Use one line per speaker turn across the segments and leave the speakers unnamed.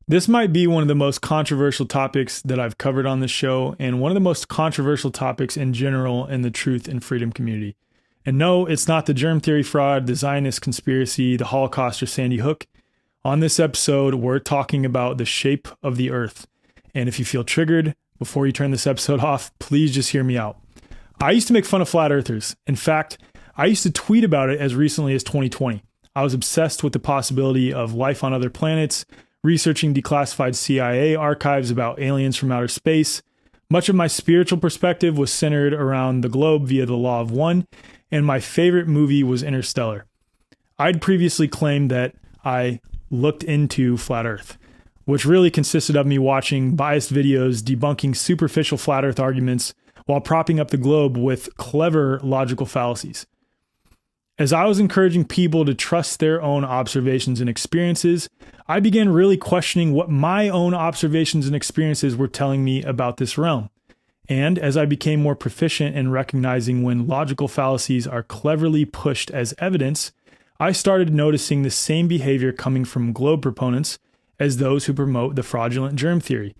This might be one of the most controversial topics that I've covered on this show, and one of the most controversial topics in general in the truth and freedom community. And no, it's not the germ theory fraud, the Zionist conspiracy, the Holocaust, or Sandy Hook. On this episode, we're talking about the shape of the earth. And if you feel triggered, before you turn this episode off, please just hear me out. I used to make fun of flat earthers. In fact, I used to tweet about it as recently as 2020. I was obsessed with the possibility of life on other planets, researching declassified CIA archives about aliens from outer space. Much of my spiritual perspective was centered around the globe via the law of one, and my favorite movie was Interstellar. I'd previously claimed that I looked into flat earth, which really consisted of me watching biased videos debunking superficial flat earth arguments while propping up the globe with clever logical fallacies. As I was encouraging people to trust their own observations and experiences, I began really questioning what my own observations and experiences were telling me about this realm. And as I became more proficient in recognizing when logical fallacies are cleverly pushed as evidence, I started noticing the same behavior coming from globe proponents as those who promote the fraudulent germ theory.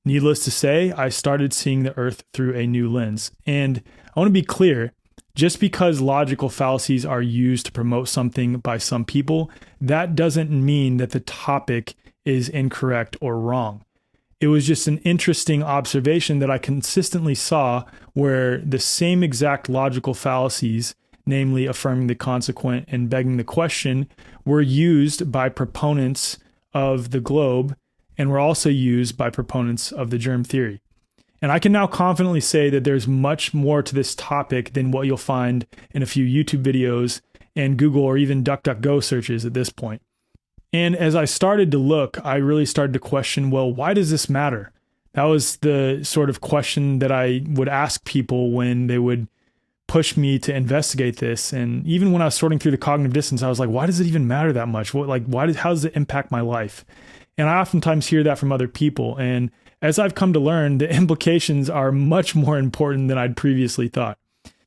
Needless to say, I started seeing the earth through a new lens. And I want to be clear, just because logical fallacies are used to promote something by some people, that doesn't mean that the topic is incorrect or wrong. It was just an interesting observation that I consistently saw where the same exact logical fallacies, namely affirming the consequent and begging the question, were used by proponents of the globe and were also used by proponents of the germ theory. And I can now confidently say that there's much more to this topic than what you'll find in a few YouTube videos and Google or even DuckDuckGo searches at this point. And as I started to look, I really started to question, well, why does this matter? That was the sort of question that I would ask people when they would push me to investigate this. And even when I was sorting through the cognitive dissonance, I was like, why does it even matter that much? How does it impact my life? And I oftentimes hear that from other people. And as I've come to learn, the implications are much more important than I'd previously thought.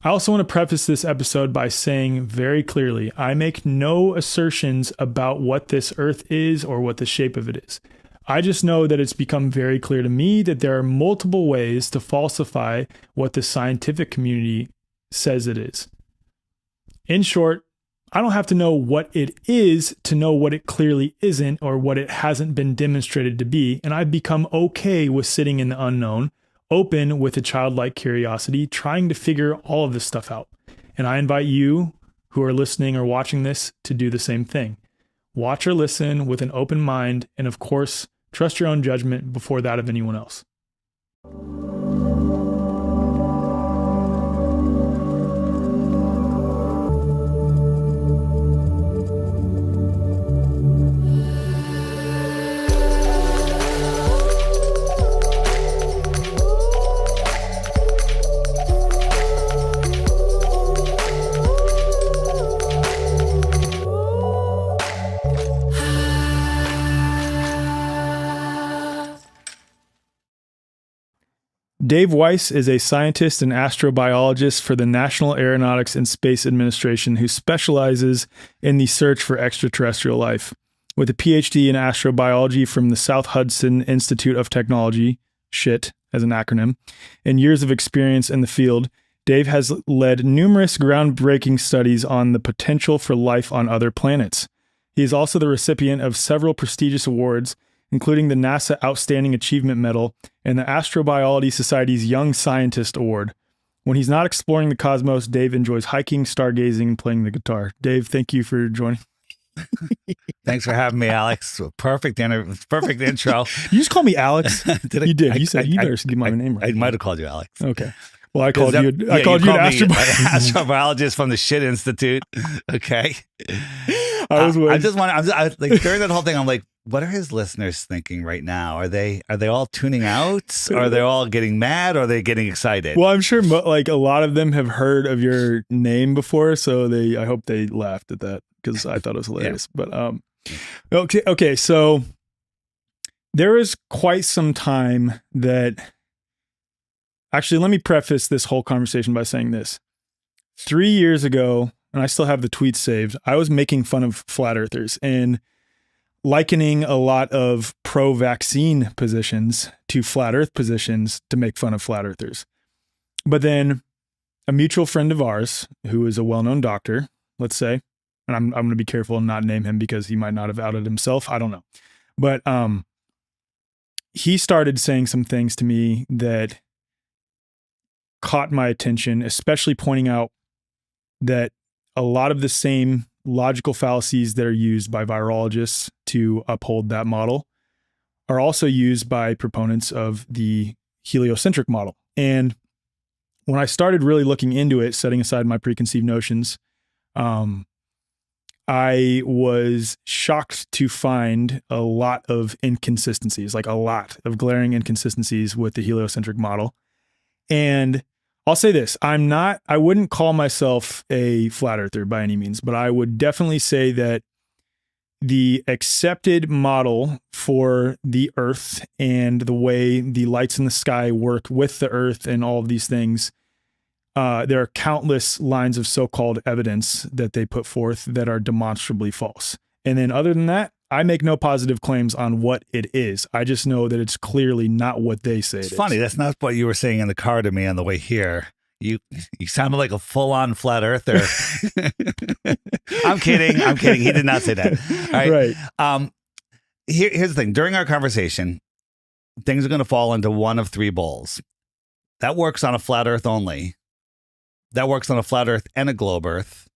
I also want to preface this episode by saying very clearly, I make no assertions about what this earth is or what the shape of it is. I just know that it's become very clear to me that there are multiple ways to falsify what the scientific community says it is. In short, I don't have to know what it is to know what it clearly isn't or what it hasn't been demonstrated to be, and I've become okay with sitting in the unknown, open with a childlike curiosity, trying to figure all of this stuff out. And I invite you who are listening or watching this to do the same thing. Watch or listen with an open mind, and of course, trust your own judgment before that of anyone else. Dave Weiss is a scientist and astrobiologist for the National Aeronautics and Space Administration who specializes in the search for extraterrestrial life. With a PhD in astrobiology from the South Hudson Institute of Technology, SHIT as an acronym, and years of experience in the field, Dave has led numerous groundbreaking studies on the potential for life on other planets. He is also the recipient of several prestigious awards, including the NASA Outstanding Achievement Medal and the Astrobiology Society's Young Scientist Award. When he's not exploring the cosmos, Dave enjoys hiking, stargazing, and playing the guitar. Dave, thank you for joining.
Thanks for having me, Alex. Perfect intro.
You just call me Alex.
Did I?
You did. You said you better give my name right.
I might have called you Alex.
Okay. Well, I called you an
astrobiologist from the Shit Institute. Okay. I was like during that whole thing, I'm like, what are his listeners thinking right now? Are they all tuning out? Are they all getting mad? Or are they getting excited?
Well, I'm sure like a lot of them have heard of your name before, so I hope they laughed at that because I thought it was hilarious. Yeah. But okay, so there is quite some time that. Actually, let me preface this whole conversation by saying this. 3 years ago, and I still have the tweets saved, I was making fun of flat earthers and likening a lot of pro-vaccine positions to flat earth positions to make fun of flat earthers. But then a mutual friend of ours, who is a well-known doctor, let's say, and I'm going to be careful and not name him because he might not have outed himself. I don't know. But he started saying some things to me that caught my attention, especially pointing out that a lot of the same logical fallacies that are used by virologists to uphold that model are also used by proponents of the heliocentric model. And when I started really looking into it, setting aside my preconceived notions, I was shocked to find a lot of inconsistencies, like a lot of glaring inconsistencies with the heliocentric model. And I'll say this, I wouldn't call myself a flat earther by any means, but I would definitely say that the accepted model for the earth and the way the lights in the sky work with the earth and all of these things, there are countless lines of so-called evidence that they put forth that are demonstrably false. And then other than that, I make no positive claims on what it is. I just know that it's clearly not what they say
it's funny. That's not what you were saying in the car to me on the way here. You sounded like a full-on flat earther. I'm kidding. He did not say that. All right. Here's the thing. During our conversation, things are going to fall into one of three bowls. That works on a flat earth only. That works on a flat earth and a globe earth.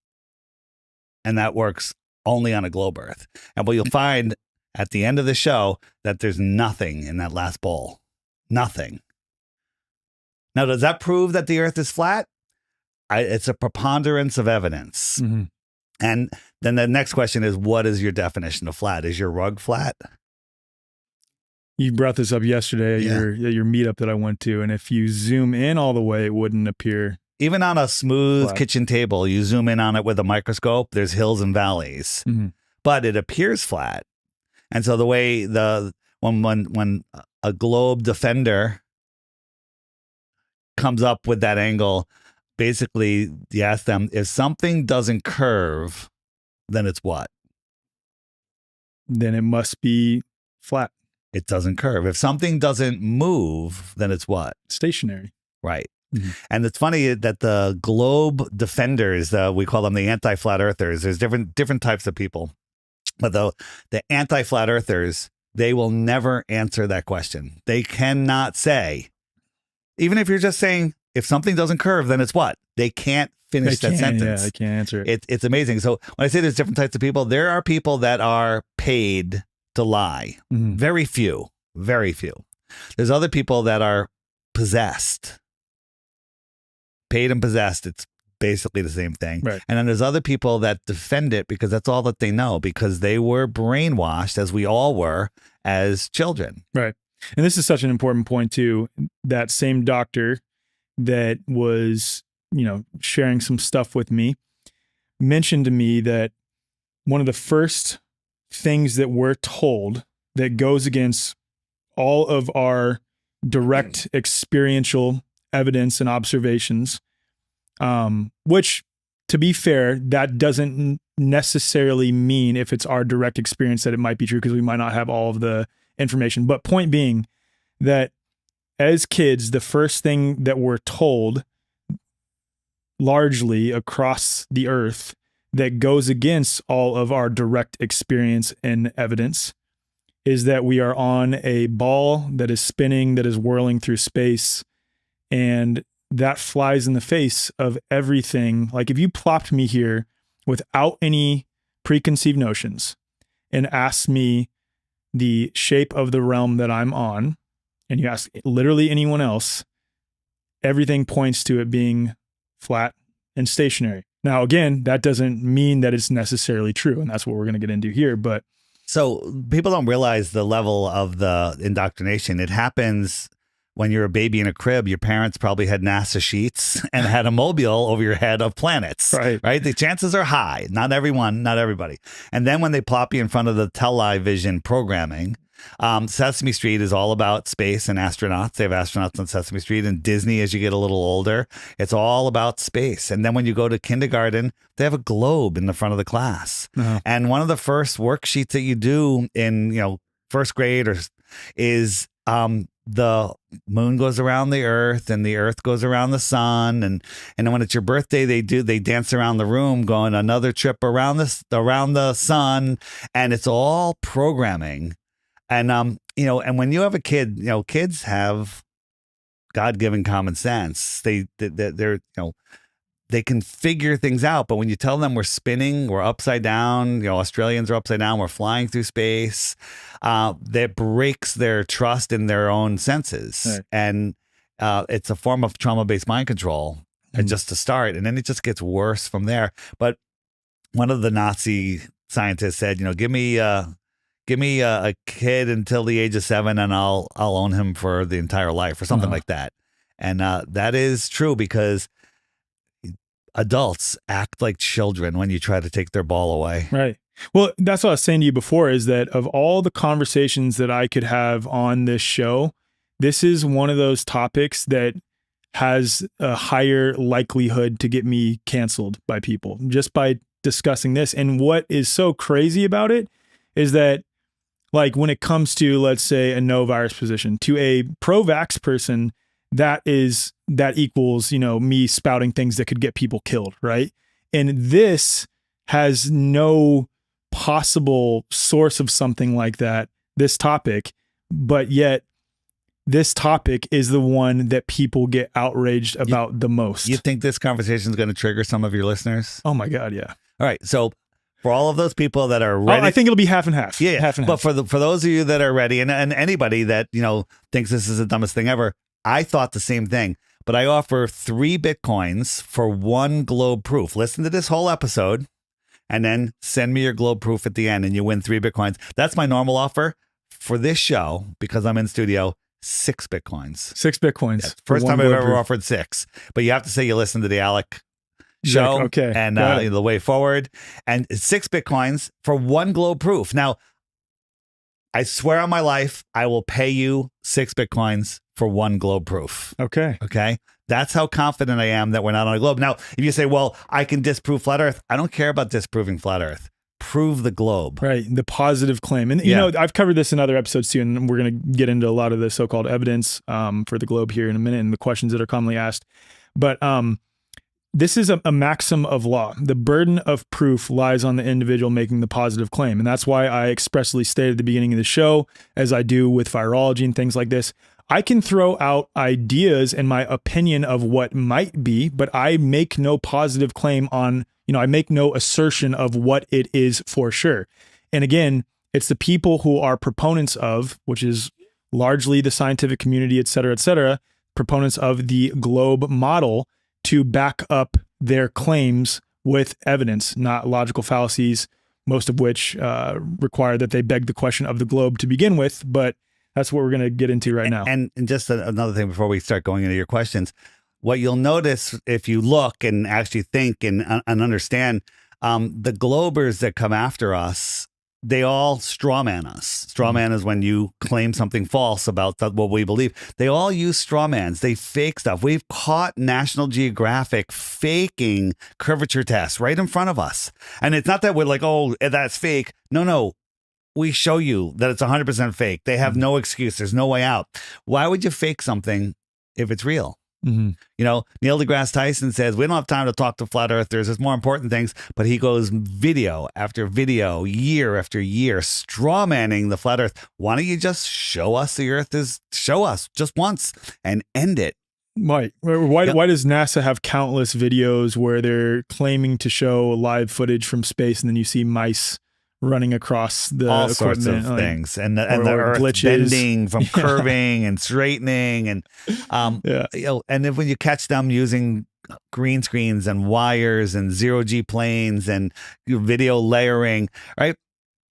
And that works only on a globe earth. And what you'll find at the end of the show that there's nothing in that last bowl. Nothing. Now, does that prove that the earth is flat? It's a preponderance of evidence. Mm-hmm. And then the next question is, what is your definition of flat? Is your rug flat?
You brought this up yesterday at your meetup that I went to. And if you zoom in all the way, it wouldn't appear.
Even on a smooth flat kitchen table, you zoom in on it with a microscope, there's hills and valleys, but it appears flat. And so the way when a globe defender comes up with that angle, basically you ask them, if something doesn't curve, then it's what?
Then it must be flat.
It doesn't curve. If something doesn't move, then it's what?
Stationary.
Right. Mm-hmm. And it's funny that the globe defenders, we call them the anti-flat earthers. There's different types of people. But the anti-flat earthers, they will never answer that question. They cannot say, even if you're just saying, if something doesn't curve, then it's what? They can't finish that sentence.
Yeah, they can't answer it.
It's amazing. So when I say there's different types of people, there are people that are paid to lie. Mm-hmm. Very few. There's other people that are possessed. Paid and possessed, it's basically the same thing. Right. And then there's other people that defend it because that's all that they know, because they were brainwashed, as we all were, as children.
Right. And this is such an important point too. That same doctor that was, sharing some stuff with me mentioned to me that one of the first things that we're told that goes against all of our direct experiential evidence and observations, which, to be fair, that doesn't necessarily mean if it's our direct experience that it might be true, because we might not have all of the information. But point being that as kids, the first thing that we're told largely across the earth that goes against all of our direct experience and evidence is that we are on a ball that is spinning, that is whirling through space. And that flies in the face of everything. Like if you plopped me here without any preconceived notions and asked me the shape of the realm that I'm on, and you ask literally anyone else, everything points to it being flat and stationary. Now, again, that doesn't mean that it's necessarily true. And that's what we're going to get into here. But
so people don't realize the level of the indoctrination. It happens when you're a baby in a crib. Your parents probably had NASA sheets and had a mobile over your head of planets, right? The chances are high. Not everyone, not everybody. And then when they plop you in front of the television programming, Sesame Street is all about space and astronauts. They have astronauts on Sesame Street. And Disney, as you get a little older, it's all about space. And then when you go to kindergarten, they have a globe in the front of the class. Uh-huh. And one of the first worksheets that you do in, first grade or is the moon goes around the earth and the earth goes around the sun, and then when it's your birthday, they dance around the room going another trip around the sun, and it's all programming. And and when you have a kid, kids have God-given common sense. They're they can figure things out, but when you tell them we're spinning, we're upside down, Australians are upside down, we're flying through space, that breaks their trust in their own senses. Right. And it's a form of trauma-based mind control, just to start. And then it just gets worse from there. But one of the Nazi scientists said, give me a kid until the age of 7 and I'll own him for the entire life, or something like that. And that is true, because adults act like children when you try to take their ball away.
Right. Well, that's what I was saying to you before, is that of all the conversations that I could have on this show, this is one of those topics that has a higher likelihood to get me canceled by people just by discussing this. And what is so crazy about it is that, like, when it comes to, let's say, a no virus position, to a pro-vax person, that equals, me spouting things that could get people killed, right? And this has no possible source of something like that, this topic, but yet this topic is the one that people get outraged about the most.
You think this conversation is going to trigger some of your listeners?
Oh my God, yeah.
All right, so for all of those people that are ready,
I think it'll be half and half.
Yeah,
half and
but
half.
For those of you that are ready, and anybody that thinks this is the dumbest thing ever, I thought the same thing. But I offer 3 Bitcoins for 1 globe proof. Listen to this whole episode, and then send me your globe proof at the end, and you win 3 Bitcoins. That's my normal offer for this show, because I'm in studio. 6 Bitcoins.
6 Bitcoins.
Yeah, first time I've ever offered 6. But you have to say you listen to the Alec show,
okay,
and the way forward, and 6 Bitcoins for 1 globe proof. Now, I swear on my life, I will pay you 6 Bitcoins for 1 globe proof.
Okay.
That's how confident I am that we're not on a globe. Now, if you say, well, I can disprove flat Earth, I don't care about disproving flat Earth. Prove the globe.
Right. The positive claim. And, I've covered this in other episodes too, and we're going to get into a lot of the so-called evidence for the globe here in a minute, and the questions that are commonly asked. But this is a maxim of law. The burden of proof lies on the individual making the positive claim. And that's why I expressly stated at the beginning of the show, as I do with virology and things like this, I can throw out ideas and my opinion of what might be, but I make no positive claim on, I make no assertion of what it is for sure. And again, it's the people who are proponents of, which is largely the scientific community, et cetera, proponents of the globe model, to back up their claims with evidence, not logical fallacies, most of which require that they beg the question of the globe to begin with. But that's what we're going to get into right now.
And just another thing before we start going into your questions, what you'll notice if you look and actually think and understand, the globers that come after us, they all straw man us. Straw man is when you claim something false about what we believe. They all use straw mans. They fake stuff. We've caught National Geographic faking curvature tests right in front of us. And it's not that we're like, oh, that's fake. No. We show you that it's 100% fake. They have no excuse. There's no way out. Why would you fake something if it's real? Mm-hmm. Neil deGrasse Tyson says, we don't have time to talk to flat earthers. There's more important things. But he goes video after video, year after year, straw manning the flat earth. Why don't you just show us the earth show us just once and end it?
Why does NASA have countless videos where they're claiming to show live footage from space, and then you see mice running across the
all sorts of things, and the earth glitches, bending from curving and straightening, and and then when you catch them using green screens and wires and zero-G planes and video layering, right?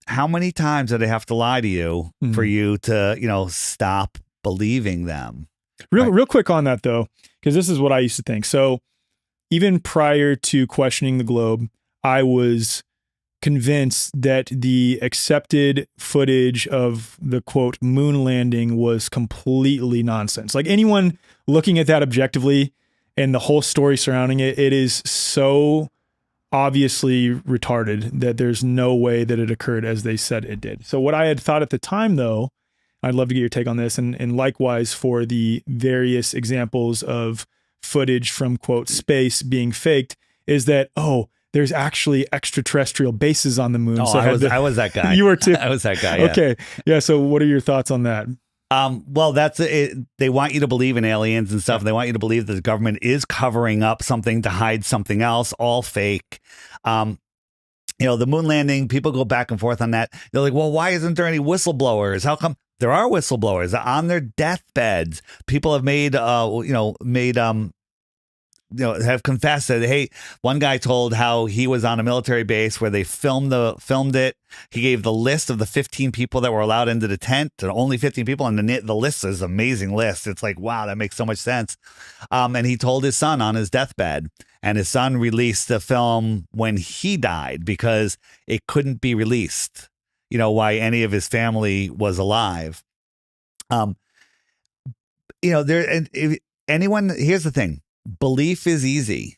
How many times do they have to lie to you for you to stop believing them?
Real quick on that though, because this is what I used to think. So even prior to questioning the globe, I was convinced that the accepted footage of the quote moon landing was completely nonsense. Like, anyone looking at that objectively and the whole story surrounding it, it is so obviously retarded that there's no way that it occurred as they said it did. So what I had thought at the time though, I'd love to get your take on this. And likewise for the various examples of footage from, quote, space being faked, is that, there's actually extraterrestrial bases on the moon.
So I was that guy.
You were too?
I was that guy, yeah.
Okay. Yeah, so what are your thoughts on that?
Well, that's it. They want you to believe in aliens and stuff. They want you to believe that the government is covering up something to hide something else, all fake. The moon landing, people go back and forth on that. They're like, well, why isn't there any whistleblowers? How come there are whistleblowers on their deathbeds? People have have confessed that, hey, one guy told how he was on a military base where they filmed it. He gave the list of the 15 people that were allowed into the tent, and only 15 people. And the list is an amazing list. It's like, wow, that makes so much sense. And he told his son on his deathbed, and his son released the film when he died because it couldn't be released, why any of his family was alive. Here's the thing. Belief is easy.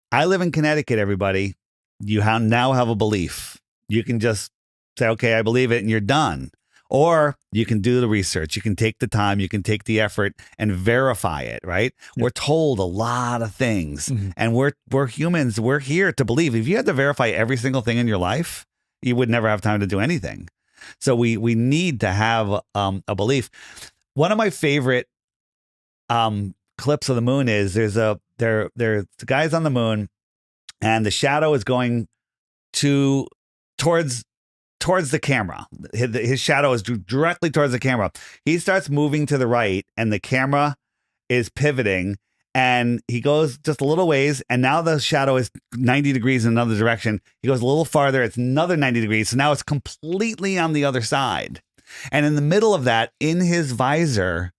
I live in Connecticut, everybody. You now have a belief. You can just say, okay, I believe it, and you're done. Or you can do the research. You can take the time. You can take the effort and verify it, right? Yep. We're told a lot of things, and we're humans. We're here to believe. If you had to verify every single thing in your life, you would never have time to do anything. So we need to have a belief. One of my favorite clips of the moon is there's guys on the moon, and the shadow is going towards the camera. His shadow is directly towards the camera. He starts moving to the right, and the camera is pivoting, and he goes just a little ways, and now the shadow is 90 degrees in another direction. He goes a little farther, it's another 90 degrees, so now it's completely on the other side. And in the middle of that, in his visor,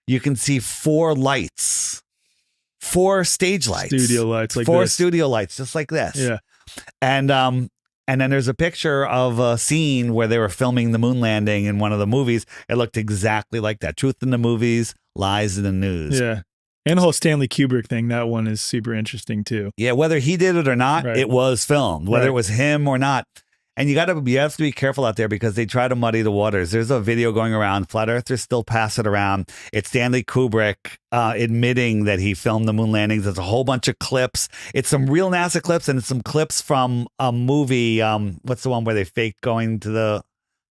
you can see 4 lights, 4 stage lights,
studio lights, like
4
this.
Studio lights, just like this.
Yeah.
And then there's a picture of a scene where they were filming the moon landing in one of the movies. It looked exactly like that. Truth in the movies, lies in the news.
Yeah. And the whole Stanley Kubrick thing, that one is super interesting too.
Yeah. Whether he did it or not,
right.
It was filmed, whether it was him or not. And you have to be careful out there because they try to muddy the waters. There's a video going around. Flat Earthers still pass it around. It's Stanley Kubrick admitting that he filmed the moon landings. There's a whole bunch of clips. It's some real NASA clips, and it's some clips from a movie. What's the one where they faked going to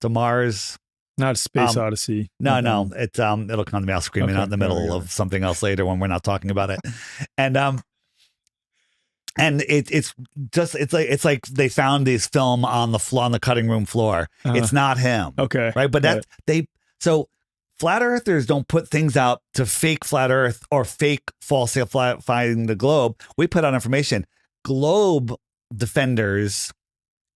Mars?
Not Space Odyssey.
No. It's it'll come to me. I'll scream it out in the middle of something else later when we're not talking about it. And it's like they found this film on the cutting room floor. It's not him.
Okay.
Right. But so flat earthers don't put things out to fake flat earth or fake falsifying the globe. We put out information. Globe defenders,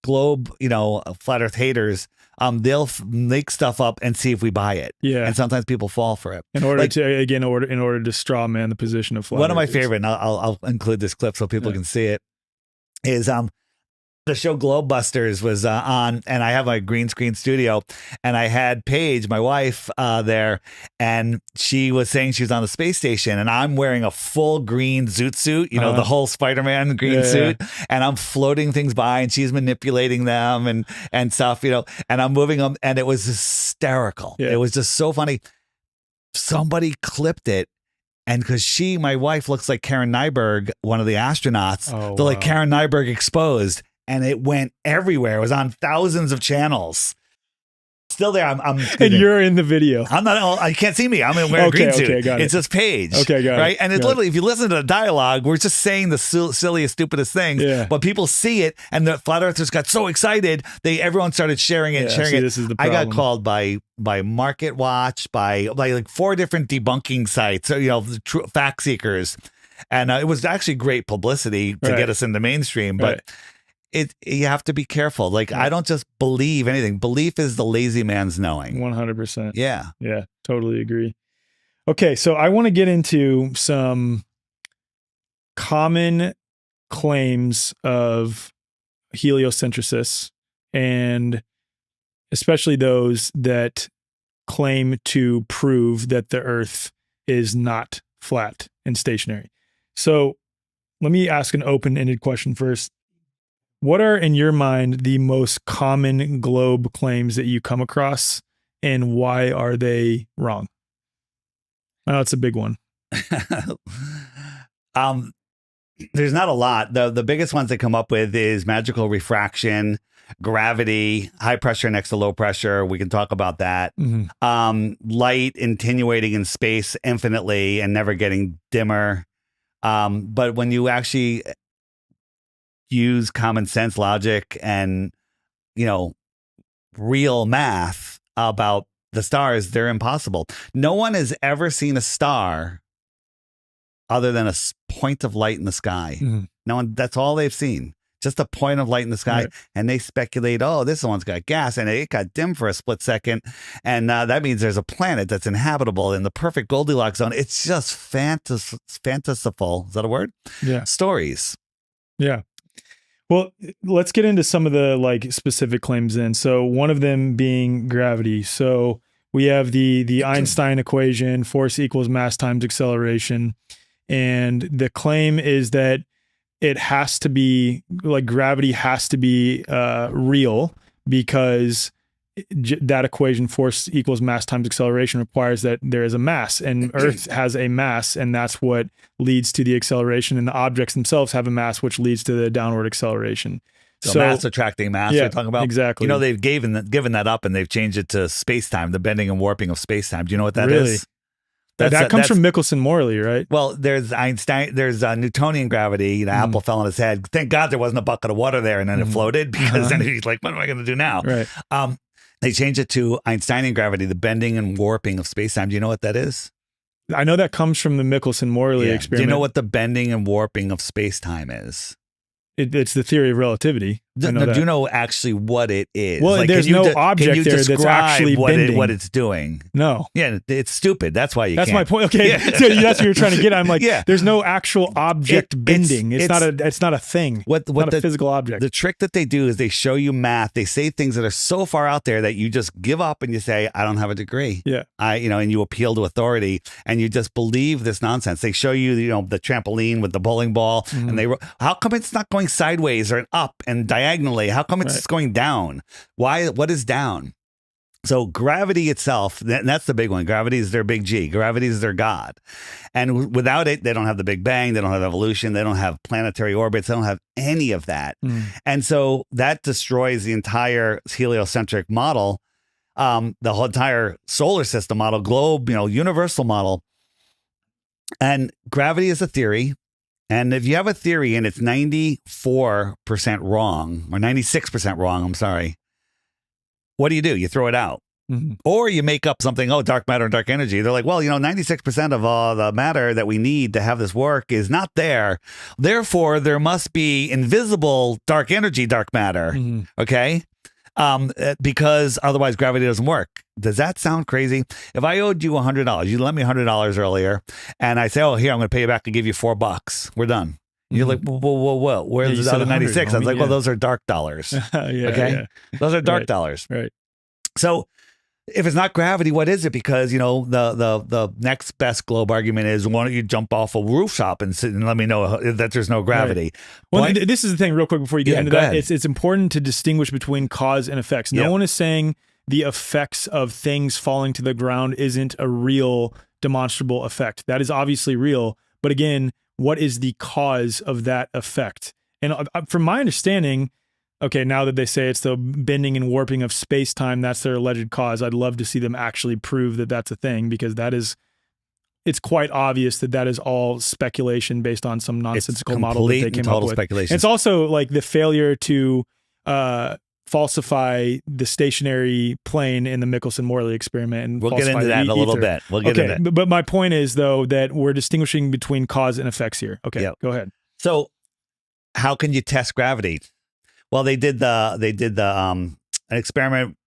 flat earth haters, they'll make stuff up and see if we buy it.
Yeah.
And sometimes people fall for it.
In order to straw man the position of flat
One of my
earthers.
favorite, and I'll include this clip so people can see it, is the show Globebusters was on, and I have my green screen studio, and I had Paige, my wife, there, and she was saying she was on the space station, and I'm wearing a full green zoot suit, the whole Spider-Man green suit, and I'm floating things by, and she's manipulating them and stuff, and I'm moving them, and it was hysterical. Yeah. It was just so funny. Somebody clipped it. And because my wife looks like Karen Nyberg, one of the astronauts, they're like, Karen Nyberg exposed. And it went everywhere. It was on thousands of channels. Still there. I'm
and you're in the video.
I'm not. You can't see me. I'm wearing a green suit.
Okay, got it.
It's just Paige.
Okay, got it.
Right. And it's literally, if you listen to the dialogue, we're just saying the silliest, stupidest things.
Yeah.
But people see it, and the flat earthers got so excited, everyone started sharing it.
This is the problem.
I got called by Market Watch, by like 4 different debunking sites. So fact seekers, and it was actually great publicity to get us into mainstream, but. You have to be careful. Like, I don't just believe anything. Belief is the lazy man's knowing.
100%.
Yeah.
Yeah, totally agree. Okay, so I want to get into some common claims of heliocentricists, and especially those that claim to prove that the Earth is not flat and stationary. So let me ask an open-ended question first. What are, in your mind, the most common globe claims that you come across and why are they wrong? I know it's a big one.
There's not a lot. The biggest ones they come up with is magical refraction, gravity, high pressure next to low pressure. We can talk about that. Light attenuating in space infinitely and never getting dimmer. But when you actually use common sense logic and, real math about the stars, they're impossible. No one has ever seen a star other than a point of light in the sky. No one, that's all they've seen. Just a point of light in the sky. Right. And they speculate, oh, this one's got gas and it got dim for a split second. And that means there's a planet that's inhabitable in the perfect Goldilocks zone. It's just fanciful. Is that a word?
Yeah.
Stories.
Yeah. Well, let's get into some of the specific claims then. So one of them being gravity. So we have the Einstein equation, force equals mass times acceleration. And the claim is that it has to be gravity has to be real because that equation, force equals mass times acceleration, requires that there is a mass, and Earth has a mass, and that's what leads to the acceleration, and the objects themselves have a mass, which leads to the downward acceleration.
So mass attracting mass, we're talking about?
Exactly.
They've given that up, and they've changed it to space-time, the bending and warping of space-time. Do you know what that is?
That comes from Michelson-Morley, right?
Well, there's Einstein, there's Newtonian gravity. Apple fell on his head. Thank God there wasn't a bucket of water there, and then it floated, because then he's like, what am I going to do now?
Right.
They changed it to Einsteinian gravity, the bending and warping of space-time. Do you know what that is?
I know that comes from the Michelson-Morley experiment.
Do you know what the bending and warping of space-time is?
It's the theory of relativity.
Do you know actually what it is?
Well, there's no object there that's actually bending.
What it's doing?
No.
Yeah, it's stupid. That's why you
can't.
That's
my point. Okay, so that's what you're trying to get at. I'm like, there's no actual object bending. It's not a thing. It's not a physical object.
The trick that they do is they show you math. They say things that are so far out there that you just give up and you say, I don't have a degree.
Yeah.
And you appeal to authority and you just believe this nonsense. They show you, the trampoline with the bowling ball, and how come it's not going sideways or up and diagonally? How come it's just going down? Why? What is down? So gravity itself, that's the big one. Gravity is their big G. Gravity is their God. And without it, they don't have the Big Bang. They don't have evolution. They don't have planetary orbits. They don't have any of that. And so that destroys the entire heliocentric model, the whole entire solar system model, globe, universal model. And gravity is a theory. And if you have a theory and it's 94% wrong, or 96% wrong, I'm sorry, what do? You throw it out. Or you make up something, dark matter and dark energy. They're like, well, 96% of all the matter that we need to have this work is not there. Therefore, there must be invisible dark energy, dark matter. Okay? Because otherwise gravity doesn't work. Does that sound crazy? If I owed you $100, you lent me $100 earlier, and I say, here, I'm going to pay you back and give you $4. We're done. You're like, whoa. Where's the other 96? I was like, well, those are dark dollars. Those are dark dollars.
Right.
So if it's not gravity, what is it? Because, the next best globe argument is, why don't you jump off a rooftop and sit and let me know that there's no gravity?
Right. Well, this is the thing real quick before you get into that. It's important to distinguish between cause and effects. No one is saying the effects of things falling to the ground isn't a real demonstrable effect. That is obviously real. But again, what is the cause of that effect? And from my understanding, okay, now that they say it's the bending and warping of space-time, that's their alleged cause. I'd love to see them actually prove that that's a thing, because it's quite obvious that is all speculation based on some nonsensical model that they came up with.
Speculation.
It's also like the failure to falsify the stationary plane in the Michelson-Morley experiment. And
we'll get into that in a little bit. We'll get into that.
But my point is, though, that we're distinguishing between cause and effects here. Okay, Go ahead.
So how can you test gravity? Well, they did an experiment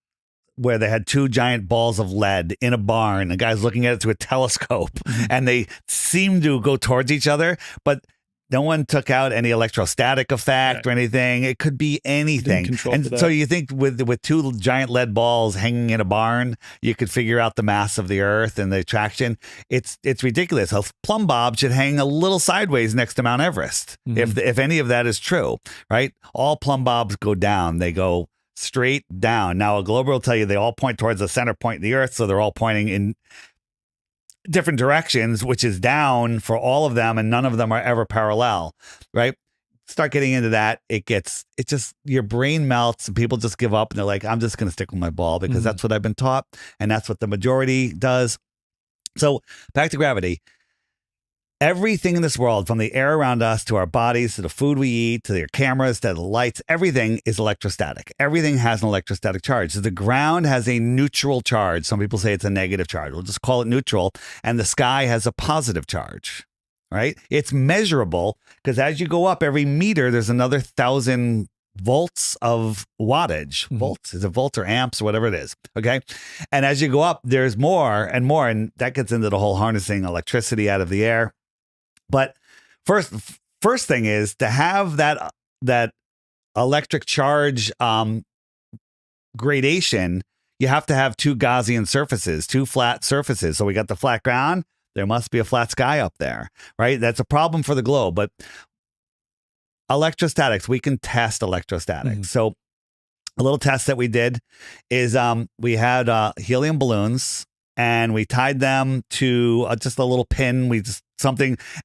where they had two giant balls of lead in a barn. The guy's looking at it through a telescope, and they seemed to go towards each other, but no one took out any electrostatic effect or anything. It could be anything. And so you think with two giant lead balls hanging in a barn, you could figure out the mass of the Earth and the attraction. It's ridiculous. A plumb bob should hang a little sideways next to Mount Everest, if any of that is true, right? All plumb bobs go down. They go straight down. Now, a globe will tell you they all point towards the center point of the Earth, so they're all pointing in different directions, which is down for all of them, and none of them are ever parallel, right? Start getting into that, your brain melts and people just give up and they're like, I'm just going to stick with my ball because that's what I've been taught and that's what the majority does. So back to gravity. Everything in this world, from the air around us to our bodies, to the food we eat, to your cameras, to the lights, everything is electrostatic. Everything has an electrostatic charge. So the ground has a neutral charge. Some people say it's a negative charge. We'll just call it neutral. And the sky has a positive charge, right? It's measurable because as you go up every meter, there's another 1,000 volts of wattage. Volts, is it volts or amps or whatever it is? Okay. And as you go up, there's more and more. And that gets into the whole harnessing electricity out of the air. But first thing is to have that electric charge gradation. You have to have two Gaussian surfaces, two flat surfaces. So we got the flat ground. There must be a flat sky up there, right? That's a problem for the globe. But electrostatics, we can test electrostatics. So a little test that we did is we had helium balloons. And we tied them to just a little pin.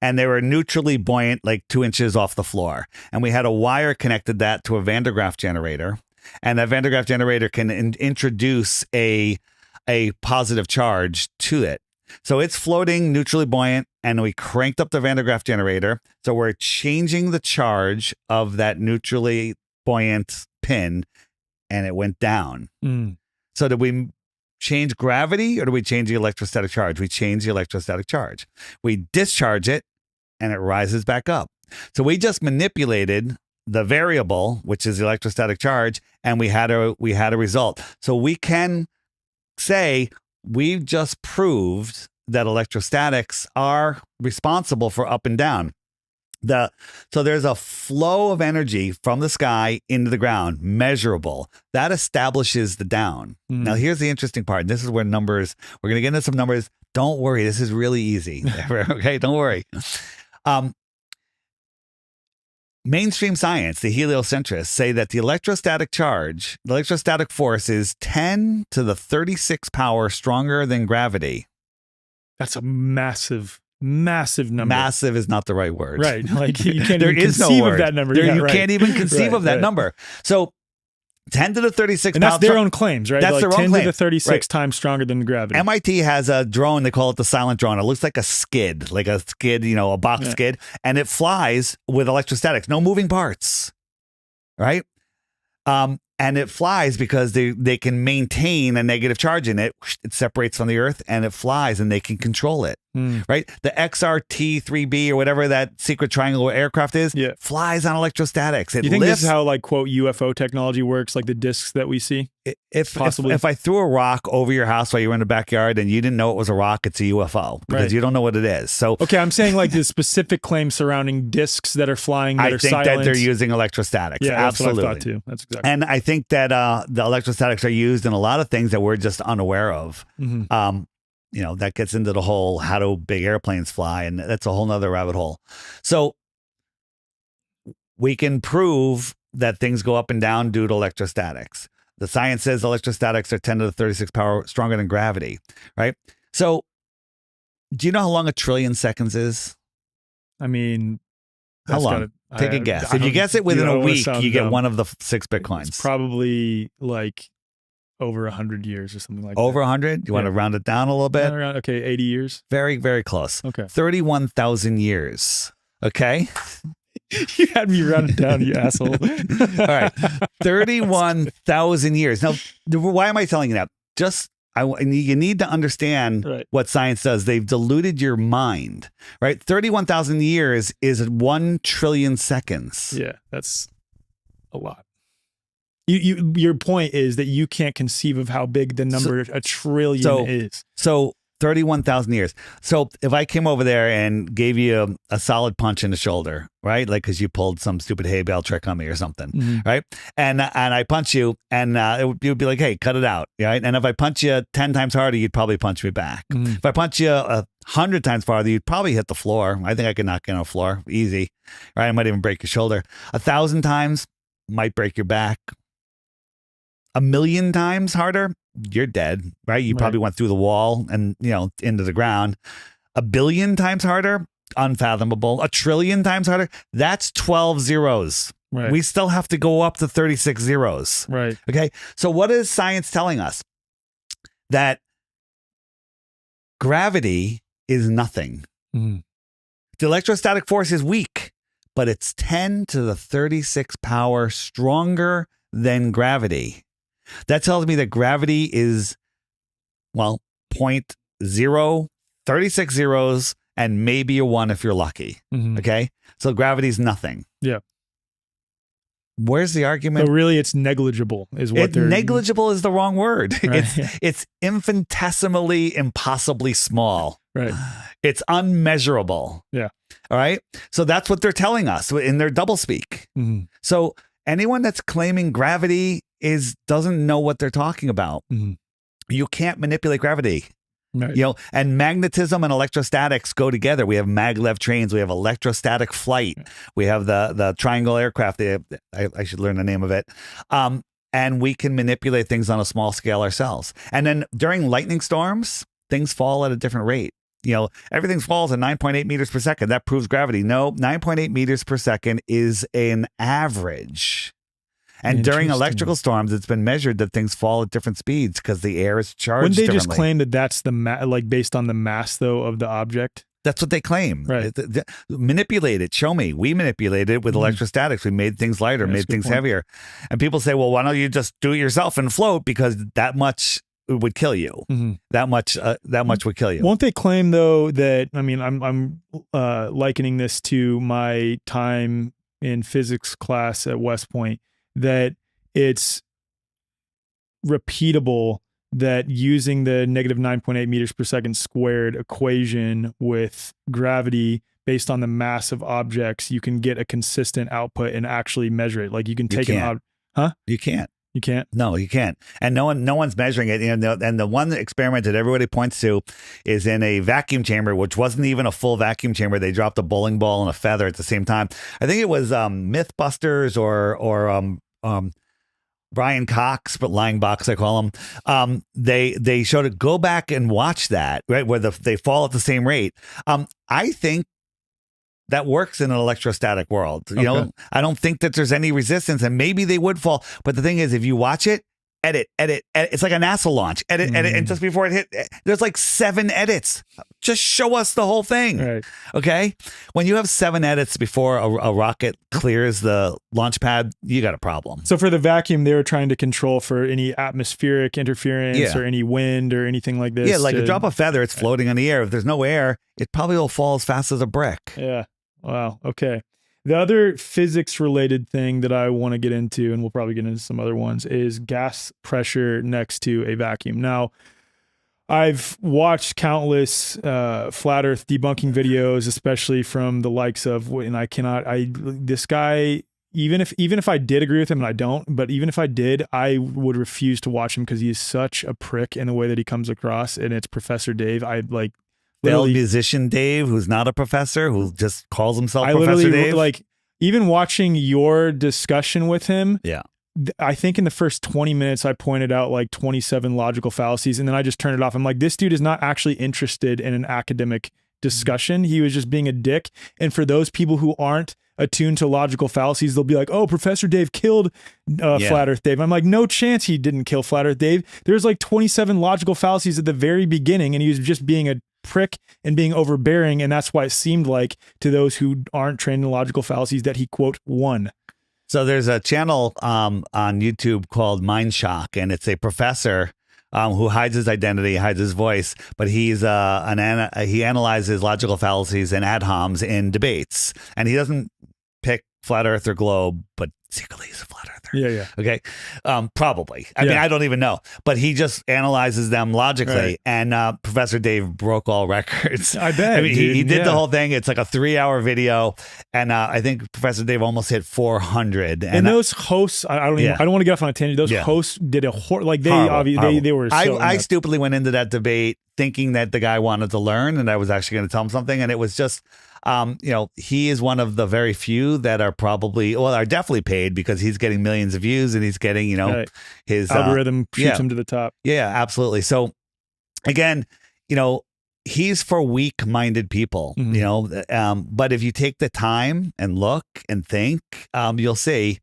And they were neutrally buoyant, like 2 inches off the floor. And we had a wire connected that to a Van de Graaff generator. And that Van de Graaff generator can introduce a positive charge to it. So it's floating neutrally buoyant. And we cranked up the Van de Graaff generator. So we're changing the charge of that neutrally buoyant pin. And it went down. So did we change gravity or do we change the electrostatic charge? We change the electrostatic charge. We discharge it and it rises back up. So we just manipulated the variable, which is the electrostatic charge, and we had a result. So we can say we've just proved that electrostatics are responsible for up and down. So there's a flow of energy from the sky into the ground, measurable. That establishes the down. Now, here's the interesting part. This is where we're going to get into some numbers. Don't worry. This is really easy. Okay, don't worry. Mainstream science, the heliocentrists, say that the electrostatic force is 10 to the 36 power stronger than gravity.
That's a massive number.
Massive is not the right word.
Right. Like you can't even conceive of that number.
You can't even conceive of that number. So 10 to the 36
and that's their own claims, right?
That's
like
their own
10
claim.
to the 36 times stronger than gravity.
MIT has a drone, they call it the silent drone. It looks like a skid, a box skid, and it flies with electrostatics, no moving parts, right? And it flies because they can maintain a negative charge in it. It separates from the Earth and it flies and they can control it, right? The XRT-3B or whatever that secret triangle aircraft is, flies on electrostatics.
You think this is how like quote UFO technology works, like the discs that we see?
If I threw a rock over your house while you were in the backyard and you didn't know it was a rock, it's a UFO because you don't know what it is. So
okay, I'm saying like the specific claims surrounding discs that are flying that are silent.
I think that they're using electrostatics.
Yeah,
absolutely.
That's what I thought too. That's exactly.
And I think that the electrostatics are used in a lot of things that we're just unaware of. That gets into the whole how do big airplanes fly, and that's a whole nother rabbit hole. So we can prove that things go up and down due to electrostatics. The science says electrostatics are 10 to the 36 power stronger than gravity, right? So do you know how long 1 trillion seconds is?
I mean,
how long? Take a guess. If you guess it within a week, you get one of the 6 Bitcoins.
It's probably like over 100 years or something like
over
that.
100? You want to round it down a little bit?
Around, 80 years.
Very, very close.
Okay.
31,000 years. Okay.
You had me round it down, you asshole.
All right. 31,000 years. Now, why am I telling you that? You need to understand what science does. They've diluted your mind, right? 31,000 years is 1 trillion seconds.
Yeah, that's a lot. Your point is that you can't conceive of how big the number 1 trillion is.
So 31,000 years. So if I came over there and gave you a solid punch in the shoulder, right? Like, cause you pulled some stupid hay bale trick on me or something, right? And I punch you and you'd be like, hey, cut it out, right? And if I punch you 10 times harder, you'd probably punch me back. If I punch you 100 times farther, you'd probably hit the floor. I think I could knock you on the floor, easy, right? I might even break your shoulder. 1,000 times, might break your back. 1,000,000 times harder, you're dead, right? You probably went through the wall and, into the ground. 1,000,000,000 times harder, unfathomable. 1,000,000,000,000 times harder, that's 12 zeros.
Right.
We still have to go up to 36 zeros.
Right.
Okay. So what is science telling us? That gravity is nothing.
Mm-hmm.
The electrostatic force is weak, but it's 10 to the 36 power stronger than gravity. That tells me that gravity is, 0.0, 36 zeros, and maybe a 1 if you're lucky.
Mm-hmm.
Okay? So gravity's nothing.
Yeah.
Where's the argument?
So really it's negligible is what they're...
Negligible is the wrong word.
Right.
It's infinitesimally, impossibly small.
Right.
It's unmeasurable.
Yeah.
All right? So that's what they're telling us in their doublespeak.
Mm-hmm.
So anyone that's claiming gravity doesn't know what they're talking about.
Mm-hmm.
You can't manipulate gravity.
Right.
And magnetism and electrostatics go together. We have maglev trains. We have electrostatic flight. We have the triangle aircraft. I should learn the name of it. And we can manipulate things on a small scale ourselves. And then during lightning storms, things fall at a different rate. Everything falls at 9.8 meters per second. That proves gravity. No, 9.8 meters per second is an average. And during electrical storms, it's been measured that things fall at different speeds because the air is charged
Wouldn't they
differently.
just claim that that's based on the mass, though, of the object?
That's what they claim.
Right.
Manipulate it. Show me. We manipulated it with electrostatics. We made things lighter, made things heavier. And people say, well, why don't you just do it yourself and float? Because that much would kill you.
Mm-hmm.
That much would kill you.
Won't they claim, though, that, I'm likening this to my time in physics class at West Point, that it's repeatable, that using the negative 9.8 meters per second squared equation with gravity based on the mass of objects, you can get a consistent output and actually measure it. Like you can take it out. Huh?
You can't.
You can't?
No, you can't. And no one's measuring it. And the one experiment that everybody points to is in a vacuum chamber, which wasn't even a full vacuum chamber. They dropped a bowling ball and a feather at the same time. I think it was Mythbusters or Brian Cox, but Lying Box, I call him. They showed it. Go back and watch that, right, where they fall at the same rate. I think that works in an electrostatic world. I don't think that there's any resistance, and maybe they would fall. But the thing is, if you watch it, edit. It's like a NASA launch. Edit. And just before it hit, there's like 7 edits. Just show us the whole thing.
Right.
Okay. When you have 7 edits before a rocket clears the launch pad, you got a problem.
So for the vacuum, they were trying to control for any atmospheric interference or any wind or anything like this.
Yeah. Like a drop of feather, it's floating in the air. If there's no air, it probably will fall as fast as a brick.
Yeah. Wow. Okay. The other physics related thing that I want to get into, and we'll probably get into some other ones, is gas pressure next to a vacuum. Now, I've watched countless flat earth debunking videos, especially from the likes of, this guy, even if I did agree with him, and I don't, but even if I did, I would refuse to watch him because he is such a prick in the way that he comes across. And it's Professor Dave.
The old musician Dave, who's not a professor, who just calls himself Professor Dave.
Even watching your discussion with him, I think in the first 20 minutes, I pointed out 27 logical fallacies, and then I just turned it off. I'm like, this dude is not actually interested in an academic discussion. He was just being a dick. And for those people who aren't attuned to logical fallacies, they'll be like, oh, Professor Dave killed Flat Earth Dave. I'm like, no chance he didn't kill Flat Earth Dave. There's 27 logical fallacies at the very beginning, and he was just being a prick and being overbearing, and that's why it seemed like to those who aren't trained in logical fallacies that he, quote, won.
So there's a channel on YouTube called Mind Shock, and it's a professor who hides his identity, hides his voice, but he analyzes logical fallacies and ad homs in debates, and he doesn't pick flat earth or globe, but secretly he's a flat earther.
Yeah.
Okay. Probably. I mean, I don't even know, but he just analyzes them logically. Right. And Professor Dave broke all records.
I bet.
I mean, he did the whole thing. It's like a 3-hour video. And I think Professor Dave almost hit 400.
And those hosts, I don't want to get off on a tangent. Those hosts did horrible. They were so
I stupidly went into that debate thinking that the guy wanted to learn and I was actually going to tell him something. And it was just he is one of the very few that are definitely paid because he's getting millions of views and he's getting,
right.
his
algorithm shoots him to the top.
Yeah, absolutely. So again, he's for weak-minded people, but if you take the time and look and think, you'll see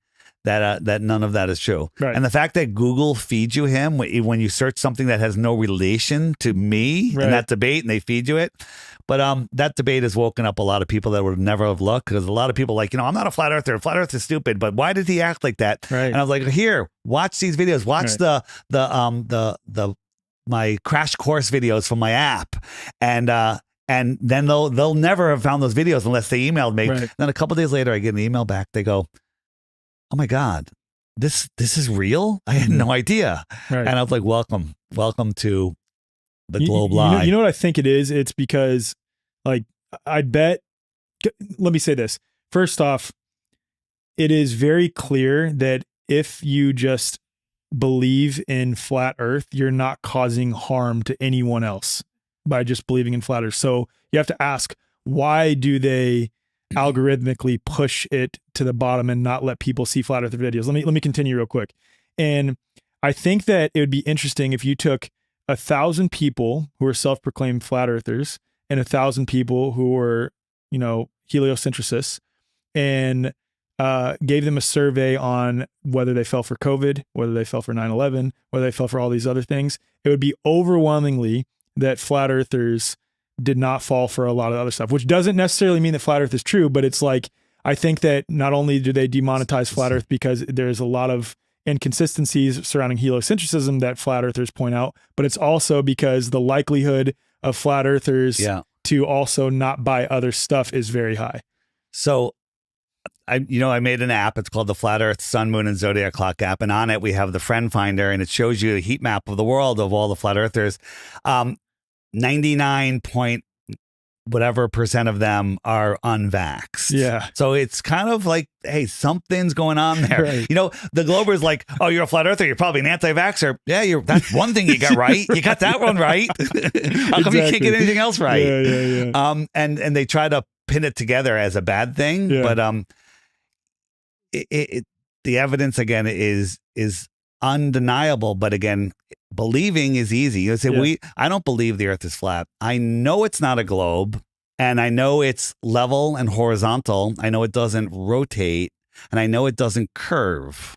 that none of that is true.
Right.
And the fact that Google feeds you him when you search something that has no relation to me in that debate, and they feed you it. But that debate has woken up a lot of people that would never have looked, because a lot of people I'm not a flat earther. Flat Earth is stupid. But why did he act like that?
Right.
And I was like, here, watch these videos. Watch the my crash course videos from my app, and then they'll never have found those videos unless they emailed me.
Right.
Then a couple of days later, I get an email back. They go, "Oh my God, this is real? I had no idea."
Right.
And I was like, welcome to the globe lie.
You know what I think it is? It's because, I bet, let me say this. First off, it is very clear that if you just believe in flat earth, you're not causing harm to anyone else by just believing in flat earth. So you have to ask, why do they algorithmically push it to the bottom and not let people see flat earth videos? Let me continue real quick. And I think that it would be interesting if you took 1,000 people who are self-proclaimed flat earthers and 1,000 people who were, heliocentricists, and gave them a survey on whether they fell for COVID, whether they fell for 9/11, whether they fell for all these other things. It would be overwhelmingly that flat earthers did not fall for a lot of other stuff, which doesn't necessarily mean that flat earth is true, but it's I think that not only do they demonetize flat earth because there's a lot of inconsistencies surrounding heliocentrism that flat earthers point out, but it's also because the likelihood of flat earthers to also not buy other stuff is very high.
So I made an app. It's called the Flat Earth Sun, Moon, and Zodiac Clock app. And on it, we have the friend finder, and it shows you a heat map of the world of all the flat earthers. 99 point whatever percent of them are unvaxxed.
Yeah.
So it's kind of like, hey, something's going on there.
Right.
The Glober's like, oh, you're a flat earther. You're probably an anti-vaxxer. Yeah, that's one thing you got right. You got that one right. How come you can't get anything else right?
Yeah.
And they try to pin it together as a bad thing, but the evidence again is undeniable. But again, believing is easy. You say, I don't believe the earth is flat. I know it's not a globe, and I know it's level and horizontal. I know it doesn't rotate, and I know it doesn't curve.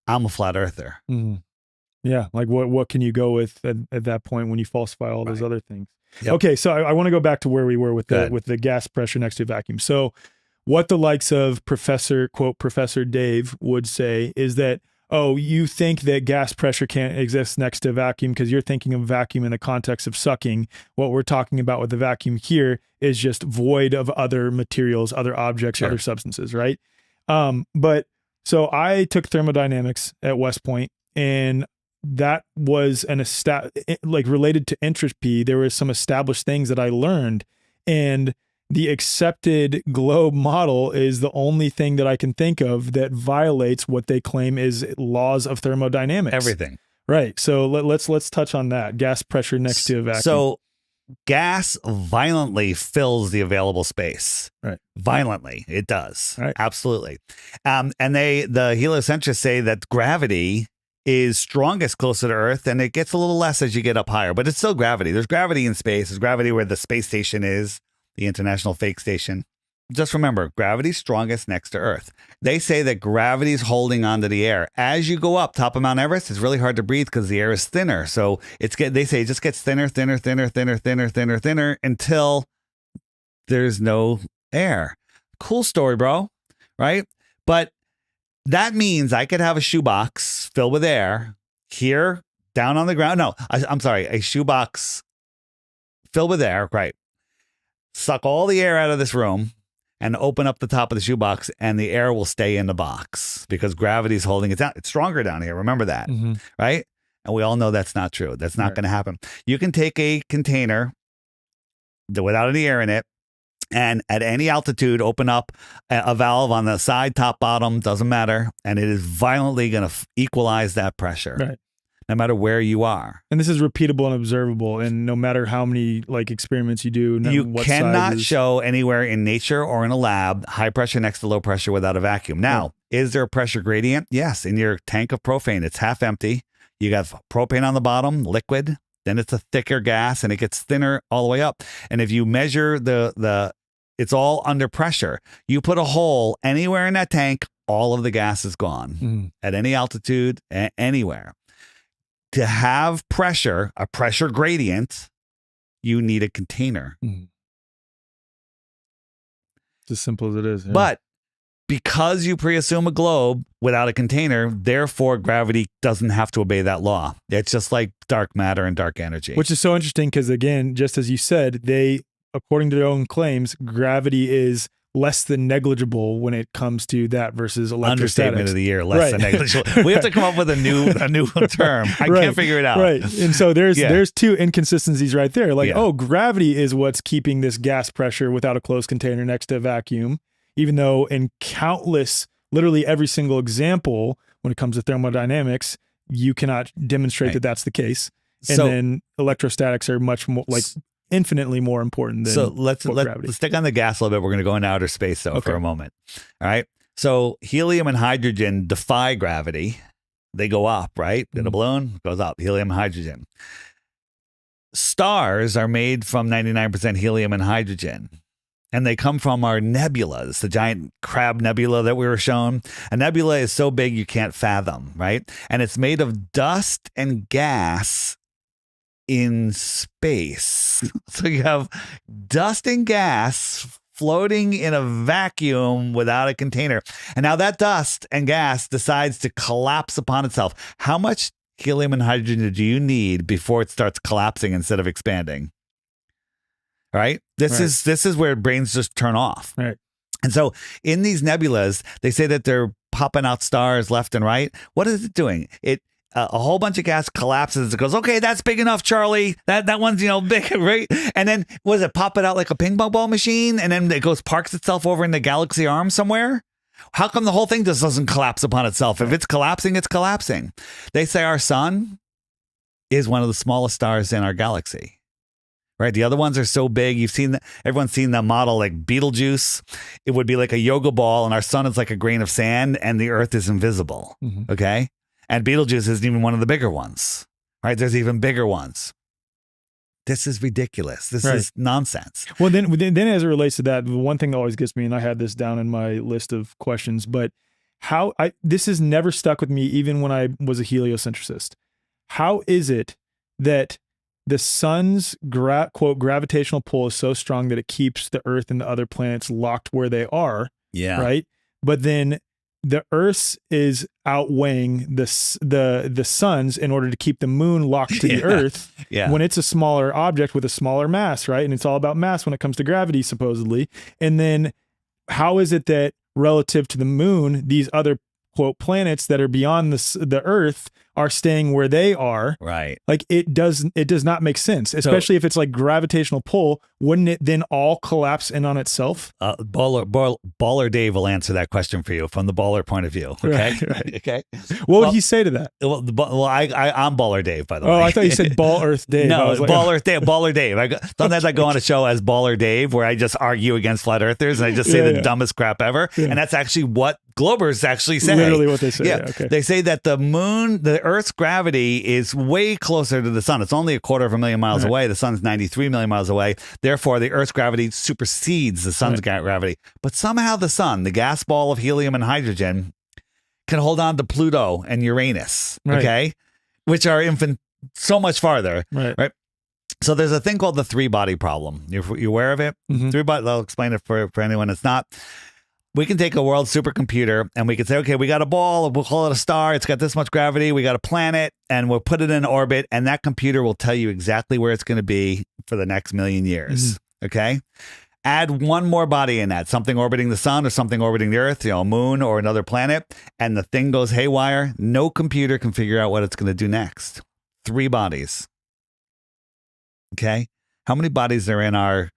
I'm a flat earther.
Mm-hmm. Yeah. Like what can you go with at that point when you falsify all those other things? Yep. Okay. So I want to go back to where we were with the gas pressure next to a vacuum. So what the likes of Professor Dave would say is that, oh, you think that gas pressure can't exist next to a vacuum because you're thinking of vacuum in the context of sucking. What we're talking about with the vacuum here is just void of other materials, other objects, other substances, right? But so I took thermodynamics at West Point, and that was related to entropy. There were some established things that I learned, and the accepted globe model is the only thing that I can think of that violates what they claim is laws of thermodynamics.
Everything.
Right. So let's touch on that. Gas pressure next to a vacuum.
So gas violently fills the available space.
Right.
Violently. It does.
Right.
Absolutely. And the heliocentrists say that gravity is strongest closer to Earth, and it gets a little less as you get up higher, but it's still gravity. There's gravity in space. There's gravity where the space station is, the International Fake Station. Just remember, gravity's strongest next to Earth. They say that gravity's holding onto the air. As you go up top of Mount Everest, it's really hard to breathe because the air is thinner. So they say it just gets thinner until there's no air. Cool story, bro. Right? But that means I could have a shoebox filled with air here down on the ground. No, I'm sorry. A shoebox filled with air, right? Suck all the air out of this room and open up the top of the shoebox, and the air will stay in the box because gravity's holding it down. It's stronger down here. Remember that, right? And we all know that's not true. That's not going to happen. You can take a container without any air in it, and at any altitude, open up a valve on the side, top, bottom, doesn't matter. And it is violently going to equalize that pressure.
Right.
no matter where you are.
And this is repeatable and observable. And no matter how many like experiments you do,
you cannot show anywhere in nature or in a lab high pressure next to low pressure without a vacuum. Now, is there a pressure gradient? Yes. In your tank of propane, it's half empty. You got propane on the bottom, liquid. Then it's a thicker gas and it gets thinner all the way up. And if you measure it's all under pressure. You put a hole anywhere in that tank, all of the gas is gone at any altitude, anywhere. To have pressure, a pressure gradient, you need a container.
It's as simple as it is. Yeah.
But because you pre-assume a globe without a container, therefore gravity doesn't have to obey that law. It's just like dark matter and dark energy.
Which is so interesting because, again, just as you said, according to their own claims, gravity is less than negligible when it comes to that versus electrostatics.
Understatement of the year, less than negligible. We have to come up with a new term. I can't figure it out.
Right. And so there's two inconsistencies right there. Like, gravity is what's keeping this gas pressure without a closed container next to a vacuum, even though in countless, literally every single example when it comes to thermodynamics, you cannot demonstrate that that's the case. And then electrostatics are much more like infinitely more important than
let's stick on the gas a little bit. We're going to go into outer space for a moment. All right. So helium and hydrogen defy gravity. They go up, right? In a balloon, goes up. Helium and hydrogen. Stars are made from 99% helium and hydrogen. And they come from our nebulas, the giant crab nebula that we were shown. A nebula is so big you can't fathom, right? And it's made of dust and gas in space. So you have dust and gas floating in a vacuum without a container. And now that dust and gas decides to collapse upon itself. How much helium and hydrogen do you need before it starts collapsing instead of expanding? Right? This is where brains just turn off.
Right.
And so in these nebulas, they say that they're popping out stars left and right. What is it doing? A whole bunch of gas collapses. It goes, okay, that's big enough, Charlie. That one's, big, right? And then pop it out like a ping pong ball machine? And then it goes, parks itself over in the galaxy arm somewhere? How come the whole thing just doesn't collapse upon itself? If it's collapsing, it's collapsing. They say our sun is one of the smallest stars in our galaxy. Right. The other ones are so big. Everyone's seen that model like Betelgeuse. It would be like a yoga ball and our sun is like a grain of sand and the earth is invisible. Okay. And Betelgeuse isn't even one of the bigger ones. Right. There's even bigger ones. This is ridiculous. This is nonsense.
Well, then as it relates to that, the one thing that always gets me, and I had this down in my list of questions, but this has never stuck with me even when I was a heliocentricist. How is it that the sun's quote gravitational pull is so strong that it keeps the Earth and the other planets locked where they are?
Yeah.
Right. But then the Earth's is outweighing the sun's in order to keep the moon locked to the Earth when it's a smaller object with a smaller mass, right? And it's all about mass when it comes to gravity, supposedly. And then how is it that relative to the moon, these other quote planets that are beyond the Earth are staying where they are?
Right.
Like it does not make sense, especially if it's like gravitational pull. Wouldn't it then all collapse in on itself?
Baller Dave will answer that question for you from the baller point of view. Okay.
Right.
Okay.
What would he say to that?
I'm Baller Dave, by the way.
Oh, I thought you said Ball Earth Dave.
No, Baller Dave. Sometimes I go on a show as Baller Dave where I just argue against flat earthers and I just say the dumbest crap ever. Yeah. And that's actually what Globers actually say.
Literally what they say.
Yeah.
Okay.
They say that the Earth's gravity is way closer to the sun. It's only 250,000 miles away. The sun's 93 million miles away. Therefore, the Earth's gravity supersedes the sun's gravity. But somehow the sun, the gas ball of helium and hydrogen, can hold on to Pluto and Uranus, okay? Which are so much farther, right? So there's a thing called the three-body problem. You aware of it? Three-body, I'll explain it for anyone that's not. We can take a world supercomputer and we can say, okay, we got a ball, we'll call it a star. It's got this much gravity. We got a planet and we'll put it in orbit. And that computer will tell you exactly where it's going to be for the next million years. Okay. Add one more body in that, something orbiting the sun or something orbiting the Earth, a moon or another planet. And the thing goes haywire. No computer can figure out what it's going to do next. 3 bodies. Okay. How many bodies are in our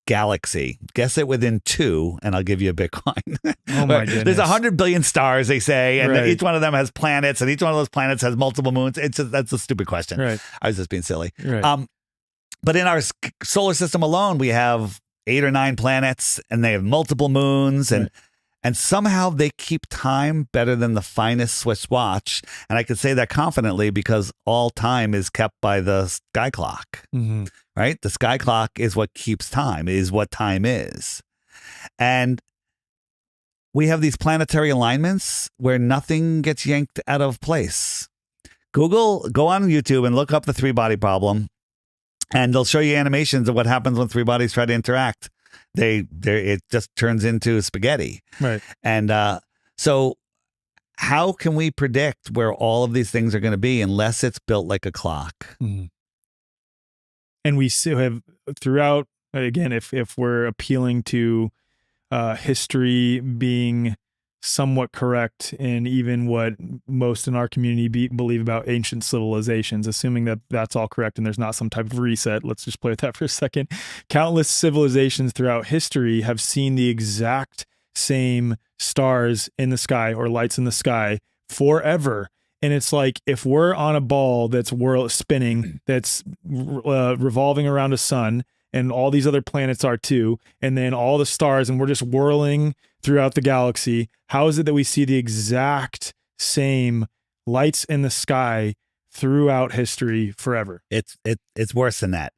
galaxy. Guess it within 2, and I'll give you a Bitcoin.
Oh my goodness.
There's 100 billion stars, they say, and
Right.
each one of them has planets, and each one of those planets has multiple moons. That's a stupid question.
Right.
I was just being silly.
Right.
But in our solar system alone, we have 8 or 9 planets, and they have multiple moons, and somehow they keep time better than the finest Swiss watch. And I can say that confidently because all time is kept by the sky clock, right? The sky clock is what keeps time, is what time is. And we have these planetary alignments where nothing gets yanked out of place. Go on YouTube and look up the 3-body problem, and they'll show you animations of what happens when 3 bodies try to interact. It just turns into spaghetti.
Right.
And so how can we predict where all of these things are going to be unless it's built like a clock?
Mm-hmm. And we still have throughout, again, if we're appealing to history being somewhat correct, and even what most in our community believe about ancient civilizations, assuming that that's all correct and there's not some type of reset, let's just play with that for a second. Countless civilizations throughout history have seen the exact same stars in the sky or lights in the sky forever. And it's like, if we're on a ball that's spinning, that's revolving around a sun, and all these other planets are too, and then all the stars, and we're just whirling throughout the galaxy, how is it that we see the exact same lights in the sky throughout history forever?
It's worse than that.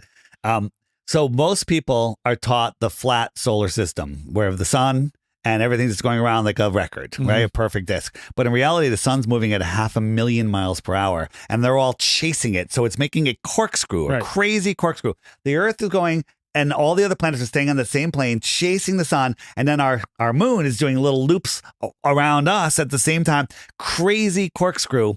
So most people are taught the flat solar system, where the sun and everything's just going around like a record, right? A perfect disk. But in reality, the sun's moving at 500,000 miles per hour, and they're all chasing it. So it's making a corkscrew, a crazy corkscrew. The Earth is going, and all the other planets are staying on the same plane, chasing the sun. And then our moon is doing little loops around us at the same time. Crazy corkscrew,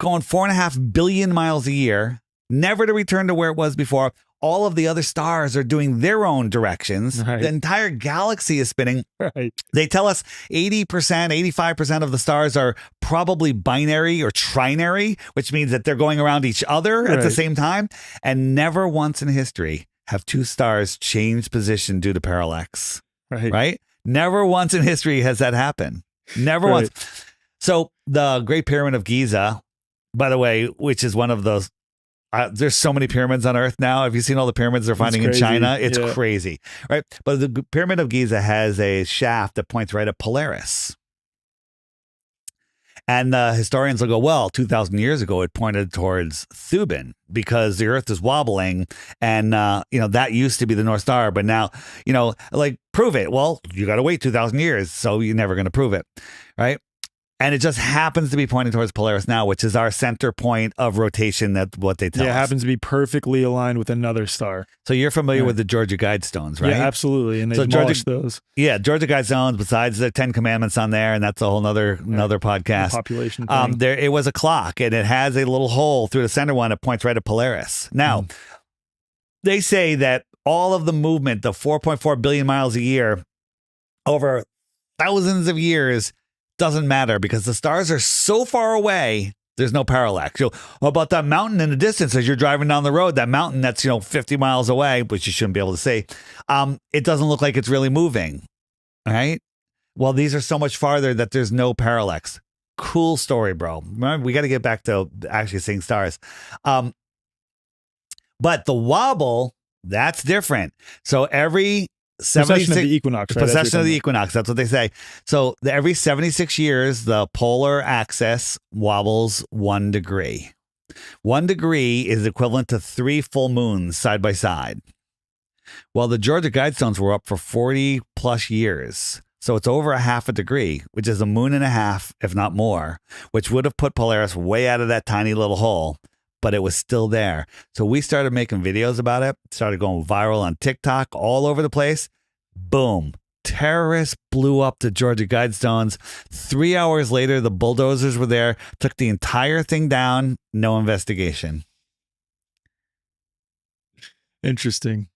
going 4.5 billion miles a year, never to return to where it was before. All of the other stars are doing their own directions.
Right.
The entire galaxy is spinning.
Right.
They tell us 80%, 85% of the stars are probably binary or trinary, which means that they're going around each other at the same time. And never once in history have 2 stars changed position due to parallax. Right? Never once in history has that happened. Never once. So the Great Pyramid of Giza, by the way, which is one of those, there's so many pyramids on Earth now. Have you seen all the pyramids they're finding in China? It's crazy, right? But the Pyramid of Giza has a shaft that points right at Polaris. And the historians will go, well, 2,000 years ago, it pointed towards Thuban because the Earth is wobbling. And, that used to be the North Star. But now, prove it. Well, you got to wait 2,000 years. So you're never going to prove it, right? And it just happens to be pointing towards Polaris now, which is our center point of rotation. That's what they tell us.
Yeah, it happens to be perfectly aligned with another star.
So you're familiar with the Georgia Guidestones, right?
Yeah, absolutely. And they demolished those.
Yeah, Georgia Guidestones, besides the 10 Commandments on there, and that's a whole another podcast.
The population thing.
It was a clock, and it has a little hole through the center one that points right at Polaris. Now, they say that all of the movement, the 4.4 billion miles a year, over thousands of years, doesn't matter because the stars are so far away, there's no parallax. How about that mountain in the distance as you're driving down the road, that mountain that's 50 miles away, which you shouldn't be able to see, it doesn't look like it's really moving, all right? Well, these are so much farther that there's no parallax. Cool story, bro. Remember, we got to get back to actually seeing stars. But the wobble, that's different. So every 76
precession of the equinox, right?
Precession of the equinox. That's what they say. So every 76 years, the polar axis wobbles 1 degree. 1 degree is equivalent to 3 full moons side by side. Well, the Georgia Guidestones were up for 40 plus years. So it's over 0.5 degree, which is 1.5 moons, if not more, which would have put Polaris way out of that tiny little hole. But it was still there. So we started making videos about it, started going viral on TikTok, all over the place. Boom. Terrorists blew up the Georgia Guidestones. 3 hours later, the bulldozers were there, took the entire thing down, no investigation.
Interesting.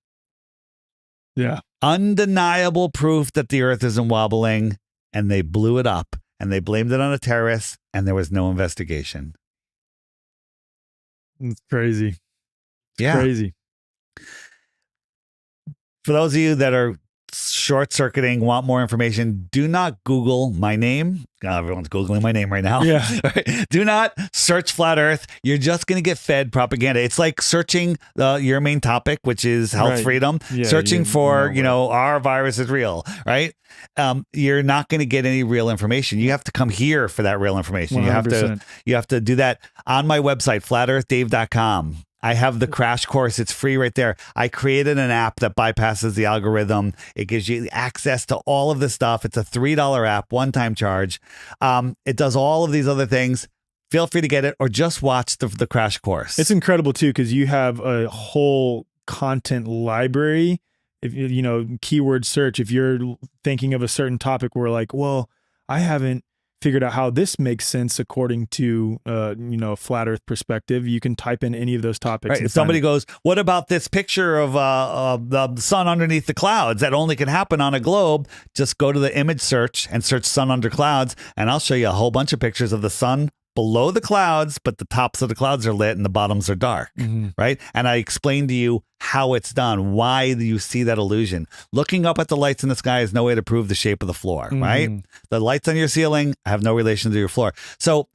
Yeah.
Undeniable proof that the Earth isn't wobbling, and they blew it up, and they blamed it on a terrorist, and there was no investigation.
It's crazy.
Yeah.
Crazy.
For those of you that are short-circuiting, want more information, do not Google my name. Everyone's Googling my name right now.
Yeah.
Do not search flat Earth. You're just going to get fed propaganda. It's like searching your main topic, which is health freedom, searching for, our virus is real, right? You're not going to get any real information. You have to come here for that real information.
100%.
You have to do that on my website, flatearthdave.com. I have the crash course. It's free right there. I created an app that bypasses the algorithm. It gives you access to all of this stuff. It's a $3 app, one-time charge. It does all of these other things. Feel free to get it or just watch the crash course.
It's incredible too, because you have a whole content library. If keyword search, if you're thinking of a certain topic where like, well, I haven't figured out how this makes sense according to flat Earth perspective, you can type in any of those topics.
Right. If somebody goes, what about this picture of the sun underneath the clouds? That only can happen on a globe. Just go to the image search and search sun under clouds, and I'll show you a whole bunch of pictures of the sun below the clouds, but the tops of the clouds are lit and the bottoms are dark, right? And I explained to you how it's done, why you see that illusion. Looking up at the lights in the sky is no way to prove the shape of the floor, right? The lights on your ceiling have no relation to your floor. So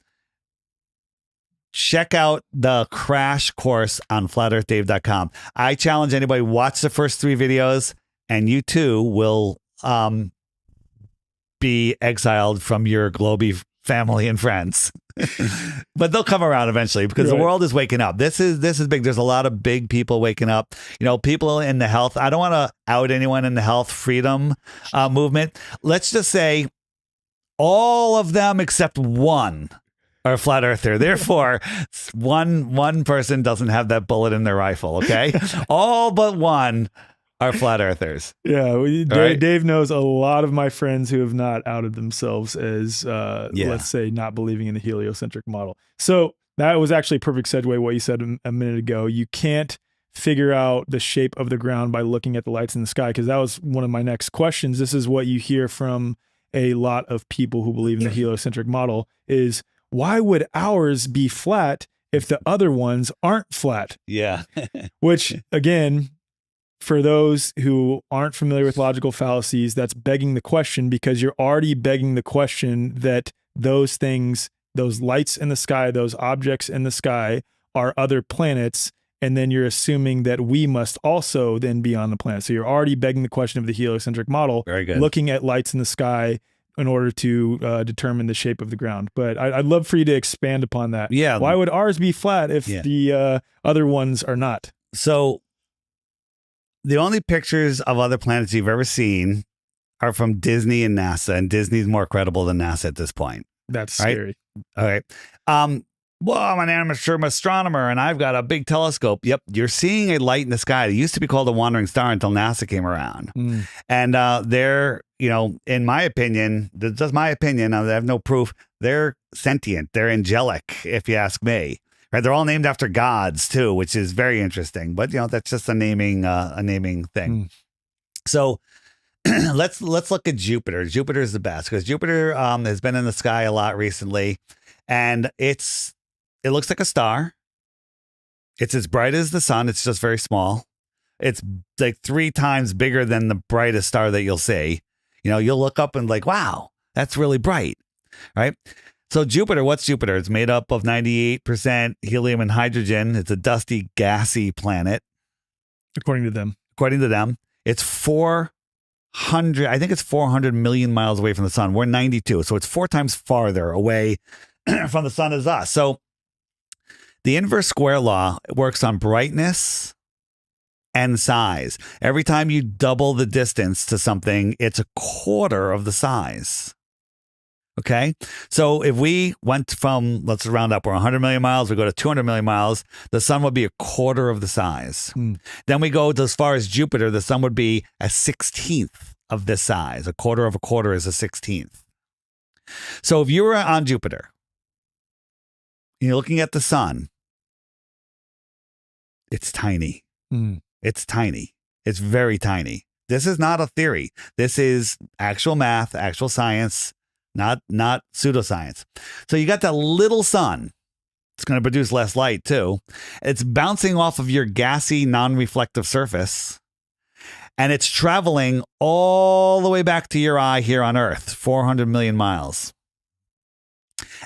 check out the crash course on flatearthdave.com. I challenge anybody, watch the first 3 videos and you too will be exiled from your Globey family and friends. But they'll come around eventually because the world is waking up. This is big. There's a lot of big people waking up. People in the health. I don't want to out anyone in the health freedom movement. Let's just say all of them except one are a flat earther. Therefore, one person doesn't have that bullet in their rifle. Okay, all but one are flat earthers.
Yeah, Dave knows a lot of my friends who have not outed themselves as, let's say, not believing in the heliocentric model. So that was actually a perfect segue what you said a minute ago. You can't figure out the shape of the ground by looking at the lights in the sky, because that was one of my next questions. This is what you hear from a lot of people who believe in the heliocentric model is, why would ours be flat if the other ones aren't flat?
Yeah.
Which, again, for those who aren't familiar with logical fallacies, that's begging the question, because you're already begging the question that those things, those lights in the sky, those objects in the sky are other planets. And then you're assuming that we must also then be on the planet. So you're already begging the question of the heliocentric model,
very good,
looking at lights in the sky in order to determine the shape of the ground. But I'd love for you to expand upon that.
Yeah.
Why would ours be flat if the other ones are not?
So the only pictures of other planets you've ever seen are from Disney and NASA, and Disney's more credible than NASA at this point.
That's scary.
All right. Well, I'm an amateur astronomer and I've got a big telescope. Yep. You're seeing a light in the sky. It used to be called a wandering star until NASA came around. And they're, in my opinion, just my opinion, I have no proof, they're sentient. They're angelic, if you ask me. Right? They're all named after gods too, which is very interesting. But that's just a naming thing. So let's look at Jupiter. Jupiter is the best because Jupiter has been in the sky a lot recently, and it looks like a star. It's as bright as the sun. It's just very small. It's like 3 times bigger than the brightest star that you'll see. You'll look up and like, wow, that's really bright, right? So Jupiter, what's Jupiter? It's made up of 98% helium and hydrogen. It's a dusty, gassy planet.
According to them.
It's 400 million miles away from the sun. We're 92. So it's 4 times farther away from the sun as us. So the inverse square law works on brightness and size. Every time you double the distance to something, it's a quarter of the size. Okay. So if we went from, let's round up, we're 100 million miles, we go to 200 million miles, the sun would be a quarter of the size. Then we go to as far as Jupiter, the sun would be a 16th of this size. A quarter of a quarter is a 16th. So if you were on Jupiter, you're looking at the sun, it's tiny. It's tiny. It's very tiny. This is not a theory. This is actual math, actual science, not pseudoscience. So you got that little sun. It's going to produce less light too. It's bouncing off of your gassy, non-reflective surface. And it's traveling all the way back to your eye here on Earth, 400 million miles.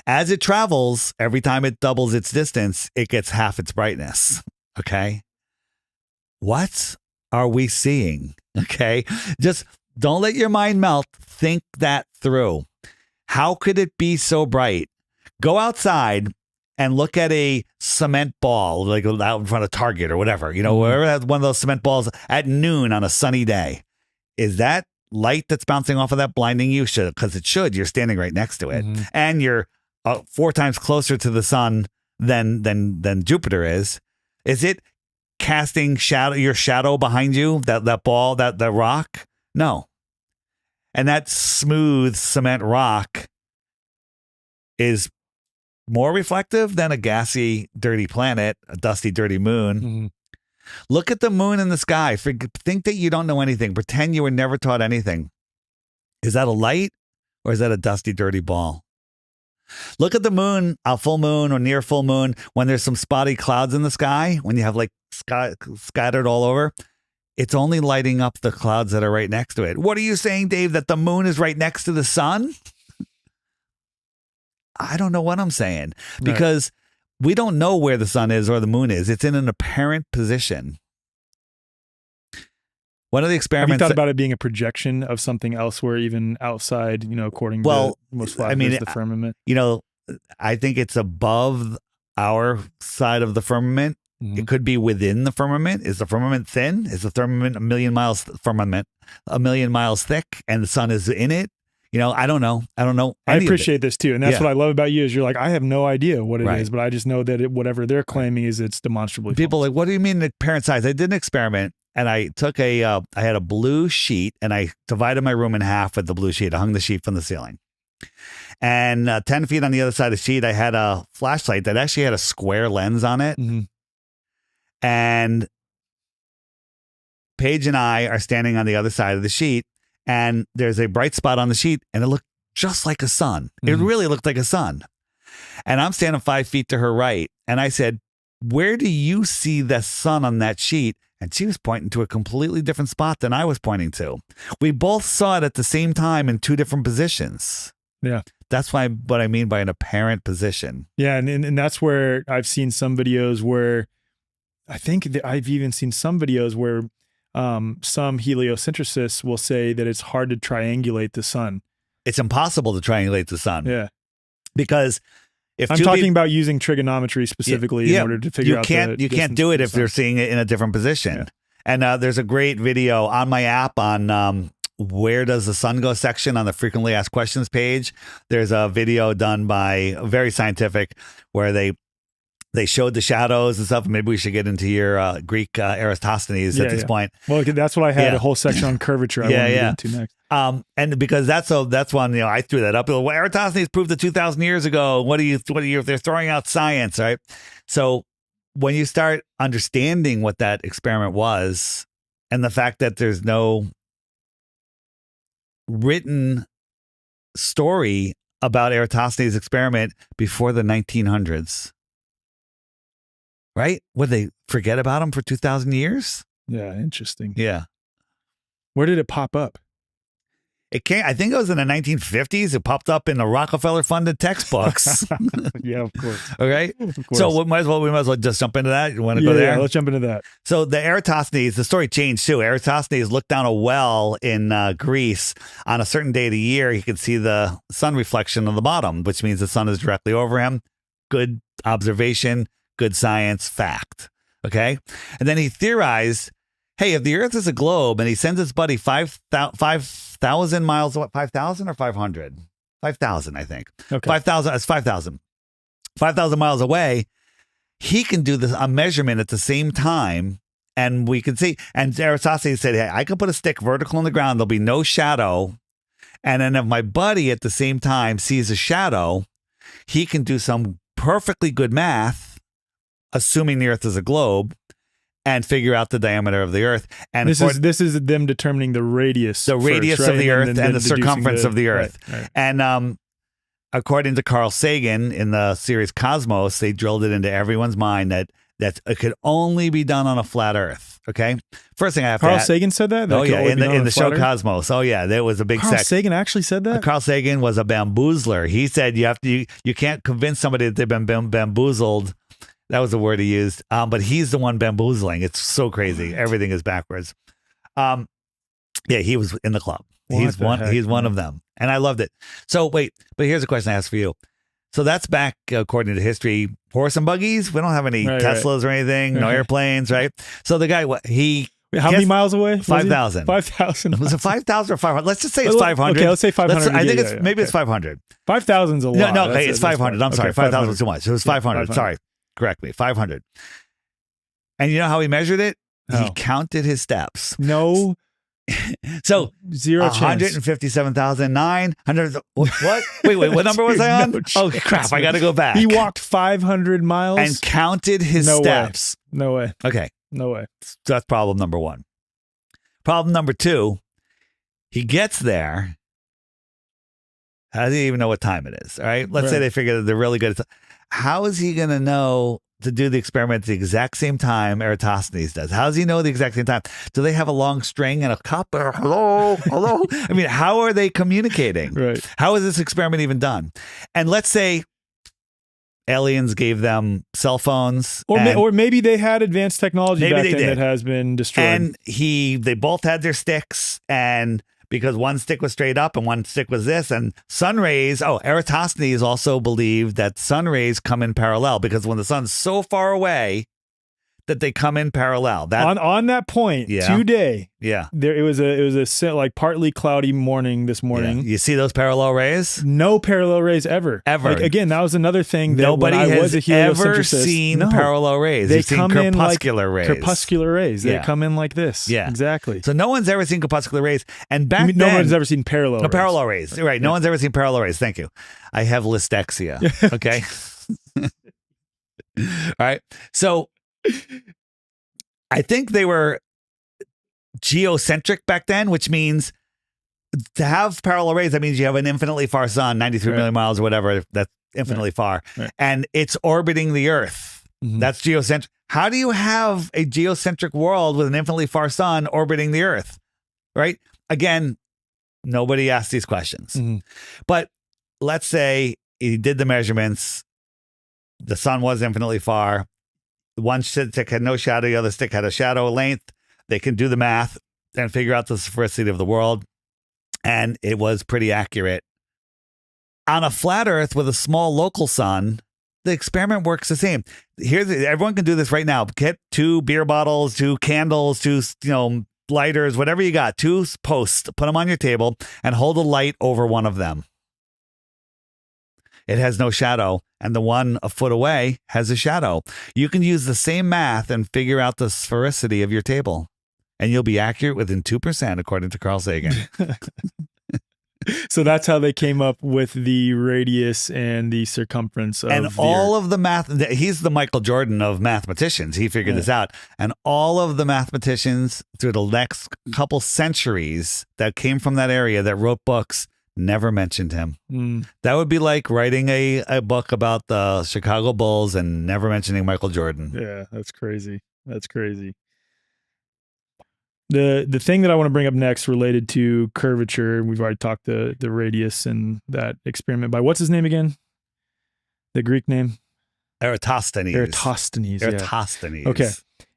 As it travels, every time it doubles its distance, it gets half its brightness. Okay. What are we seeing? Okay. Just don't let your mind melt. Think that through. How could it be so bright? Go outside and look at a cement ball, like out in front of Target or whatever, wherever has one of those cement balls at noon on a sunny day. Is that light that's bouncing off of that blinding you? Because it should. You're standing right next to it. And you're 4 times closer to the sun than Jupiter is. Is it casting your shadow behind you, that ball, that rock? No. And that smooth cement rock is more reflective than a gassy, dirty planet, a dusty, dirty moon. Look at the moon in the sky. Think that you don't know anything. Pretend you were never taught anything. Is that a light or is that a dusty, dirty ball? Look at the moon, a full moon or near full moon, when there's some spotty clouds in the sky, when you have like sky scattered all over. It's only lighting up the clouds that are right next to it. What are you saying, Dave, that the moon is right next to the sun? I don't know what I'm saying, because we don't know where the sun is or the moon is. It's in an apparent position. One of the experiments.
Have you thought about it being a projection of something elsewhere, even outside, according to most philosophers, the firmament?
I think it's above our side of the firmament. It could be within the firmament. Is the firmament thin? Is the firmament a million miles thick and the sun is in it? I don't know.
I appreciate this too. And that's what I love about you is you're like, I have no idea what it is, but I just know that whatever they're claiming is it's demonstrably
People
false.
Like, what do you mean the apparent size? I did an experiment and I took I had a blue sheet and I divided my room in half with the blue sheet. I hung the sheet from the ceiling. And 10 feet on the other side of the sheet, I had a flashlight that actually had a square lens on it. And Paige and I are standing on the other side of the sheet. And there's a bright spot on the sheet, and it looked just like a sun. It really looked like a sun. And I'm standing 5 feet to her right. And I said, where do you see the sun on that sheet? And she was pointing to a completely different spot than I was pointing to. We both saw it at the same time in 2 different positions.
Yeah.
That's what I mean by an apparent position.
Yeah. And that's where I've seen some videos where I think that I've even seen some videos where some heliocentricists will say that it's hard to triangulate the sun.
It's impossible to triangulate the sun.
Yeah.
Because if
I'm talking about using trigonometry specifically in order to figure out
you can't do it if you're seeing it in a different position. Yeah. And there's a great video on my app on where does the sun go section on the frequently asked questions page. There's a video done by very scientific where they showed the shadows and stuff. Maybe we should get into your Greek Eratosthenes at this point.
Well, that's what I had a whole section on curvature I wanted to get into next.
And because that's one, I threw that up. Well, Eratosthenes proved it 2,000 years ago. What are you, they're throwing out science, right? So when you start understanding what that experiment was and the fact that there's no written story about Eratosthenes' experiment before the 1900s. Right? Would they forget about him for 2,000 years?
Yeah, interesting.
Yeah.
Where did it pop up?
I think it was in the 1950s. It popped up in the Rockefeller-funded textbooks.
Yeah, of course.
Okay. Of course. So we might as well just jump into that. You want to go there?
Yeah, let's jump into that.
So the Eratosthenes, the story changed too. Eratosthenes looked down a well in Greece on a certain day of the year. He could see the sun reflection on the bottom, which means the sun is directly over him. Good observation. Good science, fact. Okay. And then he theorized, hey, if the Earth is a globe and he sends his buddy 5,000 miles, 5,000 or 500? 5,000, I think.
Okay.
5,000, it's 5,000. 5,000 miles away, he can do a measurement at the same time. And we can see, and Eratosthenes said, hey, I can put a stick vertical in the ground. There'll be no shadow. And then if my buddy at the same time sees a shadow, he can do some perfectly good math, assuming the Earth is a globe, and figure out the diameter of the Earth. And
this is them determining the radius,
of the Earth and the circumference of the Earth.
Right.
And according to Carl Sagan in the series Cosmos, they drilled it into everyone's mind that that it could only be done on a flat Earth. Okay, first thing I have
Carl
to
Sagan said that.
Oh yeah, in the show Cosmos. Oh yeah, there was a big.
Carl Sagan actually said that.
Carl Sagan was a bamboozler. He said you can't convince somebody that they've been bamboozled. That was the word he used. But he's the one bamboozling. It's so crazy. Everything is backwards. Yeah, he was in the club. He's one of them, and I loved it. So wait, but here's a question I asked for you. So that's back, according to history, horse and buggies. We don't have any Teslas or anything, no airplanes, right? So the guy,
how many miles away?
5,000.
5,000.
Was it 5,000 or 500? Let's just say it's 500.
Okay, let's say 500.
I think it's 500.
5,000's a lot.
No, it's 500. I'm sorry, 5,000 was too much. It was 500. Sorry, correct me. 500. And you know how he measured it? He counted his steps.
No.
So
zero chance.
157,900. What? Wait, what number was I on? Oh crap! I got to go back.
He walked 500 miles
and counted his steps.
No way.
Okay.
No way.
So that's problem number one. Problem number two. He gets there. How does he even know what time it is? All right. Let's say they figure that they're really good at. How is he going to know to do the experiment at the exact same time Eratosthenes does? How does he know the exact same time? Do they have a long string and a cup? Or hello? I mean, how are they communicating?
Right.
How is this experiment even done? And let's say aliens gave them cell phones.
Or maybe they had advanced technology back then that has been destroyed.
And they both had their sticks, and because one stick was straight up and one stick was this, and sun rays. Eratosthenes also believed that sun rays come in parallel because when the sun's so far away that they come in parallel.
On that point, today, it was a like partly cloudy morning this morning.
Yeah. You see those parallel rays?
No parallel rays ever.
Like,
again, that was another thing that
nobody has ever seen
no,
parallel rays.
They
You've
come
seen
in like
crepuscular rays.
They come in like this.
Yeah,
exactly.
So no one's ever seen crepuscular rays, and back then,
no one's ever seen parallel.
No parallel rays. Right? No one's ever seen parallel rays. Thank you. I have lystexia. Okay. All right. So I think they were geocentric back then, which means to have parallel rays, that means you have an infinitely far sun, 93 million miles or whatever. That's infinitely far. Right. And it's orbiting the Earth. Mm-hmm. That's geocentric. How do you have a geocentric world with an infinitely far sun orbiting the Earth? Right? Again, nobody asked these questions. Mm-hmm. But let's say he did the measurements. The sun was infinitely far. One stick had no shadow, the other stick had a shadow length. They can do the math and figure out the sphericity of the world. And it was pretty accurate. On a flat Earth with a small local sun, the experiment works the same. Everyone can do this right now. Get 2 beer bottles, 2 candles, 2 lighters, whatever you got, 2 posts, put them on your table and hold a light over one of them. It has no shadow, and the one a foot away has a shadow. You can use the same math and figure out the sphericity of your table, and you'll be accurate within 2%, according to Carl Sagan.
So that's how they came up with the radius and the circumference of
and all of the math. He's the Michael Jordan of mathematicians. He figured this out. And all of the mathematicians through the next couple centuries that came from that area that wrote books never mentioned him. That would be like writing a book about the Chicago Bulls and never mentioning Michael Jordan.
Yeah, that's crazy. That's crazy. The thing that I want to bring up next related to curvature, we've already talked the radius and that experiment by, what's his name again? The Greek name?
Eratosthenes.
Eratosthenes.
Eratosthenes.
Okay.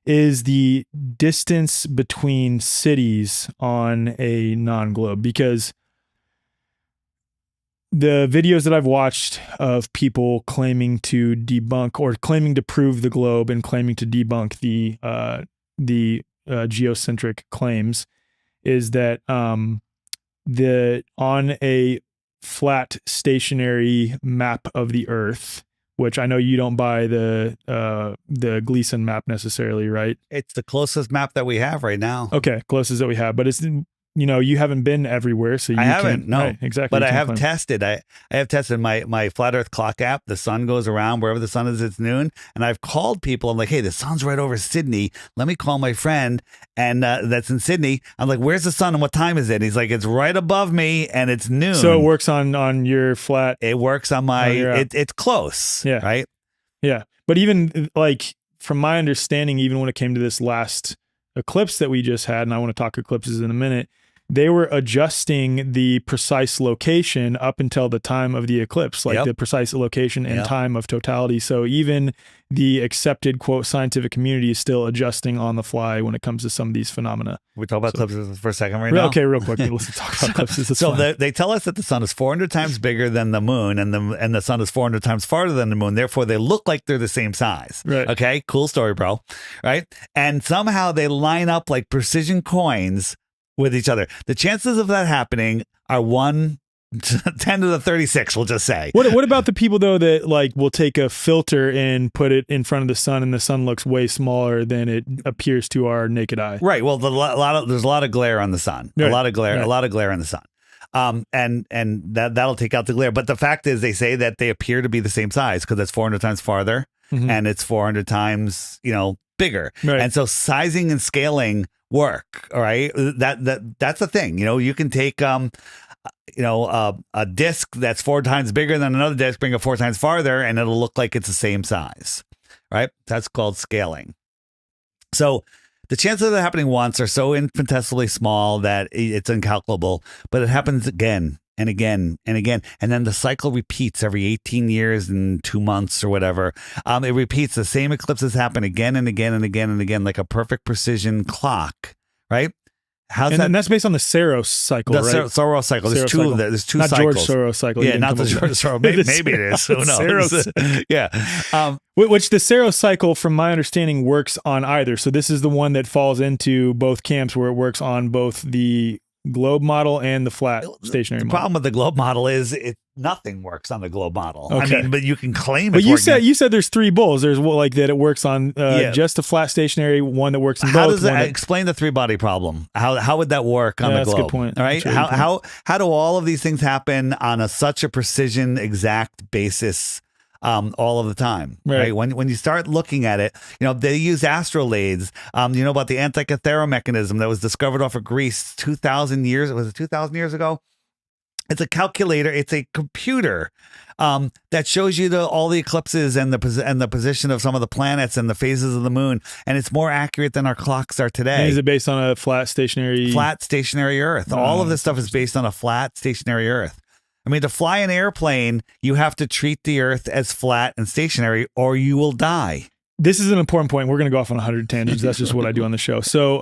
Is the distance between cities on a non-globe, because the videos that I've watched of people claiming to debunk or claiming to prove the globe and claiming to debunk the geocentric claims is that on a flat stationary map of the Earth, which I know you don't buy the Gleason map necessarily, right?
It's the closest map that we have right now.
Okay, closest that we have, but it's, you haven't been everywhere, so you
haven't. No,
right, exactly.
But I have tested. I have tested my Flat Earth clock app. The sun goes around wherever the sun is. It's noon, and I've called people. I'm like, hey, the sun's right over Sydney. Let me call my friend, and that's in Sydney. I'm like, where's the sun and what time is it? He's like, it's right above me, and it's noon.
So it works on your flat.
It works on my. It's close.
Yeah.
Right.
Yeah, but even like from my understanding, even when it came to this last eclipse that we just had, and I want to talk eclipses in a minute, they were adjusting the precise location up until the time of the eclipse, like the precise location and time of totality. So even the accepted, quote, scientific community is still adjusting on the fly when it comes to some of these phenomena.
We talk about eclipses for a second now?
Okay, real quick. Let's talk about eclipses.
So they tell us that the sun is 400 times bigger than the moon, and the sun is 400 times farther than the moon. Therefore, they look like they're the same size.
Right.
Okay, cool story, bro. Right? And somehow they line up like precision coins with each other. The chances of that happening are 1 to 10 to the 36, we'll just say.
What about the people, though, that like will take a filter and put it in front of the sun, and the sun looks way smaller than it appears to our naked eye?
Right. Well, there's a lot of glare on the sun. Right. A lot of glare on the sun. And that'll take out the glare. But the fact is, they say that they appear to be the same size because it's 400 times farther and it's 400 times, bigger. Right. And so sizing and scaling work. All right. That's the thing. You can take, a disc that's 4 times bigger than another disc, bring it 4 times farther, and it'll look like it's the same size. Right. That's called scaling. So the chances of it happening once are so infinitesimally small that it's incalculable, but it happens again and again and again. And then the cycle repeats every 18 years and 2 months or whatever. It repeats. The same eclipses happen again and again and again and again, like a perfect precision clock, right?
And that's based on the Saros cycle, right?
The Saros cycle. There's two cycles.
Not George Soros cycle.
Yeah, not the George Soros. Maybe it is. Who knows? Yeah.
Which the Saros cycle, from my understanding, works on either. So this is the one that falls into both camps, where it works on both the globe model and the flat stationary model.
The problem with the globe model is nothing works on the globe model. Okay. I mean, but you can claim
it. But you said there's 3 bulls. There's like that it works on just a flat stationary, one that works in both.
How does that explain the 3-body problem? How would that work on the globe?
That's a good point.
All right. How do all of these things happen on such a precision exact basis? All of the time, right? When you start looking at it, they use astrolades. You know about the Antikythera mechanism that was discovered off of Greece 2,000 years. Was it 2,000 years ago? It's a calculator. It's a computer that shows you all the eclipses and the position of some of the planets and the phases of the moon, and it's more accurate than our clocks are today.
And is it based on a flat stationary Earth?
All of this stuff is based on a flat stationary Earth. I mean, to fly an airplane, you have to treat the Earth as flat and stationary, or you will die.
This is an important point. We're going to go off on 100 tangents. That's just what I do on the show. So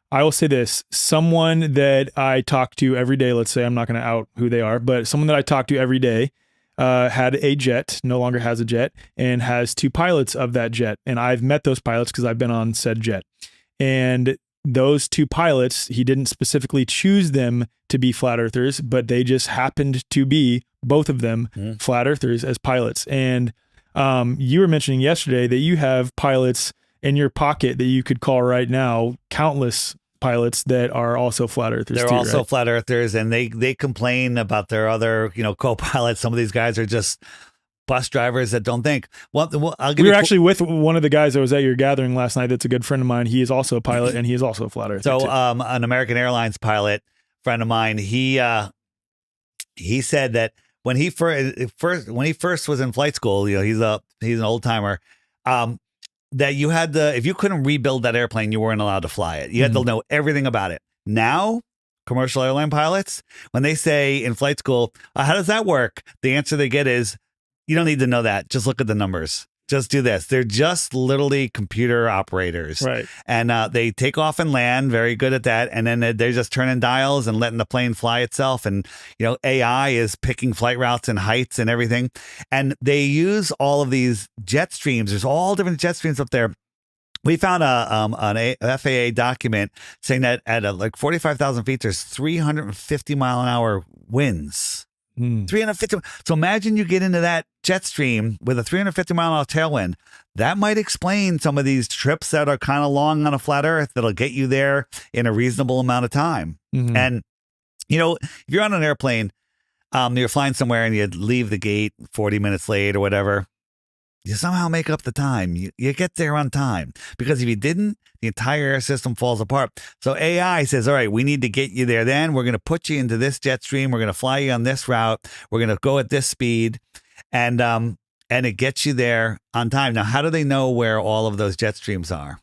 I will say this. Someone that I talk to every day, let's say, I'm not going to out who they are, but someone that I talk to every day had a jet, no longer has a jet, and has 2 pilots of that jet. And I've met those pilots because I've been on said jet. And those 2 pilots, he didn't specifically choose them to be flat earthers, but they just happened to be, both of them, flat earthers as pilots. And you were mentioning yesterday that you have pilots in your pocket that you could call right now, countless pilots that are also flat earthers.
They're
too,
also
right?
flat earthers, and they complain about their other, co-pilots. Some of these guys are just bus drivers that don't think. Well, we
were actually with one of the guys that was at your gathering last night. That's a good friend of mine. He is also a pilot, and he is also a flat earther.
So, an American Airlines pilot friend of mine, he said that when he first was in flight school, he's an old timer. That you had if you couldn't rebuild that airplane, you weren't allowed to fly it. You had to know everything about it. Now, commercial airline pilots, when they say in flight school, how does that work? The answer they get is, you don't need to know that. Just look at the numbers. Just do this. They're just literally computer operators.
Right.
And they take off and land, very good at that. And then they're just turning dials and letting the plane fly itself. And, AI is picking flight routes and heights and everything. And they use all of these jet streams. There's all different jet streams up there. We found an FAA document saying that at like 45,000 feet, there's 350 mile an hour winds. 350. So imagine you get into that jet stream with a 350 mile an hour tailwind. That might explain some of these trips that are kind of long on a flat Earth that'll get you there in a reasonable amount of time. And, if you're on an airplane, you're flying somewhere and you leave the gate 40 minutes late or whatever, you somehow make up the time. You get there on time, because if you didn't, the entire air system falls apart. So AI says, all right, we need to get you there. Then we're going to put you into this jet stream. We're going to fly you on this route. We're going to go at this speed. And and it gets you there on time. Now, how do they know where all of those jet streams are?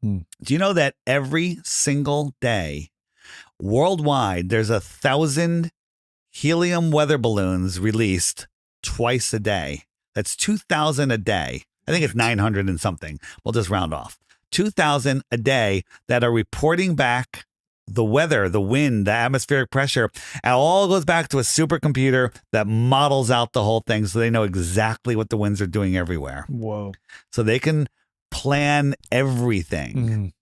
Do you know that every single day worldwide, there's 1,000 helium weather balloons released twice a day? That's 2,000 a day. I think it's 900 and something. We'll just round off. 2,000 a day that are reporting back the weather, the wind, the atmospheric pressure. It all goes back to a supercomputer that models out the whole thing so they know exactly what the winds are doing everywhere.
Whoa.
So they can plan everything.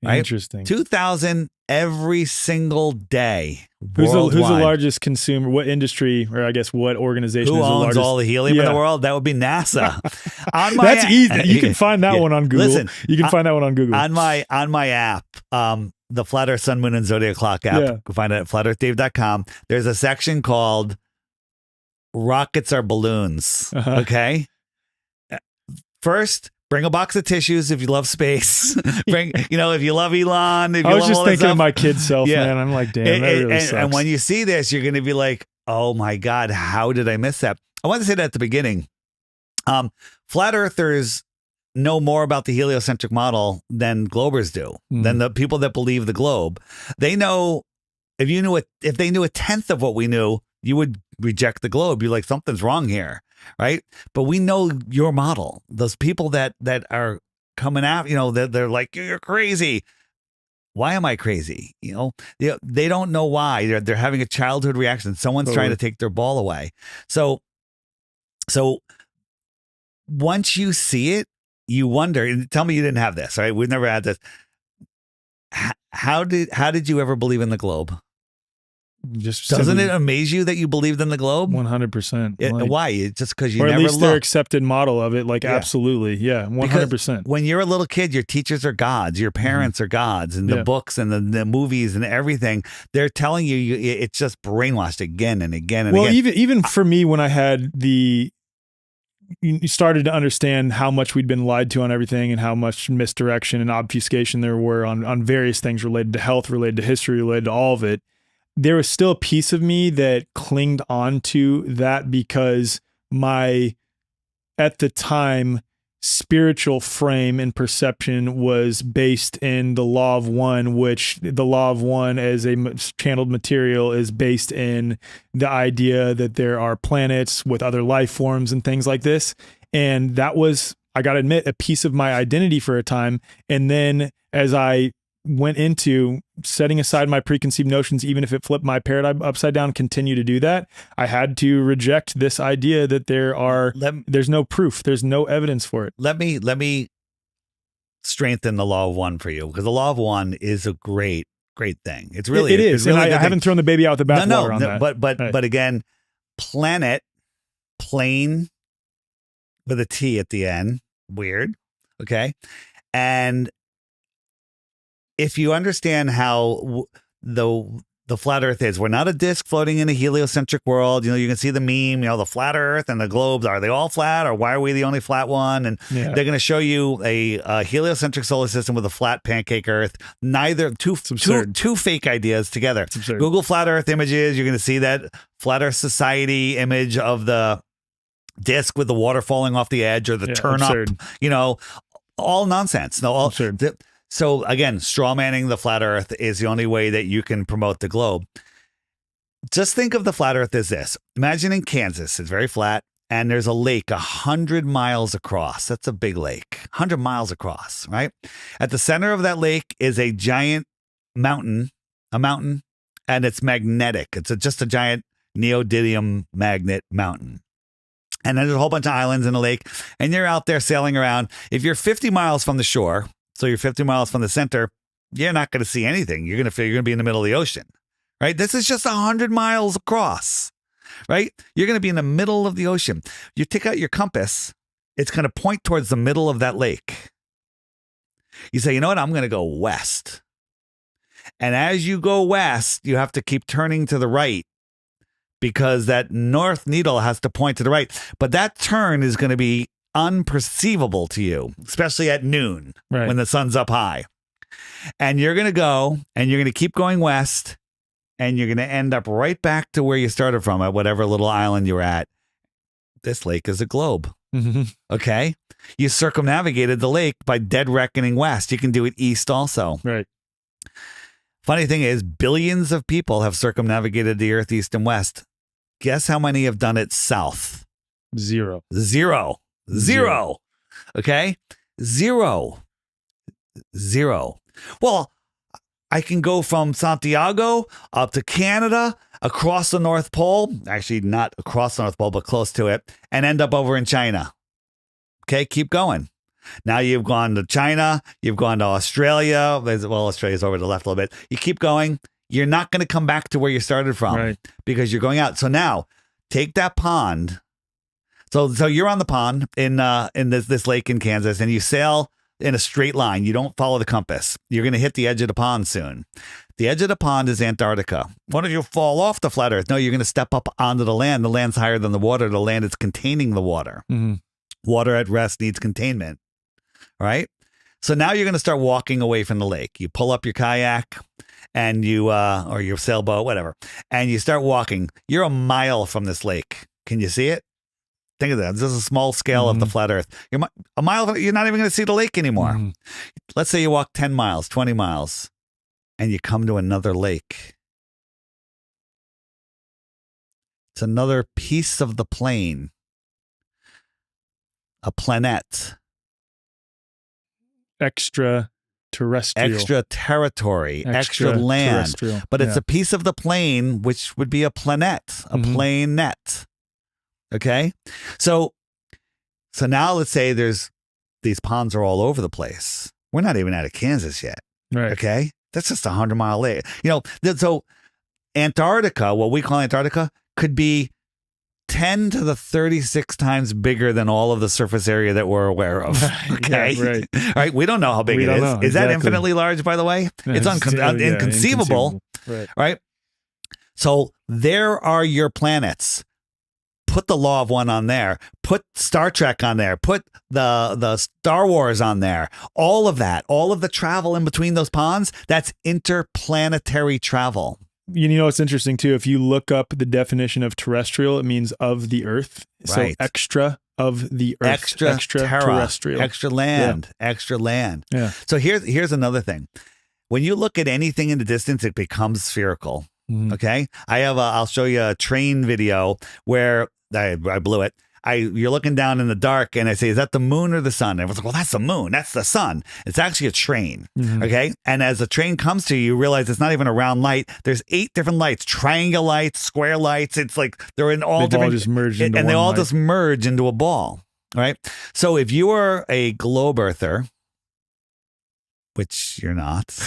Right?
Interesting.
2,000 every single day.
Who's the largest consumer? What industry, or I guess what organization
Who
is the
owns
largest?
all the helium in the world? That would be NASA.
That's easy. You can find that one on Google.
Listen,
you can find that one on Google.
On my app, the Flat Earth Sun, Moon, and Zodiac Clock app. You can find it at flatearthdave.com. There's a section called Rockets Are Balloons. Okay. First, bring a box of tissues if you love space. If you love Elon. If you
I was
love
just
all that
thinking of
stuff.
my kid self, man. I'm like, damn, that really sucks.
And when you see this, you're going to be like, oh my God, how did I miss that? I want to say that at the beginning. Flat Earthers know more about the heliocentric model than Globers do, than the people that believe the globe. They know, if they knew a tenth of what we knew, you would reject the globe. You're like, something's wrong here. Right. But we know your model. Those people that are coming out, they're like, you're crazy. Why am I crazy? They don't know why. They're having a childhood reaction. Someone's trying to take their ball away. So once you see it, you wonder, and tell me you didn't have this, right? We've never had this. How did you ever believe in the globe? Doesn't it amaze you that you believed in the globe?
100%.
Why? It's just because you
or
never
at least
looked.
Their accepted model of it. Like, absolutely. Yeah. 100%.
Because when you're a little kid, your teachers are gods, your parents are gods, and the books and the movies and everything, they're telling you it's just brainwashed again and again and again.
Well, even for me, when I had you started to understand how much we'd been lied to on everything and how much misdirection and obfuscation there were on various things related to health, related to history, related to all of it. There was still a piece of me that clinged on to that because my, at the time, spiritual frame and perception was based in the law of one, which the law of one as a channeled material is based in the idea that there are planets with other life forms and things like this. And that was, I got to admit, a piece of my identity for a time. And then as I went into setting aside my preconceived notions, even if it flipped my paradigm upside down, continue to do that, I had to reject this idea that there's no proof, there's no evidence for it.
Let me strengthen the law of one for you, because the law of one is a great thing. It's really,
it is.
Really,
and I haven't thrown the baby out with the bathwater on that.
But again, planet, plane with a T at the end, weird. Okay. And if you understand how the flat Earth is, we're not a disk floating in a heliocentric world. You can see the meme, the flat Earth and the globes. Are they all flat, or why are we the only flat one? And they're going to show you a heliocentric solar system with a flat pancake Earth. Neither two fake ideas together. Google flat Earth images. You're going to see that Flat Earth Society image of the disk with the water falling off the edge, or the turn
absurd.
up. All nonsense. No, all absurd. So again, straw manning the flat Earth is the only way that you can promote the globe. Just think of the flat Earth as this. Imagine in Kansas, it's very flat, and there's a lake 100 miles across. That's a big lake, 100 miles across, right? At the center of that lake is a giant mountain, and it's magnetic. It's just a giant neodymium magnet mountain. And then there's a whole bunch of islands in the lake, and you're out there sailing around. If you're 50 miles from the shore, so you're 50 miles from the center, you're not going to see anything. You're going to feel you're going to be in the middle of the ocean, right? This is just 100 miles across, right? You're going to be in the middle of the ocean. You take out your compass, it's going to point towards the middle of that lake. You say, you know what? I'm going to go west. And as you go west, you have to keep turning to the right, because that north needle has to point to the right. But that turn is going to be unperceivable to you, especially at noon, right, when the sun's up high. And you're going to go, and you're going to keep going west, and you're going to end up right back to where you started from, at whatever little island you were at. This lake is a globe.
Mm-hmm.
Okay. You circumnavigated the lake by dead reckoning west. You can do it east also.
Right.
Funny thing is, billions of people have circumnavigated the earth east and west. Guess how many have done it south?
Zero.
Okay? Zero. Well, I can go from Santiago up to Canada, across the North Pole, actually not across the North Pole, but close to it, and end up over in China. Okay, keep going. Now you've gone to China, you've gone to Australia. Well, Australia's over to the left a little bit. You keep going. You're not going to come back to where you started from because you're going out. So now take that pond. So you're on the pond in this lake in Kansas, and you sail in a straight line. You don't follow the compass. You're going to hit the edge of the pond soon. The edge of the pond is Antarctica. What if you fall off the flat earth? No, you're going to step up onto the land. The land's higher than the water. The land is containing the water.
Mm-hmm.
Water at rest needs containment. Right? So now you're going to start walking away from the lake. You pull up your kayak and or your sailboat, whatever, and you start walking. You're a mile from this lake. Can you see it? Think of that. This is a small scale of the flat earth. You're a mile, you're not even going to see the lake anymore. Mm-hmm. Let's say you walk 10 miles, 20 miles, and you come to another lake. It's another piece of the plane. A planet. Extra territory, extra land. But it's a piece of the plane, which would be a planet, a plane net. Okay. So now let's say these ponds are all over the place. We're not even out of Kansas yet.
Right.
Okay. That's just 100-mile lake. So Antarctica, what we call Antarctica, could be 10 to the 36 times bigger than all of the surface area that we're aware of. Okay.
Yeah, right.
All right. We don't know how big it is. Is that infinitely large, by the way? It's inconceivable. Right. So there are your planets. Put the Law of One on there. Put Star Trek on there. Put the Star Wars on there. All of that, all of the travel in between those ponds, that's interplanetary travel.
It's interesting too. If you look up the definition of terrestrial, it means of the earth.
Right.
So extra of the earth.
Extra
terrestrial.
Extra land. Yeah. Extra land.
Yeah.
So here's another thing. When you look at anything in the distance, it becomes spherical. Mm-hmm. Okay. I'll show you a train video where I blew it. You're looking down in the dark and I say, is that the moon or the sun? And everyone's like, well, that's the moon. That's the sun. It's actually a train. Mm-hmm. Okay. And as the train comes to you, you realize it's not even a round light. There's 8 different lights, triangle lights, square lights. It's like they're in all different.
All just merged into
and they all
light.
just merge into a ball. All right. So if you are a globe earther, which you're not.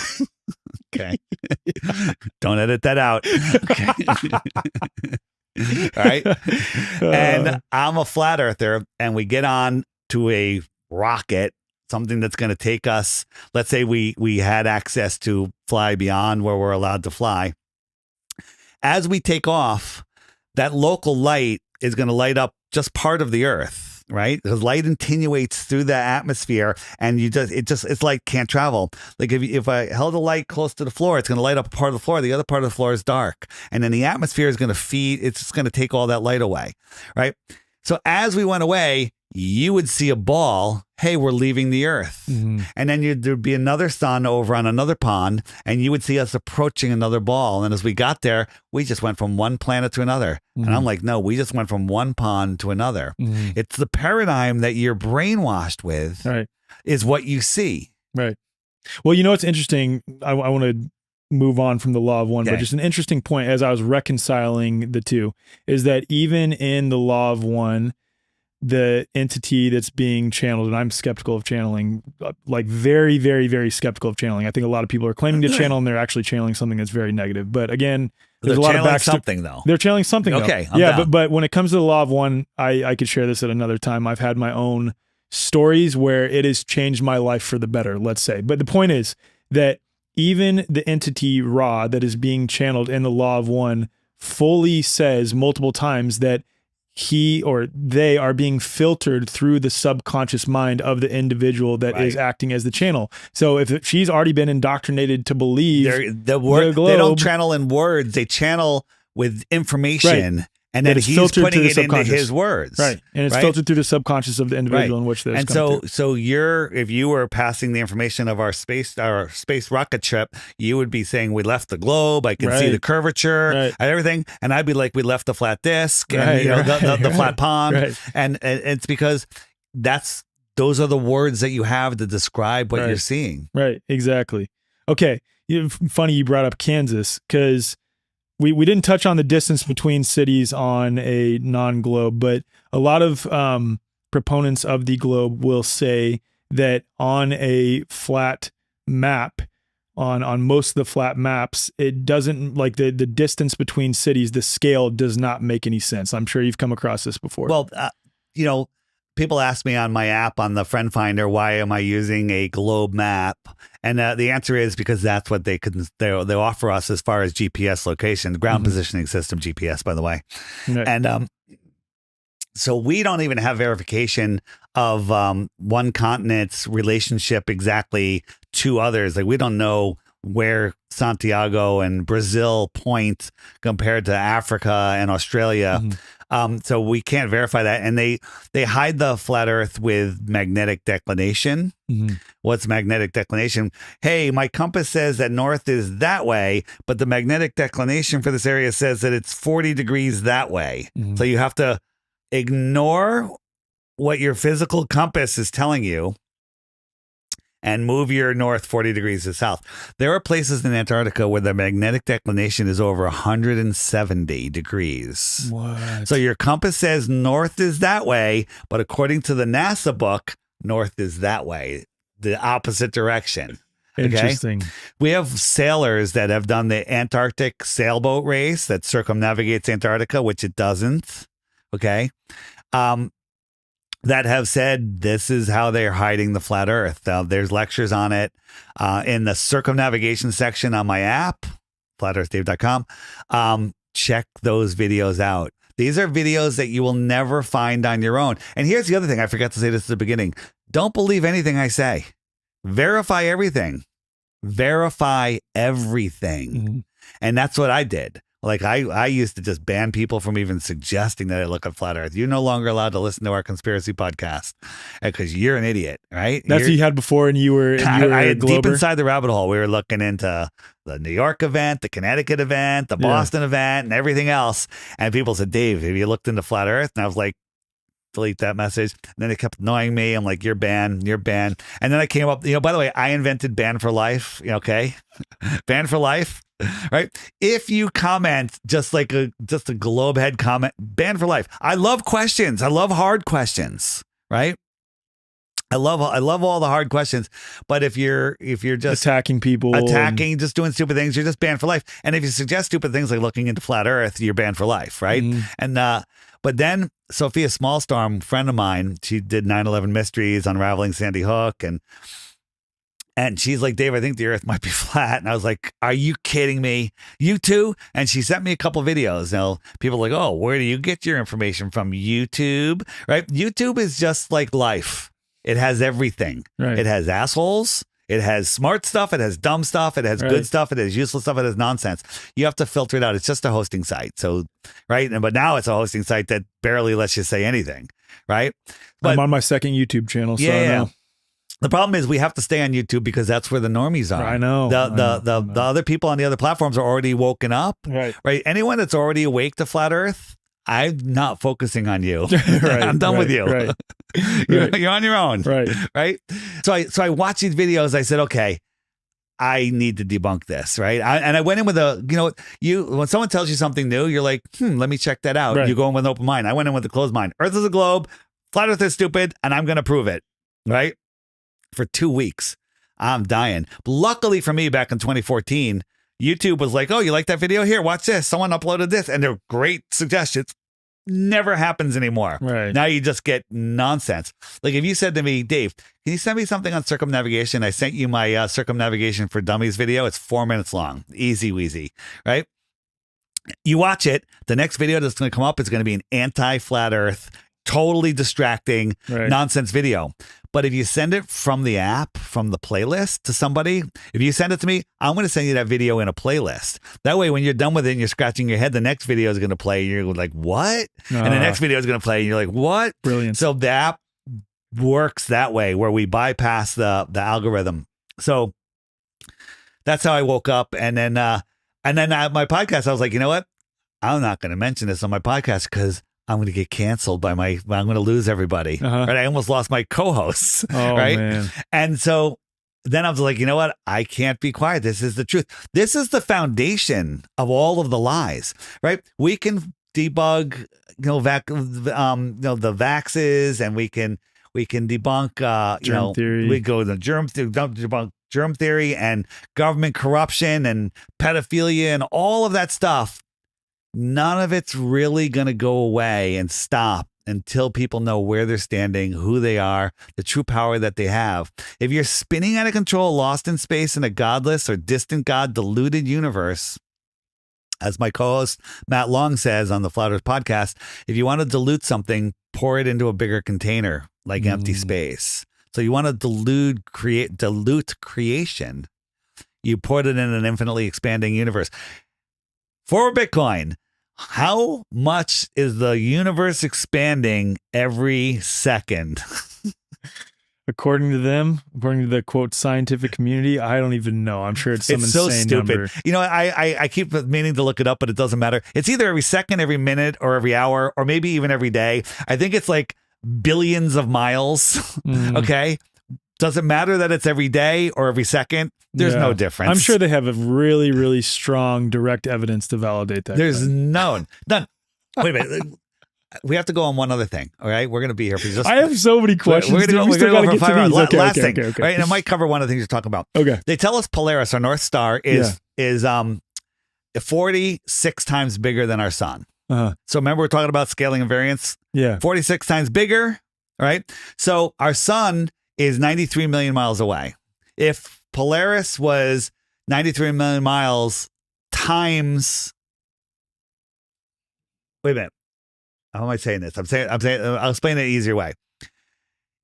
Okay. Don't edit that out. Okay. All right. And I'm a flat earther, and we get on to a rocket, something that's going to take us. Let's say we had access to fly beyond where we're allowed to fly. As we take off, that local light is going to light up just part of the earth. Right? Because light attenuates through the atmosphere, and it's like can't travel. Like if I held a light close to the floor, it's going to light up a part of the floor. The other part of the floor is dark, and then the atmosphere is going to feed. It's just going to take all that light away. Right? So as we went away, you would see a ball. Hey, we're leaving the earth. Mm-hmm. And then there'd be another sun over on another pond, and you would see us approaching another ball. And as we got there, we just went from one planet to another. Mm-hmm. And I'm like, no, we just went from one pond to another. Mm-hmm. It's the paradigm that you're brainwashed with is what you see.
Right. Well, what's interesting, I want to move on from the Law of One, but just an interesting point as I was reconciling the two is that even in the Law of One, the entity that's being channeled, and I'm skeptical of channeling, like very, very, very skeptical of channeling. I think a lot of people are claiming to channel and they're actually channeling something that's very negative. But again, there's a lot of
something though.
They're channeling something.
Okay.
Yeah. But when it comes to the Law of One, I could share this at another time. I've had my own stories where it has changed my life for the better, let's say. But the point is that even the entity Ra that is being channeled in the Law of One fully says multiple times that he or they are being filtered through the subconscious mind of the individual that is acting as the channel. So if she's already been indoctrinated to believe
they don't channel in words, they channel with information. And then he's putting it into his words.
Right. And it's filtered through the subconscious of the individual in which they're
And so if you were passing the information of our space rocket trip, you would be saying, we left the globe, I can see the curvature and everything. And I'd be like, we left the flat disc and the flat pond. Right. And it's because those are the words that you have to describe what you're seeing. Right.
Exactly. Okay. Funny you brought up Kansas, because we didn't touch on the distance between cities on a non-globe, but a lot of proponents of the globe will say that on a flat map, on most of the flat maps, it doesn't, like the distance between cities, the scale does not make any sense. I'm sure you've come across this before.
Well, people ask me on my app on the Friend Finder, why am I using a globe map? And the answer is because that's what they offer us as far as GPS location, the ground positioning system, GPS, by the way. Right. And so we don't even have verification of one continent's relationship exactly to others. Like, we don't know where Santiago and Brazil point compared to Africa and Australia. So we can't verify that. And they hide the flat earth with magnetic declination. What's magnetic declination? Hey, my compass says that north is that way, but the magnetic declination for this area says that it's 40 degrees that way. So you have to ignore what your physical compass is telling you and move your north 40 degrees to south. There are places in Antarctica where the magnetic declination is over 170 degrees.
What?
So your compass says north is that way, but according to the NASA book, north is that way, the opposite direction.
Interesting.
Okay? We have sailors that have done the Antarctic sailboat race that circumnavigates Antarctica, which it doesn't. Okay. That have said this is how they're hiding the flat earth. There's lectures on it in the circumnavigation section on my app, flatearthdave.com. Check those videos out. These are videos that you will never find on your own. And here's the other thing. I forgot to say this at the beginning. Don't believe anything I say. Verify everything. Verify everything. And that's what I did. Like, I used to just ban people from even suggesting that I look at flat earth. You're no longer allowed to listen to our conspiracy podcast because you're an idiot, right?
That's what you had before, and you were
I had deep inside the rabbit hole. We were looking into the New York event, the Connecticut event, the Boston event, and everything else. And people said, Dave, have you looked into flat earth? And I was like, delete that message. And then they kept annoying me. I'm like, you're banned. You're banned. And then I came up, by the way, I invented ban for life. Okay. Ban for life. Right. If you comment just a globe head comment, ban for life. I love questions. I love hard questions. Right. I love all the hard questions. But if you're just
attacking people,
just doing stupid things, you're just banned for life. And if you suggest stupid things like looking into flat earth, you're banned for life. Right. And but then Sophia Smallstorm, friend of mine, she did 9/11 Mysteries, Unraveling Sandy Hook, and she's like, Dave, I think the earth might be flat. And I was like, are you kidding me? You too? And she sent me a couple videos. Now, people are like, oh, where do you get your information from? YouTube, right? YouTube is just like life. It has everything. Right. It has assholes. It has smart stuff. It has dumb stuff. It has good stuff. It has useless stuff. It has nonsense. You have to filter it out. It's just a hosting site. So, right. But now it's a hosting site that barely lets you say anything. Right. But
I'm on my second YouTube channel. So I know.
The problem is we have to stay on YouTube because that's where the normies are.
I know.
The other people on the other platforms are already woken up.
Right.
Right. Anyone that's already awake to flat earth, I'm not focusing on you. I'm done with you.
Right.
You're on your own.
Right.
Right. So I watched these videos. I said, okay, I need to debunk this. Right. And I went in with when someone tells you something new, you're like, let me check that out. Right. You go in with an open mind. I went in with a closed mind. Earth is a globe. Flat earth is stupid. And I'm going to prove it. Right. For 2 weeks. I'm dying. But luckily for me, back in 2014, YouTube was like, oh, you like that video? Here, watch this. Someone uploaded this. And they're great suggestions. Never happens anymore.
Right.
Now you just get nonsense. Like if you said to me, Dave, can you send me something on circumnavigation? I sent you my circumnavigation for dummies video. It's 4 minutes long. Easy weasy. Right. You watch it. The next video that's going to come up is going to be an anti-flat earth totally distracting nonsense video. But if you send it from the app, from the playlist to somebody, if you send it to me, I'm going to send you that video in a playlist. That way, when you're done with it and you're scratching your head, the next video is going to play. You're like, what? And the next video is going to play. And you're like, what?
Brilliant.
So the app works that way, where we bypass the algorithm. So that's how I woke up. And then my podcast, I was like, you know what? I'm not going to mention this on my podcast because I'm going to get canceled I'm going to lose everybody. Right? I almost lost my co-hosts. Right.
Man.
And so then I was like, you know what? I can't be quiet. This is the truth. This is the foundation of all of the lies, right? We can debug, the vaxes, and we can debunk,
germ theory.
We go to debunk germ theory and government corruption and pedophilia and all of that stuff. None of it's really going to go away and stop until people know where they're standing, who they are, the true power that they have. If you're spinning out of control, lost in space in a godless or distant God deluded universe, as my co-host Matt Long says on the Flat Earth podcast, if you want to dilute something, pour it into a bigger container like empty space. So you want to dilute creation. You put it in an infinitely expanding universe. For Bitcoin, how much is the universe expanding every second?
According to them, according to the quote scientific community, I don't even know. I'm sure it's some
so
insane
stupid.
number.
You know, I keep meaning to look it up, but it doesn't matter. It's either every second, every minute, or every hour, or maybe even every day. I think it's like billions of miles. Okay. Does it matter that it's every day or every second? There's no difference.
I'm sure they have a really, really strong direct evidence to validate that.
There's none. Wait a minute. We have to go on one other thing. All right. We're going to be here for just.
I have so many questions.
We're going to go for 5 hours.
Okay,
last thing.
Okay.
Right. And it might cover one of the things you're talking about.
Okay.
They tell us Polaris, our North Star, is 46 times bigger than our sun. So remember, we're talking about scaling and variance.
Yeah.
46 times bigger. Right. So our sun is 93 million miles away. If Polaris was 93 million miles times, wait a minute. How am I saying this? I'll explain it an easier way.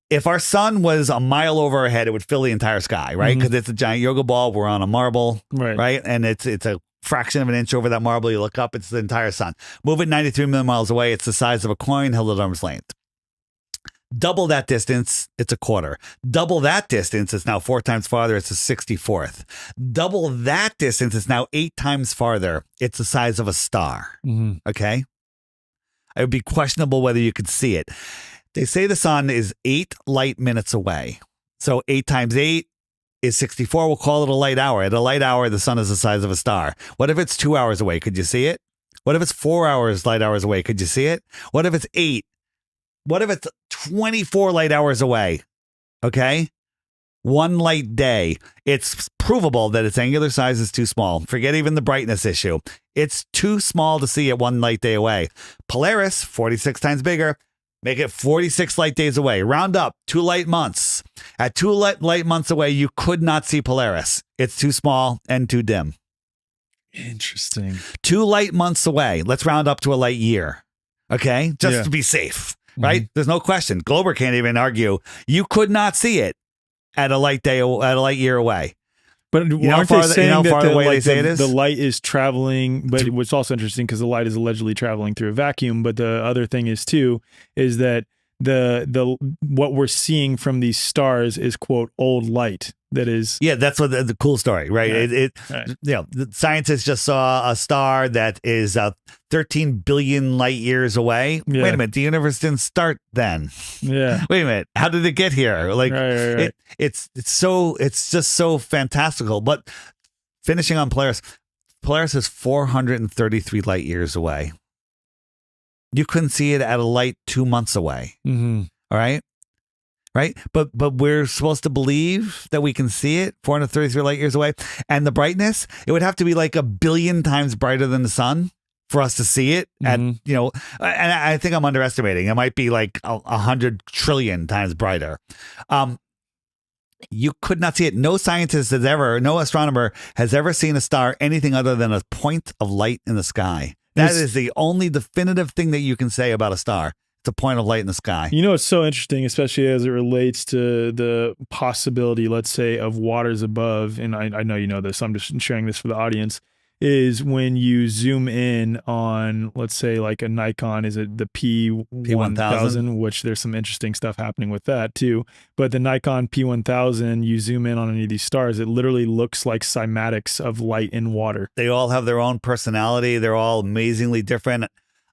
If our sun was a mile over our head, it would fill the entire sky, right? Because it's a giant yoga ball. We're on a marble, right? And it's a fraction of an inch over that marble. You look up, it's the entire sun. Move it 93 million miles away. It's the size of a coin held at arm's length. Double that distance, it's a quarter. Double that distance, it's now 4 times farther, it's a 64th. Double that distance, it's now 8 times farther, it's the size of a star. Okay? It would be questionable whether you could see it. They say the sun is 8 light minutes away. So 8 times 8 is 64. We'll call it a light hour. At a light hour, the sun is the size of a star. What if it's 2 hours away? Could you see it? What if it's 4 light hours away? Could you see it? What if it's 8? What if it's 24 light hours away? Okay. 1 light day. It's provable that its angular size is too small. Forget even the brightness issue. It's too small to see it 1 light day away. Polaris, 46 times bigger. Make it 46 light days away. Round up 2 light months. At 2 light months away, you could not see Polaris. It's too small and too dim.
Interesting.
2 light months away. Let's round up to a light year. Okay. Just to be safe. Right? There's no question. Glober can't even argue. You could not see it at a light year away.
But aren't they saying that the light is traveling? But what's also interesting, because the light is allegedly traveling through a vacuum. But the other thing is that the what we're seeing from these stars is quote old light. That is,
that's what the cool story, right? The scientists just saw a star that is 13 billion light years away. Wait a minute, the universe didn't start then. Wait a minute, how did it get here? Like, it's just so fantastical. But finishing on Polaris is 433 light years away. You couldn't see it at a light 2 months away. All right. Right. But we're supposed to believe that we can see it 433 light years away. And the brightness, it would have to be like 1 billion times brighter than the sun for us to see it and I think I'm underestimating. It might be like 100 trillion times brighter. You could not see it. No astronomer has ever seen a star anything other than a point of light in the sky. That is the only definitive thing that you can say about a star. It's a point of light in the sky.
You know, it's so interesting, especially as it relates to the possibility, let's say, of waters above. And I know you know this, I'm just sharing this for the audience, is when you zoom in on, let's say, like a Nikon, is it the P1000, which there's some interesting stuff happening with that too. But the Nikon P1000, you zoom in on any of these stars, it literally looks like cymatics of light in water.
They all have their own personality. They're all amazingly different.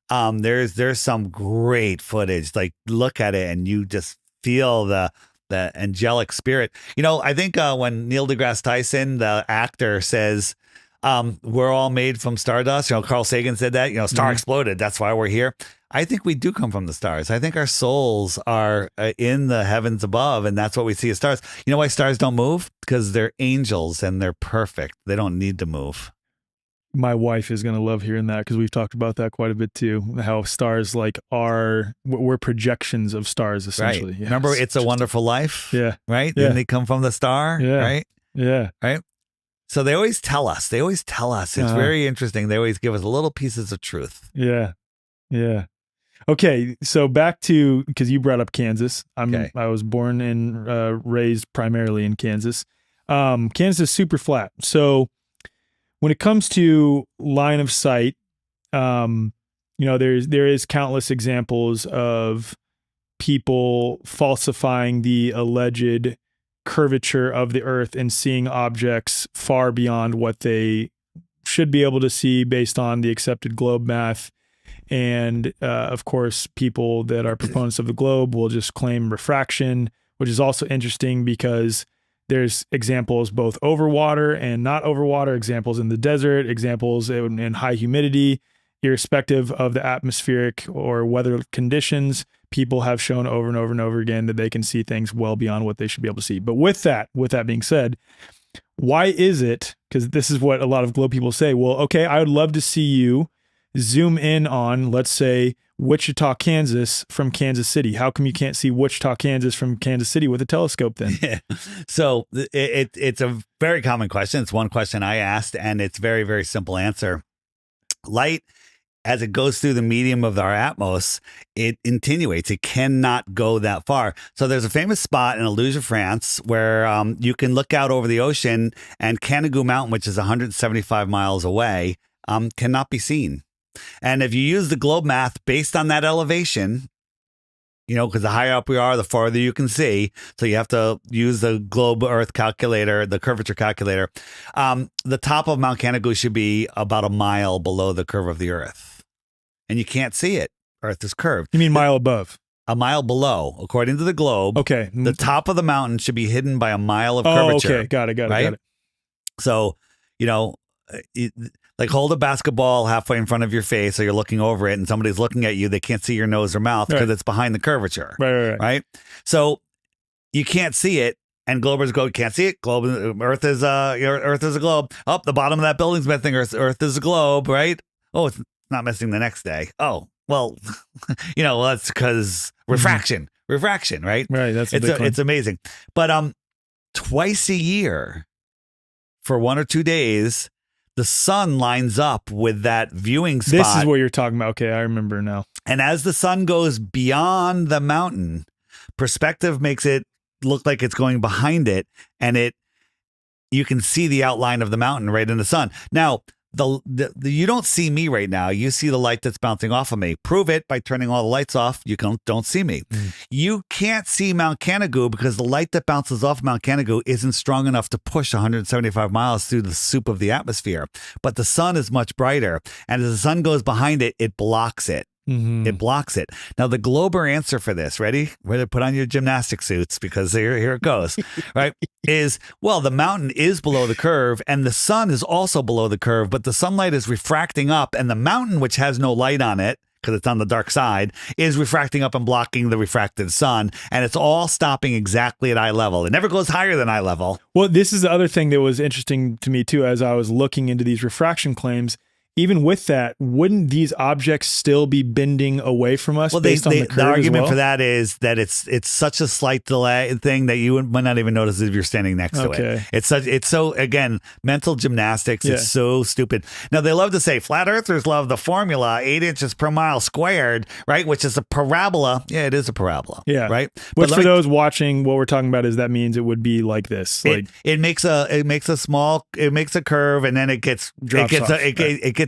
There's some great footage. Like, look at it and you just feel the angelic spirit. You know, I think when Neil deGrasse Tyson, the actor, says, we're all made from stardust. You know, Carl Sagan said that, you know, star exploded. That's why we're here. I think we do come from the stars. I think our souls are in the heavens above, and that's what we see as stars. You know why stars don't move? Because they're angels and they're perfect. They don't need to move.
My wife is going to love hearing that, because we've talked about that quite a bit too. How stars we're projections of stars, essentially.
Right.
Yeah,
remember It's a Wonderful Life?
Yeah.
Right?
Yeah.
Didn't they come from the star?
Yeah.
Right?
Yeah.
Right? So they always tell us. It's very interesting. They always give us little pieces of truth.
Yeah. Yeah. Okay. So back to, because you brought up Kansas. I was born and raised primarily in Kansas. Kansas is super flat. So when it comes to line of sight, you know, there is countless examples of people falsifying the alleged curvature of the earth and seeing objects far beyond what they should be able to see based on the accepted globe math. And of course, people that are proponents of the globe will just claim refraction, which is also interesting because there's examples both over water and not over water, examples in the desert, examples in high humidity, irrespective of the atmospheric or weather conditions. People have shown over and over and over again that they can see things well beyond what they should be able to see. But with that being said, why is it, because this is what a lot of globe people say, well, okay, I would love to see you zoom in on, let's say, Wichita, Kansas from Kansas City. How come you can't see Wichita, Kansas from Kansas City with a telescope then?
Yeah. So it's a very common question. It's one question I asked, and it's very, very simple answer. Light, as it goes through the medium of our atmos, it attenuates. It cannot go that far. So there's a famous spot in Illusion, France, where you can look out over the ocean, and Canigou Mountain, which is 175 miles away, cannot be seen. And if you use the globe math based on that elevation, you know, because the higher up we are, the farther you can see. So you have to use the globe earth calculator, the curvature calculator. The top of Mount Canigou should be about a mile below the curve of the earth. And you can't see it. Earth is curved.
You mean mile above?
A mile below, according to the globe.
Okay.
The top of the mountain should be hidden by a mile of curvature.
Okay. Got it.
So, you know, like hold a basketball halfway in front of your face, so you're looking over it and somebody's looking at you. They can't see your nose or mouth because it's behind the curvature. Right. So you can't see it, and globers go, can't see it. Earth is a globe. Oh, the bottom of that building's missing. Earth is a globe, right? Oh, it's not missing the next day. Oh, well, you know, that's because refraction, right?
Right.
It's amazing. But twice a year for 1 or 2 days, the sun lines up with that viewing spot.
This is what you're talking about. Okay, I remember now.
And as the sun goes beyond the mountain, perspective makes it look like it's going behind it, and you can see the outline of the mountain right in the sun. Now, you don't see me right now. You see the light that's bouncing off of me. Prove it by turning all the lights off. You don't see me. You can't see Mount Canigou because the light that bounces off Mount Canigou isn't strong enough to push 175 miles through the soup of the atmosphere. But the sun is much brighter, and as the sun goes behind it, it blocks it. It blocks it. Now, the Glober answer for this, ready? Put on your gymnastic suits, because here it goes, right? Is, well, the mountain is below the curve and the sun is also below the curve, but the sunlight is refracting up, and the mountain, which has no light on it, because it's on the dark side, is refracting up and blocking the refracted sun. And it's all stopping exactly at eye level. It never goes higher than eye level.
Well, this is the other thing that was interesting to me, too, as I was looking into these refraction claims, even with that, wouldn't these objects still be bending away from us based on the curve
the argument
as well?
for that is that it's such a slight delay thing that you might not even notice if you're standing next to it. It's so, again, mental gymnastics. Yeah. It's so stupid. Now, they love to say, flat earthers love the formula 8 inches per mile squared, right? Which is a parabola. Yeah, it is a parabola. Yeah. Right.
Which for those watching, what we're talking about is that means it would be like this. Like
it makes a curve, and then it gets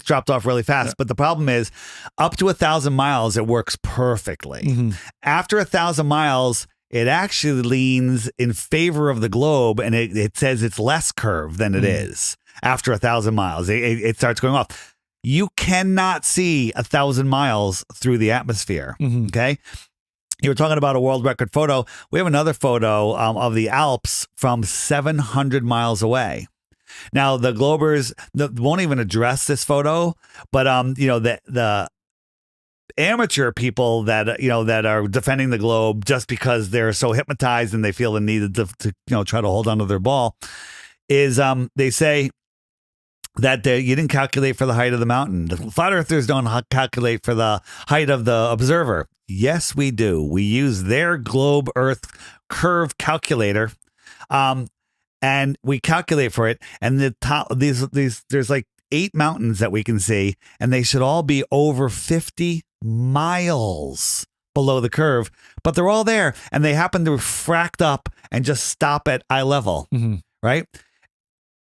dropped off really fast. Yeah. But the problem is, up to 1,000 miles, it works perfectly. Mm-hmm. After 1,000 miles, it actually leans in favor of the globe, and it says it's less curved than it is. After 1,000 miles, it starts going off. You cannot see 1,000 miles through the atmosphere. Mm-hmm. Okay. You were talking about a world record photo. We have another photo of the Alps from 700 miles away. Now, the Globers won't even address this photo, but the amateur people that are defending the globe just because they're so hypnotized and they feel the need to try to hold onto their ball is they say that you didn't calculate for the height of the mountain. The flat earthers don't calculate for the height of the observer. Yes, we do. We use their globe Earth curve calculator. And we calculate for it, and the top there's like 8 mountains that we can see, and they should all be over 50 miles below the curve, but they're all there, and they happen to refract up and just stop at eye level, right?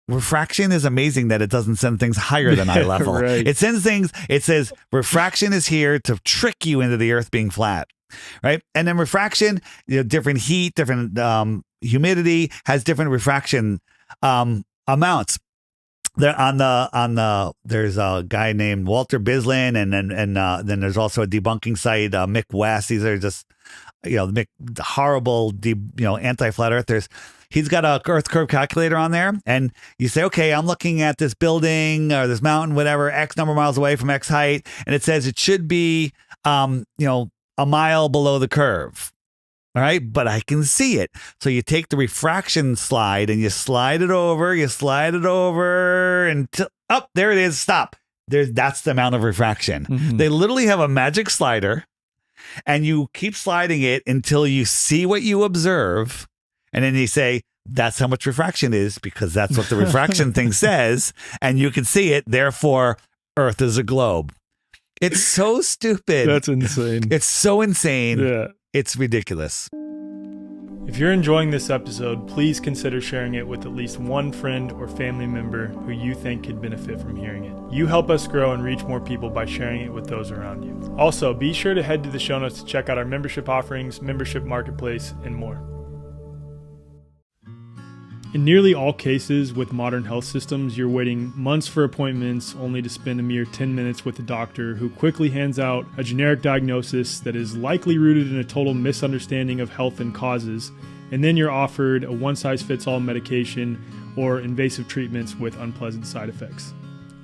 Refraction is amazing that it doesn't send things higher than eye level. Right. It sends things, it says refraction is here to trick you into the Earth being flat, right? And then refraction, different heat, different humidity has different refraction amounts. There there's a guy named Walter Bislin, and then there's also a debunking site, Mick Weiss. These are just horrible anti-flat earthers. He's got a Earth curve calculator on there, and you say, okay, I'm looking at this building or this mountain, whatever, X number of miles away from X height, and it says it should be a mile below the curve. All right, but I can see it. So you take the refraction slide and you slide it over, until there it is. Stop. That's the amount of refraction. Mm-hmm. They literally have a magic slider, and you keep sliding it until you see what you observe, and then you say, that's how much refraction is, because that's what the refraction thing says, and you can see it. Therefore, Earth is a globe. It's so stupid.
That's insane.
It's so insane. Yeah. It's ridiculous.
If you're enjoying this episode, please consider sharing it with at least one friend or family member who you think could benefit from hearing it. You help us grow and reach more people by sharing it with those around you. Also, be sure to head to the show notes to check out our membership offerings, membership marketplace, and more. In nearly all cases with modern health systems, you're waiting months for appointments only to spend a mere 10 minutes with a doctor who quickly hands out a generic diagnosis that is likely rooted in a total misunderstanding of health and causes, and then you're offered a one-size-fits-all medication or invasive treatments with unpleasant side effects.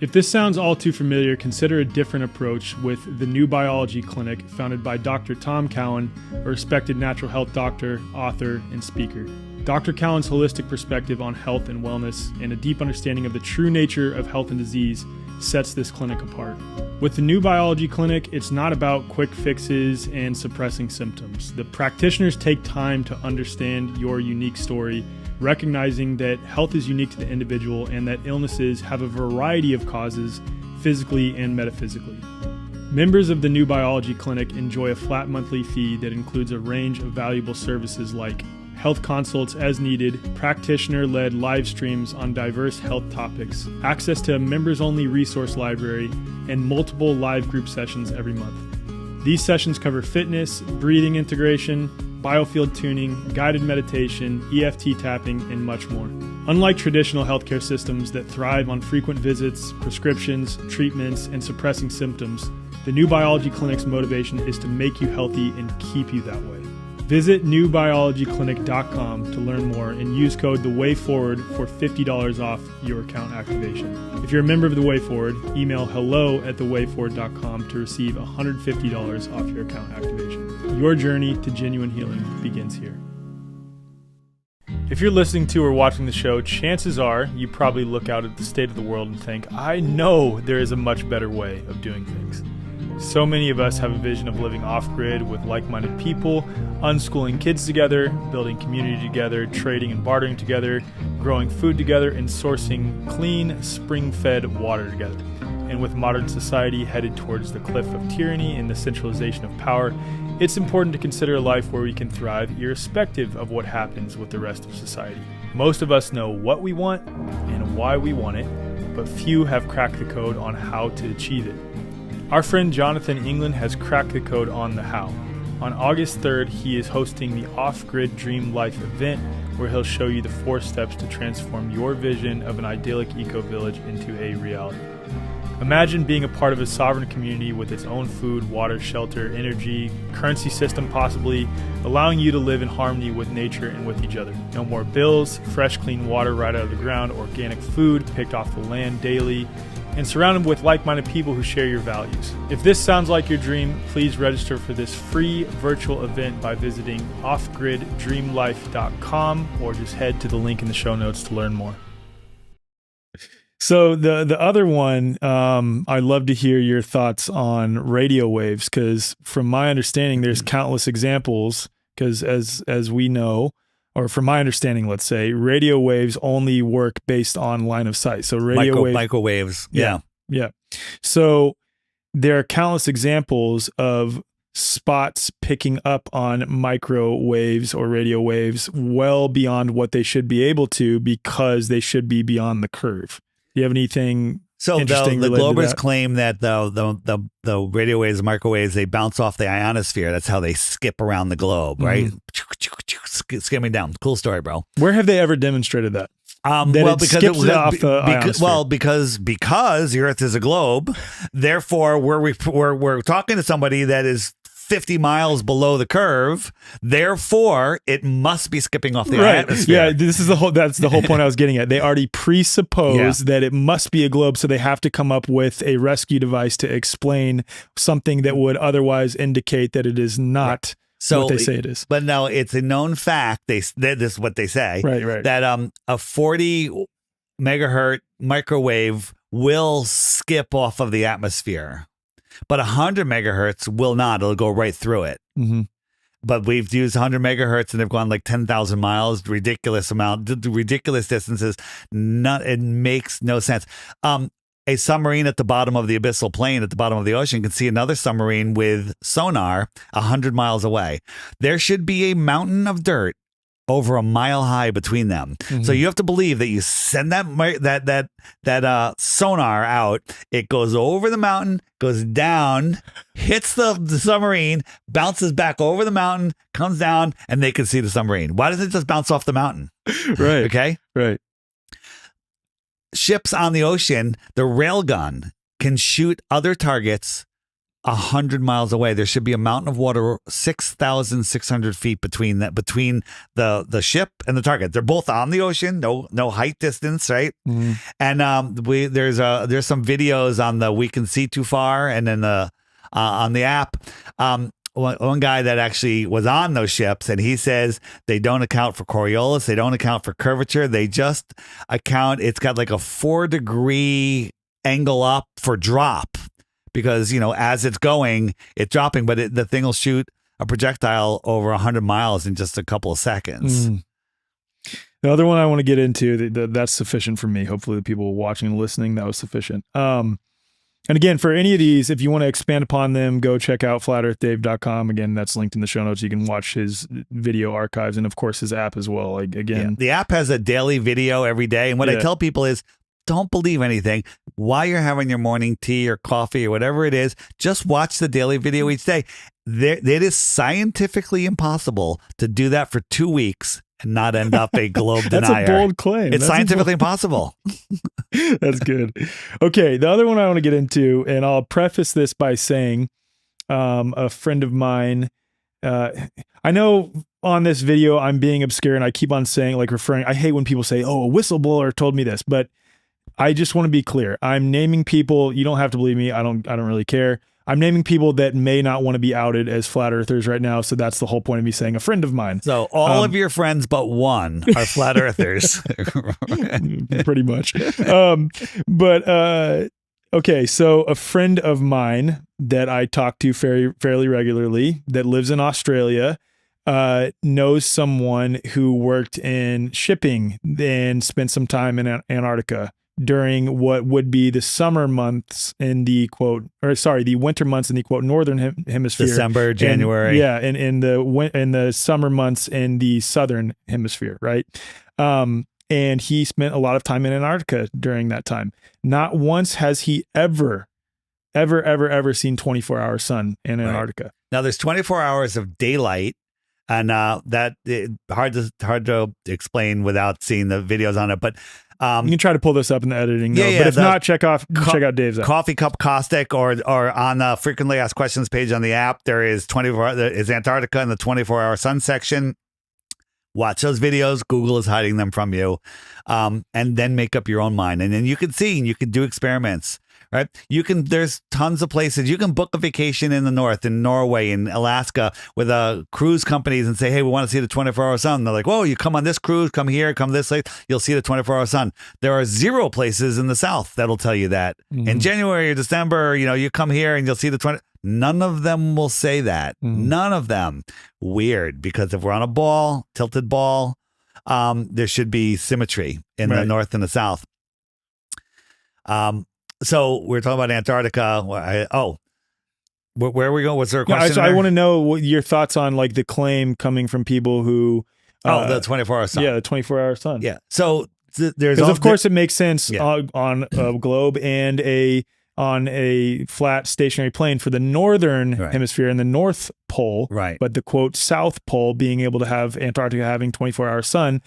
If this sounds all too familiar, consider a different approach with the New Biology Clinic, founded by Dr. Tom Cowan, a respected natural health doctor, author, and speaker. Dr. Cowan's holistic perspective on health and wellness and a deep understanding of the true nature of health and disease sets this clinic apart. With the New Biology Clinic, it's not about quick fixes and suppressing symptoms. The practitioners take time to understand your unique story, recognizing that health is unique to the individual and that illnesses have a variety of causes, physically and metaphysically. Members of the New Biology Clinic enjoy a flat monthly fee that includes a range of valuable services like health consults as needed, practitioner-led live streams on diverse health topics, access to a members-only resource library, and multiple live group sessions every month. These sessions cover fitness, breathing integration, biofield tuning, guided meditation, EFT tapping, and much more. Unlike traditional healthcare systems that thrive on frequent visits, prescriptions, treatments, and suppressing symptoms, the New Biology Clinic's motivation is to make you healthy and keep you that way. Visit newbiologyclinic.com to learn more and use code THEWAYFORWARD for $50 off your account activation. If you're a member of The Way Forward, email hello@thewayforward.com to receive $150 off your account activation. Your journey to genuine healing begins here. If you're listening to or watching the show, chances are you probably look out at the state of the world and think, I know there is a much better way of doing things. So many of us have a vision of living off-grid with like-minded people, unschooling kids together, building community together, trading and bartering together, growing food together, and sourcing clean, spring-fed water together. And with modern society headed towards the cliff of tyranny and the centralization of power, it's important to consider a life where we can thrive irrespective of what happens with the rest of society. Most of us know what we want and why we want it, but few have cracked the code on how to achieve it. Our friend Jonathan England has cracked the code on the how. On August 3rd, he is hosting the Off-Grid Dream Life event, where he'll show you the 4 steps to transform your vision of an idyllic eco-village into a reality. Imagine being a part of a sovereign community with its own food, water, shelter, energy, currency system possibly, allowing you to live in harmony with nature and with each other. No more bills, fresh clean water right out of the ground, organic food picked off the land daily, and surrounded with like-minded people who share your values. If this sounds like your dream, please register for this free virtual event by visiting offgriddreamlife.com or just head to the link in the show notes to learn more. So the other one, I'd love to hear your thoughts on radio waves, because from my understanding, there's countless examples, because as we know, or from my understanding, let's say, radio waves only work based on line of sight. So
microwaves. Yeah.
So there are countless examples of spots picking up on microwaves or radio waves well beyond what they should be able to, because they should be beyond the curve. Do you have anything?
So the Globers claim that the radio waves, microwaves, they bounce off the ionosphere. That's how they skip around the globe, right? Skimming down. Cool story, bro.
Where have they ever demonstrated that?
Because the Earth is a globe, therefore we're talking to somebody that is 50 miles below the curve, therefore it must be skipping off the atmosphere.
Yeah, that's the whole point I was getting at. They already presuppose that it must be a globe, so they have to come up with a rescue device to explain something that would otherwise indicate that it is not what they say it is.
But no, it's a known fact, this is what they say,
right.
that a 40 megahertz microwave will skip off of the atmosphere. But 100 megahertz will not. It'll go right through it.
Mm-hmm.
But we've used 100 megahertz and they've gone like 10,000 miles, ridiculous distances. It makes no sense. A submarine at the bottom of the abyssal plain, at the bottom of the ocean, can see another submarine with sonar 100 miles away. There should be a mountain of dirt over a mile high between them. Mm-hmm. So you have to believe that you send that sonar out, it goes over the mountain, goes down, hits the submarine, bounces back over the mountain, comes down, and they can see the submarine. Why doesn't it just bounce off the mountain?
Right.
Okay?
Right.
Ships on the ocean, the railgun can shoot other targets 100 miles away. There should be a mountain of water 6,600 feet between the ship and the target. They're both on the ocean, no height distance, right?
Mm-hmm.
And there's some videos on the We Can See Too Far, and then on the app. One guy that actually was on those ships, and he says they don't account for Coriolis, they don't account for curvature, they just account. It's got like a 4-degree angle up for drop. Because, as it's going, it's dropping, but the thing will shoot a projectile over 100 miles in just a couple of seconds.
Mm. The other one I want to get into, that's sufficient for me. Hopefully the people watching and listening, that was sufficient. And again, for any of these, if you want to expand upon them, go check out flatearthdave.com. Again, that's linked in the show notes. You can watch his video archives and, of course, his app as well.
The app has a daily video every day. And what I tell people is, don't believe anything. While you're having your morning tea or coffee or whatever it is, just watch the daily video each day. It is scientifically impossible to do that for 2 weeks and not end up a globe denier.
That's a bold claim.
It's scientifically impossible.
That's good. Okay, the other one I want to get into, and I'll preface this by saying a friend of mine, I know on this video I'm being obscure and I keep on saying, I hate when people say, oh, a whistleblower told me this, but I just want to be clear. I'm naming people. You don't have to believe me. I don't really care. I'm naming people that may not want to be outed as flat earthers right now. So that's the whole point of me saying a friend of mine.
So all of your friends but one are flat earthers.
Pretty much. Okay. So a friend of mine that I talk to fairly regularly that lives in Australia knows someone who worked in shipping and spent some time in Antarctica during what would be the summer months in the the winter months in the northern hemisphere,
December, January,
and in the summer months in the southern hemisphere, right? And he spent a lot of time in Antarctica during that time. Not once has he ever seen 24-hour sun in Antarctica. Right.
Now there's 24 hours of daylight. And hard to explain without seeing the videos on it, but
you can try to pull this up in the editing. But if not, check out Dave's app.
Coffee Cup Caustic or on the frequently asked questions page on the app. There is Antarctica in the 24-hour sun section. Watch those videos. Google is hiding them from you, and then make up your own mind. And then you can see and you can do experiments. Right. There's tons of places. You can book a vacation in the north, in Norway, in Alaska with cruise companies and say, hey, we want to see the 24-hour sun. They're like, whoa, you come on this cruise, come here, come this place. You'll see the 24-hour sun. There are 0 places in the south that'll tell you that. Mm-hmm. In January or December, you come here and you'll see the 20. None of them will say that. Mm-hmm. None of them. Weird, because if we're on a tilted ball, there should be symmetry in the north and the south. So we're talking about Antarctica. Where are we going? Was there a question?
I want to know what your thoughts on like the claim coming from people who.
The 24-hour sun.
Yeah, the 24-hour sun.
Yeah. So there's
of course it makes sense on a globe and on a flat stationary plane for the northern hemisphere and the North Pole.
Right.
But the quote South Pole being able to have Antarctica having 24-hour sun.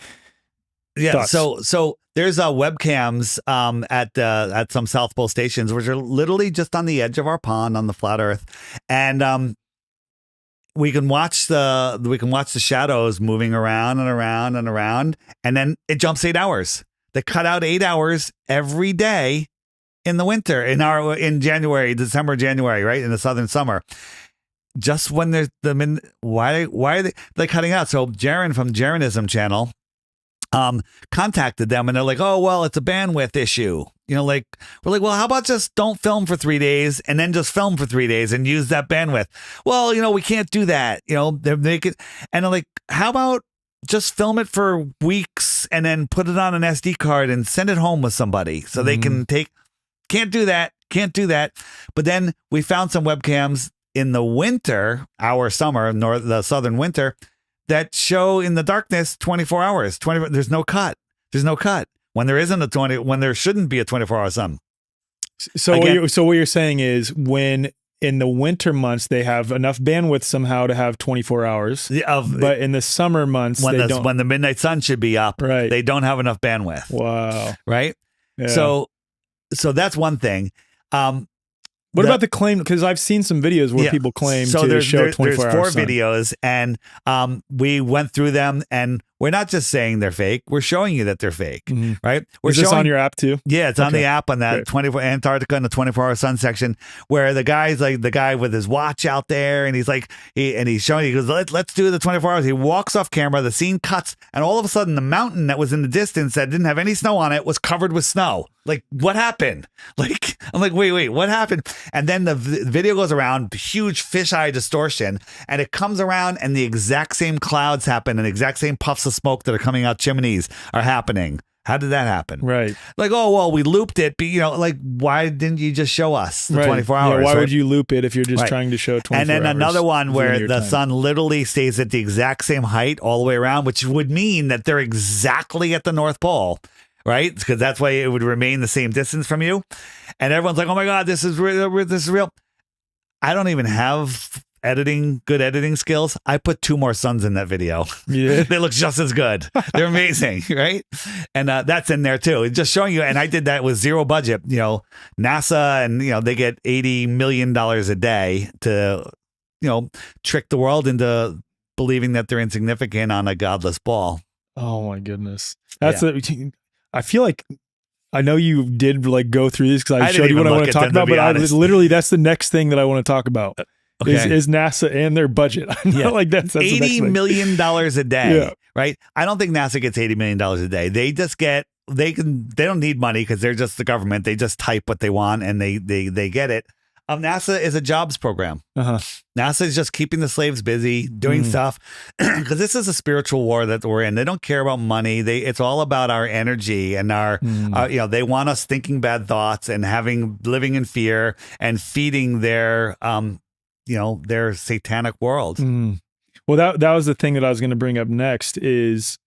Yeah. Thoughts? So there's webcams at some South Pole stations, which are literally just on the edge of our pond on the flat Earth, and we can watch the shadows moving around and around and around, and then it jumps 8 hours. They cut out 8 hours every day in the winter in January, December, January, right in the southern summer. Just when there's why are they cutting out? So Jaron from Jaronism channel contacted them and they're like, oh, well, it's a bandwidth issue. We're like, well, how about just don't film for 3 days and then just film for 3 days and use that bandwidth? Well, we can't do that. They make it. And they're like, how about just film it for weeks and then put it on an SD card and send it home with somebody so they can can't do that. But then we found some webcams in the winter, our summer, the southern winter, that show in the darkness 24 hours. There's no cut. When there isn't when there shouldn't be a 24-hour sun.
So what you're saying is when in the winter months they have enough bandwidth somehow to have 24 hours, but in the summer months
when the midnight sun should be up,
right,
they don't have enough bandwidth.
Wow.
Right. Yeah. So that's one thing.
What about the claim? Because I've seen some videos where people claim to show 24 hours.
There's 4 videos, and we went through them, and we're not just saying they're fake. We're showing you that they're fake, right?
Is this on your app too?
Yeah, it's on the app on that 24 Antarctica and the 24-hour sun section, where the guy's like the guy with his watch out there, and he's like, he's showing. He goes, let's do the 24 hours. He walks off camera. The scene cuts, and all of a sudden, the mountain that was in the distance that didn't have any snow on it was covered with snow. Like, what happened? Like, I'm like, wait, what happened? And then the video goes around, huge fisheye distortion, and it comes around, and the exact same clouds happen, and the exact same puffs of smoke that are coming out chimneys are happening. How did that happen?
Right.
Like, oh, well, we looped it, but, like, why didn't you just show us the 24 hours?
Yeah, why would you loop it if you're just trying to show 24 hours?
And then another one where the sun literally stays at the exact same height all the way around, which would mean that they're exactly at the North Pole. Right? Because that's why it would remain the same distance from you. And everyone's like, oh my God, this is real. I don't even have good editing skills. I put 2 more suns in that video. Yeah. They look just as good. They're amazing. Right? And that's in there too. It's just showing you. And I did that with 0 budget. NASA and, they get $80 million a day to, trick the world into believing that they're insignificant on a godless ball.
Oh my goodness. I feel like I know you did like go through this because I showed you what I want to talk about, but literally that's the next thing that I want to talk about. Is NASA and their budget. Like that's
$80 million a day, right? I don't think NASA gets $80 million a day. They just get, they don't need money because they're just the government. They just type what they want and they get it. NASA is a jobs program. NASA is just keeping the slaves busy doing stuff because this is a spiritual war that we're in. They don't care about money. It's all about our energy and our they want us thinking bad thoughts and living in fear and feeding their their satanic world.
Well, that was the thing that I was going to bring up next is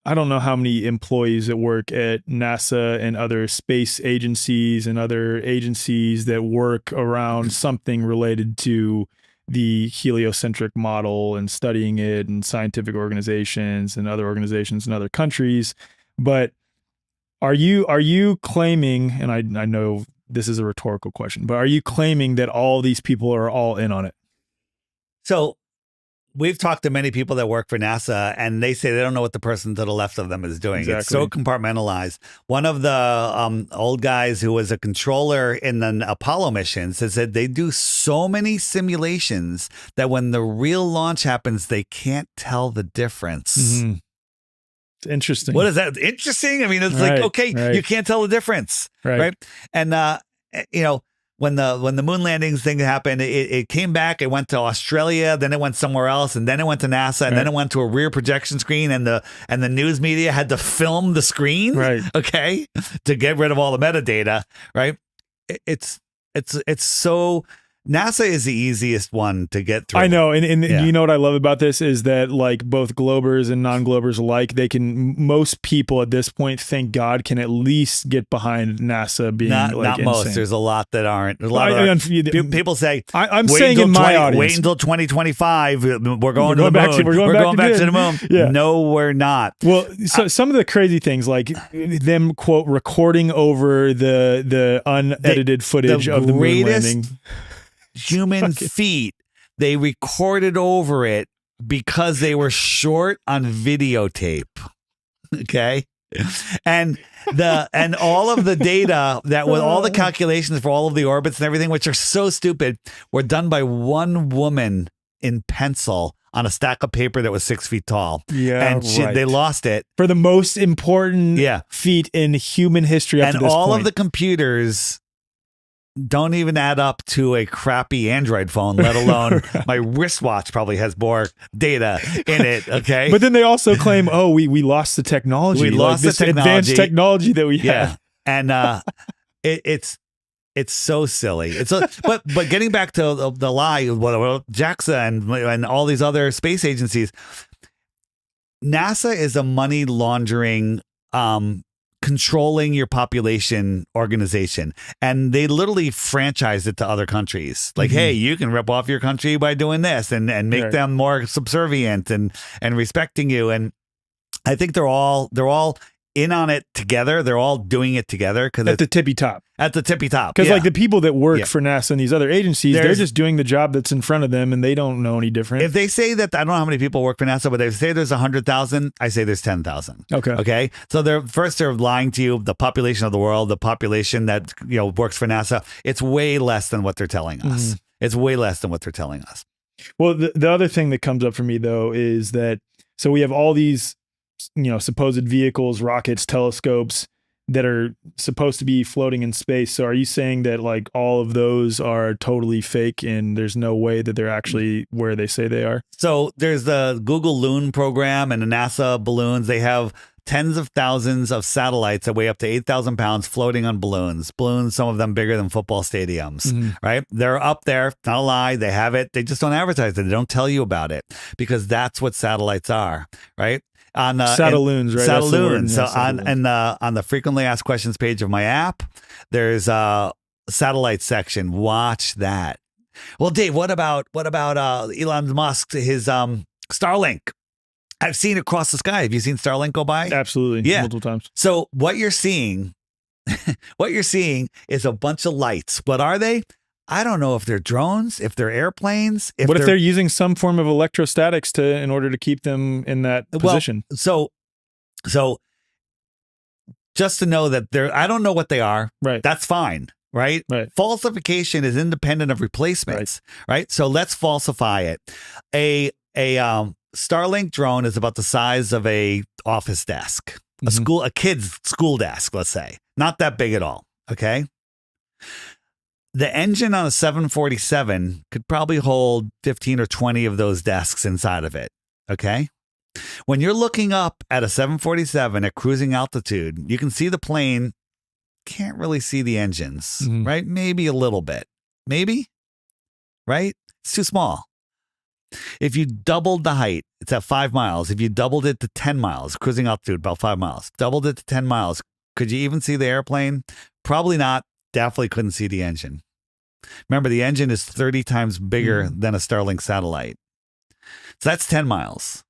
I don't know how many employees that work at NASA and other space agencies and other agencies that work around something related to the heliocentric model and studying it, and scientific organizations and other organizations in other countries. But are you claiming, and I know this is a rhetorical question, but are you claiming that all these people are all in on it?
So we've talked to many people that work for NASA, and they say they don't know what the person to the left of them is doing. Exactly. It's so compartmentalized. One of the old guys who was a controller in the Apollo missions has said they do so many simulations that when the real launch happens, they can't tell the difference.
It's interesting.
What is that? Interesting? I mean, it's like, okay, you can't tell the difference. Right. And, when the moon landings thing happened, it came back, it went to Australia, then it went somewhere else, and then it went to NASA, and then it went to a rear projection screen, and the news media had to film the screen, okay, to get rid of all the metadata, right? It's so NASA is the easiest one to get through.
I know. And you know what I love about this is that like both Globers and non-Globers alike, most people at this point, thank God, can at least get behind NASA being not most.
Insane. There's a lot that aren't. People say,
I'm saying in my audience,
wait until 2025. We're going back to the moon. Yeah. No, we're not.
Well, so some of the crazy things like them quote recording over the unedited footage of the moon landing.
Human feet, they recorded over it because they were short on videotape. Okay. And all of the data that was all the calculations for all of the orbits and everything, which are so stupid, were done by one woman in pencil on a stack of paper that was 6 feet tall. Yeah. And they lost it.
For the most important feat in human history up to this point. And
all of the computers don't even add up to a crappy Android phone, let alone my wristwatch probably has more data in it. Okay.
But then they also claim, we lost the technology.
We lost the
advanced technology that we had.
And it's so silly. But getting back to the lie, JAXA and all these other space agencies, NASA is a money laundering controlling your population organization, and they literally franchise it to other countries. Like, hey, you can rip off your country by doing this and make them more subservient and respecting you. And I think they're all in on it together. They're all doing it together
at the tippy top.
At the tippy top,
because like the people that work for NASA and these other agencies, they're just doing the job that's in front of them, and they don't know any different.
If they say that, I don't know how many people work for NASA, but they say there's 100,000. I say there's 10,000. Okay. So they're lying to you. The population of the world, the population that works for NASA, it's way less than what they're telling us. It's way less than what they're telling us.
Well, the other thing that comes up for me though is that so we have all these supposed vehicles, rockets, telescopes that are supposed to be floating in space. So are you saying that like all of those are totally fake and there's no way that they're actually where they say they are?
So there's the Google Loon program and the NASA balloons. They have tens of thousands of satellites that weigh up to 8,000 pounds floating on balloons, some of them bigger than football stadiums, right? They're up there. Not a lie. They have it. They just don't advertise it. They don't tell you about it because that's what satellites are, right? On
Satelloons, right?
Satelloons. So on the frequently asked questions page of my app, there's a satellite section. Watch that. Well, Dave, what about Elon Musk, his Starlink? I've seen it across the sky. Have you seen Starlink go by?
Absolutely. Yeah. Multiple times.
So what you're seeing is a bunch of lights. What are they? I don't know if they're drones, if they're airplanes.
What if they're using some form of electrostatics in order to keep them in that position?
So just to know that I don't know what they are.
Right.
That's fine. Right?
Right.
Falsification is independent of replacements. Right. So let's falsify it. A Starlink drone is about the size of a office desk, a kid's school desk, let's say. Not that big at all. Okay. The engine on a 747 could probably hold 15 or 20 of those desks inside of it. Okay. When you're looking up at a 747 at cruising altitude, you can see the plane, can't really see the engines, right? Maybe a little bit. Maybe, right? It's too small. If you doubled the height, it's at 5 miles. If you doubled it to 10 miles, cruising altitude, about 5 miles, doubled it to 10 miles, could you even see the airplane? Probably not. Definitely couldn't see the engine. Remember, the engine is 30 times bigger than a Starlink satellite. So that's 10 miles.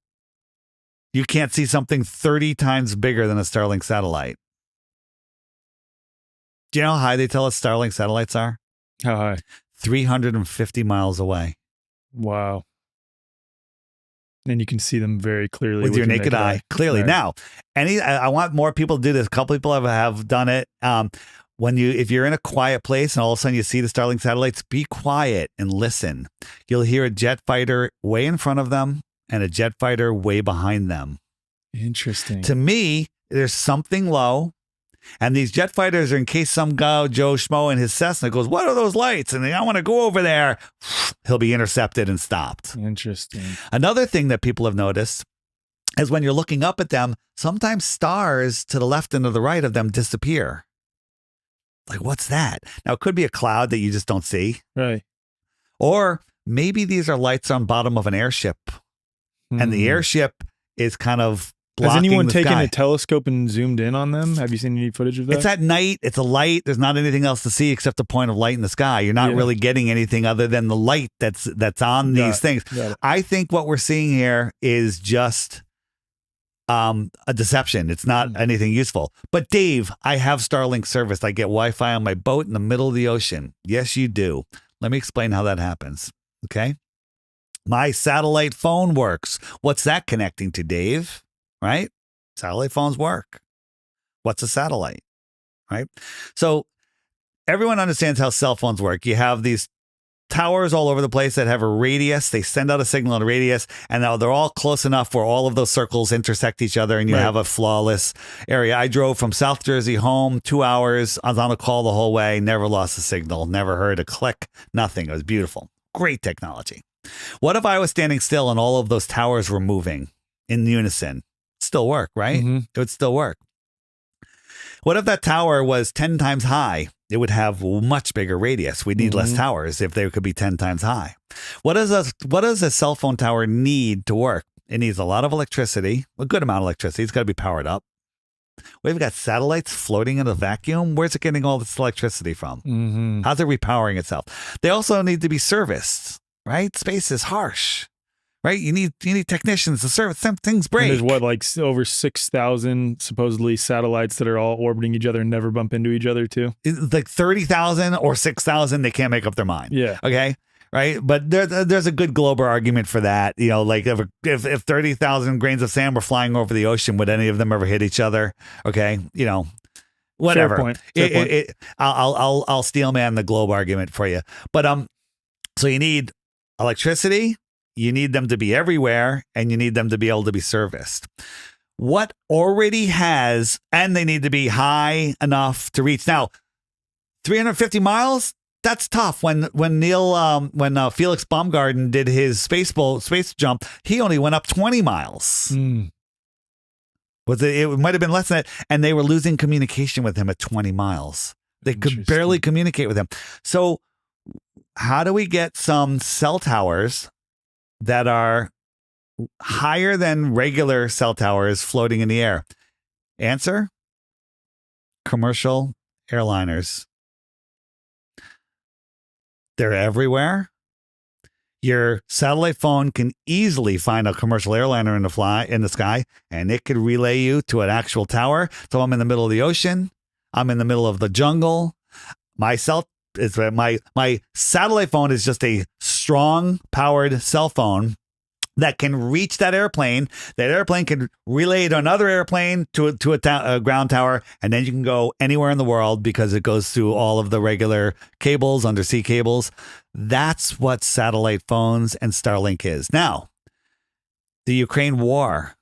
You can't see something 30 times bigger than a Starlink satellite. Do you know how high they tell us Starlink satellites are?
How high?
350 miles away.
Wow. And you can see them very clearly
with your naked eye. Clearly. Right. Now, I want more people to do this. A couple people have done it. If you're in a quiet place and all of a sudden you see the Starlink satellites, be quiet and listen. You'll hear a jet fighter way in front of them and a jet fighter way behind them.
Interesting.
To me, there's something low. And these jet fighters are in case some guy, Joe Schmo, in his Cessna goes, what are those lights? And I want to go over there. He'll be intercepted and stopped.
Interesting.
Another thing that people have noticed is when you're looking up at them, sometimes stars to the left and to the right of them disappear. Like, what's that? Now, it could be a cloud that you just don't see.
Right.
Or maybe these are lights on bottom of an airship. And the airship is kind of blocking. Has anyone taken a
telescope and zoomed in on them? Have you seen any footage of that?
It's at night. It's a light. There's not anything else to see except the point of light in the sky. You're not really getting anything other than the light that's on these things. I think what we're seeing here is just a deception. It's not anything useful. But Dave, I have Starlink service. I get Wi-Fi on my boat in the middle of the ocean. Yes, you do. Let me explain how that happens. Okay. My satellite phone works. What's that connecting to, Dave? Right? Satellite phones work. What's a satellite? Right? So everyone understands how cell phones work. You have these towers all over the place that have a radius. They send out a signal in a radius, and now they're all close enough where all of those circles intersect each other, and you have a flawless area. I drove from South Jersey home 2 hours. I was on a call the whole way, never lost a signal, never heard a click, nothing. It was beautiful. Great technology. What if I was standing still and all of those towers were moving in unison? Still work, right? It would still work. What if that tower was 10 times high? It would have a much bigger radius. We'd need less towers if they could be 10 times high. What does a cell phone tower need to work? It needs a lot of electricity, a good amount of electricity. It's got to be powered up. We've got satellites floating in a vacuum. Where's it getting all this electricity from? How's it repowering itself? They also need to be serviced, right? Space is harsh. Right, you need technicians to service. Some things break.
And there's over 6,000 supposedly satellites that are all orbiting each other and never bump into each other too.
It's like 30,000 or 6,000. They can't make up their mind.
Yeah.
Okay. Right. But there's a good global argument for that. You know, like if 30,000 grains of sand were flying over the ocean, would any of them ever hit each other? Okay. You know, whatever.
Fair point.
I'll steel man the globe argument for you. But so you need electricity. You need them to be everywhere, and you need them to be able to be serviced. What already has, and they need to be high enough to reach. Now, 350 miles, that's tough. When Felix Baumgarten did his space jump, he only went up 20 miles. It might have been less than that, and they were losing communication with him at 20 miles. They could barely communicate with him. So how do we get some cell towers that are higher than regular cell towers floating in the air? Answer: commercial airliners. They're everywhere. Your satellite phone can easily find a commercial airliner in the sky, and it could relay you to an actual tower. So I'm in the middle of the ocean. I'm in the middle of the jungle. My satellite phone is just a strong powered cell phone that can reach that airplane. That airplane can relay to another airplane to a ground tower, and then you can go anywhere in the world because it goes through all of the regular cables, undersea cables. That's what satellite phones and Starlink is. Now, the Ukraine war.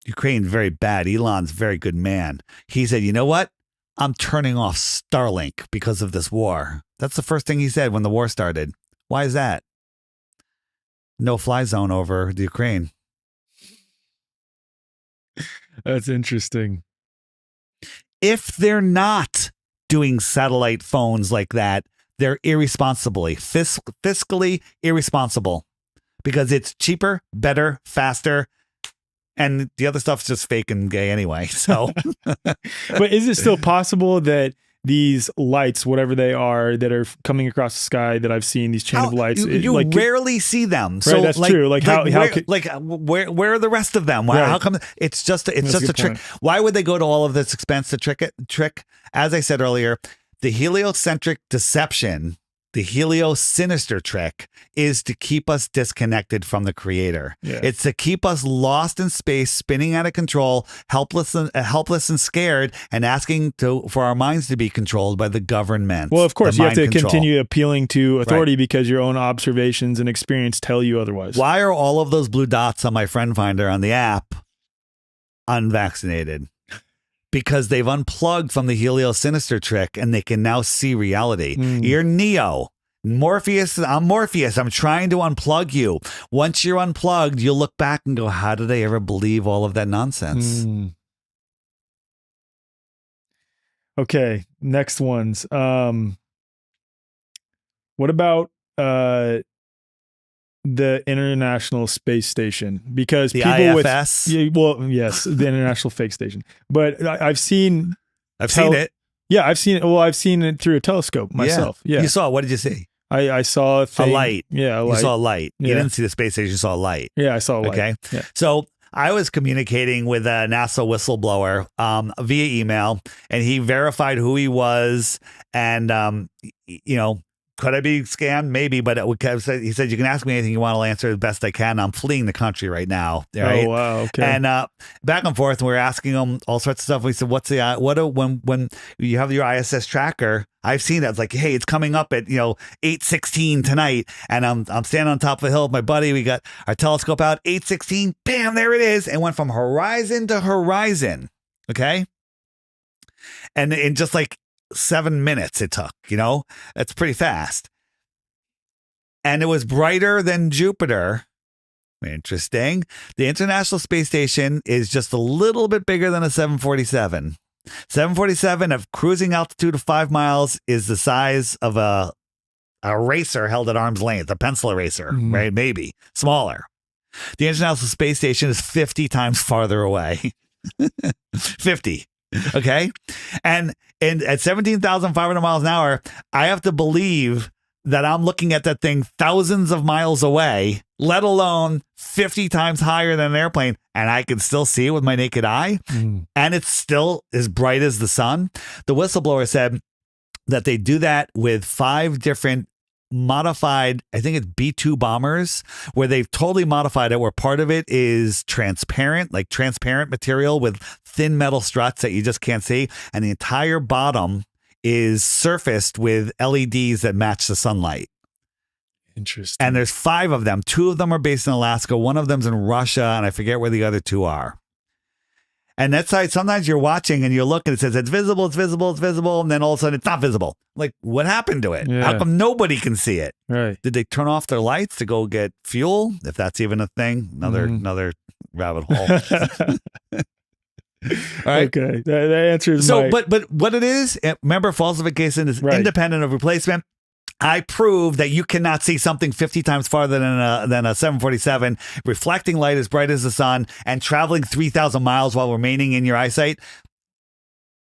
Ukraine, very bad. Elon's a very good man. He said, you know what? I'm turning off Starlink because of this war. That's the first thing he said when the war started. Why is that? No fly zone over the Ukraine.
That's interesting.
If they're not doing satellite phones like that, they're irresponsibly, fiscally irresponsible, because it's cheaper, better, faster, and the other stuff's just fake and gay anyway. So,
but is it still possible that these lights, whatever they are, that are coming across the sky that I've seen, these chain of lights,
you
like,
rarely see them.
Right,
So
that's true. Like
where are the rest of them? How come it's just a trick? Why would they go to all of this expense to trick? As I said earlier, the heliocentric deception, the helio-sinister trick, is to keep us disconnected from the creator.
Yeah.
It's to keep us lost in space, spinning out of control, helpless and scared, and asking for our minds to be controlled by the government.
Well, of course, you have to continue appealing to authority, because your own observations and experience tell you otherwise.
Why are all of those blue dots on my friend finder on the app unvaccinated? Because they've unplugged from the helio-sinister trick and they can now see reality. You're Neo. Morpheus, I'm Morpheus. I'm trying to unplug you. Once you're unplugged, you'll look back and go, how did I ever believe all of that nonsense?
Okay, next ones. What about the International Space Station? Because
the
people
IFS?
Yes, the International Fake Station. But I've seen
it.
Yeah, I've seen it. Well, I've seen it through a telescope myself. Yeah.
You saw it. What did you see?
I saw a
light.
Yeah, a light.
You saw a light.
Yeah.
You didn't see the space station. You saw a light.
Yeah, I saw a light.
Okay.
Yeah.
So I was communicating with a NASA whistleblower via email, and he verified who he was. And, could I be scammed? Maybe, but he said, you can ask me anything you want. I'll answer the best I can. I'm fleeing the country right now. Right?
Oh, wow. Okay.
And back and forth, we were asking him all sorts of stuff. We said, when you have your ISS tracker, I've seen that. It's like, hey, it's coming up at 8:16 tonight, and I'm standing on top of a hill with my buddy. We got our telescope out. 8:16, bam, there it is, and went from horizon to horizon. Okay, and in just like 7 minutes it took. That's pretty fast, and it was brighter than Jupiter. Interesting. The International Space Station is just a little bit bigger than a 747. 747 of cruising altitude of 5 miles is the size of a eraser held at arm's length, a pencil eraser, right? Maybe smaller. The International Space Station is 50 times farther away. 50. Okay. And at 17,500 miles an hour, I have to believe that I'm looking at that thing thousands of miles away, let alone 50 times higher than an airplane, and I can still see it with my naked eye, and it's still as bright as the sun. The whistleblower said that they do that with 5 different modified, I think it's B-2 bombers, where they've totally modified it, where part of it is transparent, like transparent material with thin metal struts that you just can't see, and the entire bottom is surfaced with LEDs that match the sunlight.
Interesting.
And there's 5 of them. 2 of them are based in Alaska. One of them's in Russia, and I forget where the other 2 are. And that's how sometimes you're watching and you look and it says it's visible, it's visible, it's visible, and then all of a sudden it's not visible. Like, what happened to it?
Yeah.
How come nobody can see it?
Right.
Did they turn off their lights to go get fuel? If that's even a thing, another rabbit hole. All right.
Okay. That answers
but what it is, remember, falsification is independent of replacement. I prove that you cannot see something 50 times farther than a 747, reflecting light as bright as the sun and traveling 3,000 miles while remaining in your eyesight.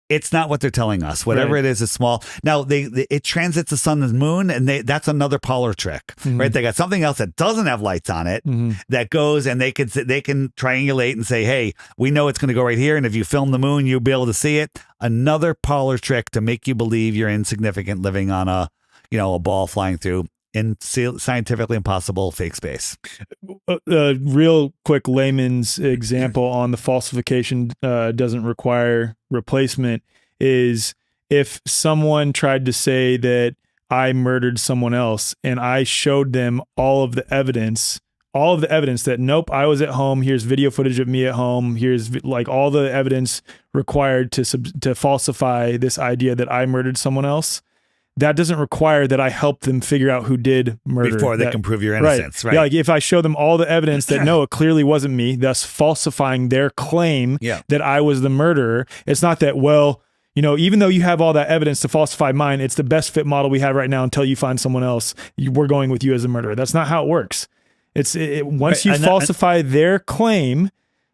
It's not what they're telling us. Whatever it is small. Now, it transits the sun and moon, and that's another Polar trick, right? They got something else that doesn't have lights on it that goes, and they can triangulate and say, hey, we know it's going to go right here, and if you film the moon, you'll be able to see it. Another Polar trick to make you believe you're insignificant living on a ball flying through in scientifically impossible fake space.
A real quick layman's example on the falsification doesn't require replacement is if someone tried to say that I murdered someone else and I showed them all of the evidence that nope, I was at home. Here's video footage of me at home. Here's like all the evidence required to falsify this idea that I murdered someone else. That doesn't require that I help them figure out who did murder.
Before they can prove your innocence, right?
Yeah, like if I show them all the evidence that no, it clearly wasn't me, thus falsifying their claim that I was the murderer. It's not that, well, you know, even though you have all that evidence to falsify mine, it's the best fit model we have right now until you find someone else. We're going with you as a murderer. That's not how it works. Once you falsify their claim,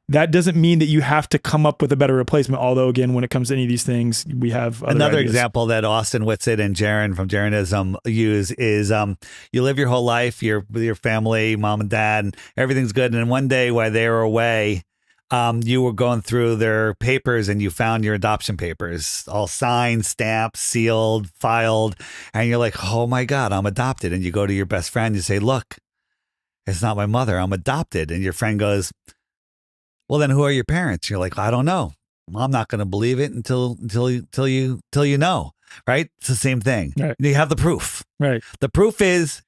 that doesn't mean that you have to come up with a better replacement. Although, again, when it comes to any of these things, we have
another
ideas.
example that Austin Whitsitt and Jaron from Jaronism use is you live your whole life, you're with your family, mom and dad, and everything's good. And then one day while they were away, you were going through their papers and you found your adoption papers, all signed, stamped, sealed, filed. And you're like, oh my God, I'm adopted. And you go to your best friend, you say, look, it's not my mother, I'm adopted. And your friend goes, well, then who are your parents? You're like, I don't know. I'm not going to believe it until you know, right? It's the same thing.
Right.
You have the proof.
Right.
The proof is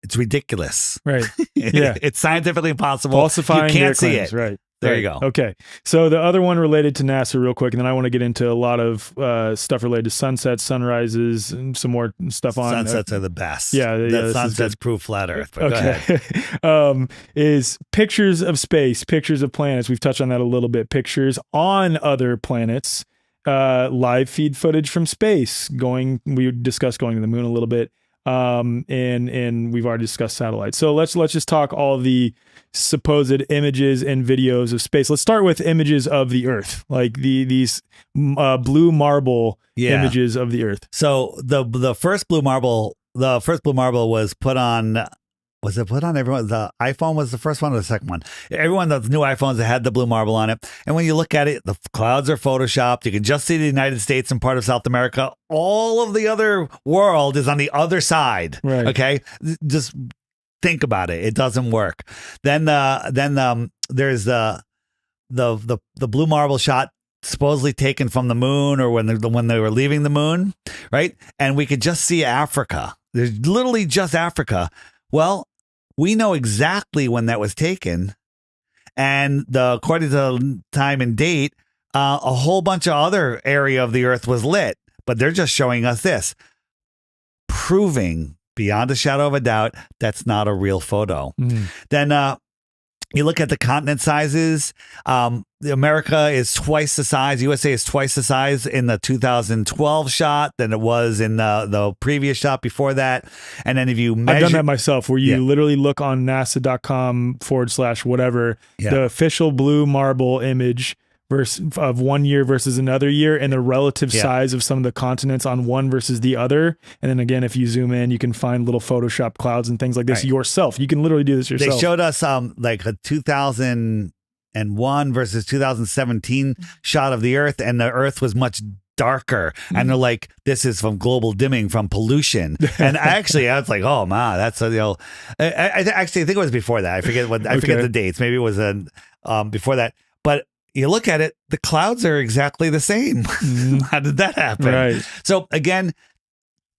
it's ridiculous.
Right. Yeah.
It's scientifically impossible.
Falsifying
you can't
their
see
claims.
it.
Right.
There you go.
Okay. So the other one related to NASA real quick, and then I want to get into a lot of stuff related to sunsets, sunrises, and some more stuff on.
Sunsets are the best.
Yeah.
Sunsets prove flat Earth. But
okay. Go ahead. Is pictures of space, pictures of planets. We've touched on that a little bit. Pictures on other planets, live feed footage from space. We discussed going to the moon a little bit. And we've already discussed satellites. So let's just talk all the supposed images and videos of space. Let's start with images of the Earth, like these blue marble images of the Earth.
So the first blue marble was put on. Was it put on everyone? The iPhone was the first one or the second one? Everyone, the new iPhones that had the blue marble on it. And when you look at it, the clouds are photoshopped. You can just see the United States and part of South America. All of the other world is on the other side.
Right.
Okay. Just think about it. It doesn't work. Then there's the blue marble shot supposedly taken from the moon or when they were leaving the moon. Right. And we could just see Africa. There's literally just Africa. Well, we know exactly when that was taken, and according to the time and date, a whole bunch of other area of the Earth was lit, but they're just showing us this, proving beyond a shadow of a doubt that's not a real photo. Then you look at the continent sizes. America is twice the size. USA is twice the size in the 2012 shot than it was in the previous shot before that. And then if you measure,
I've done that myself, where you literally look on nasa.com/whatever, the official blue marble image of 1 year versus another year, and the relative size of some of the continents on one versus the other. And then again, if you zoom in, you can find little Photoshop clouds and things like this yourself. You can literally do this yourself.
They showed us like a 2001 versus 2017 shot of the Earth, and the Earth was much darker. And they're like, this is from global dimming from pollution. And I was like, oh man, that's I actually think it was before that. I forget the dates. Maybe it was before that. But you look at it, the clouds are exactly the same. How did that happen?
Right.
So again,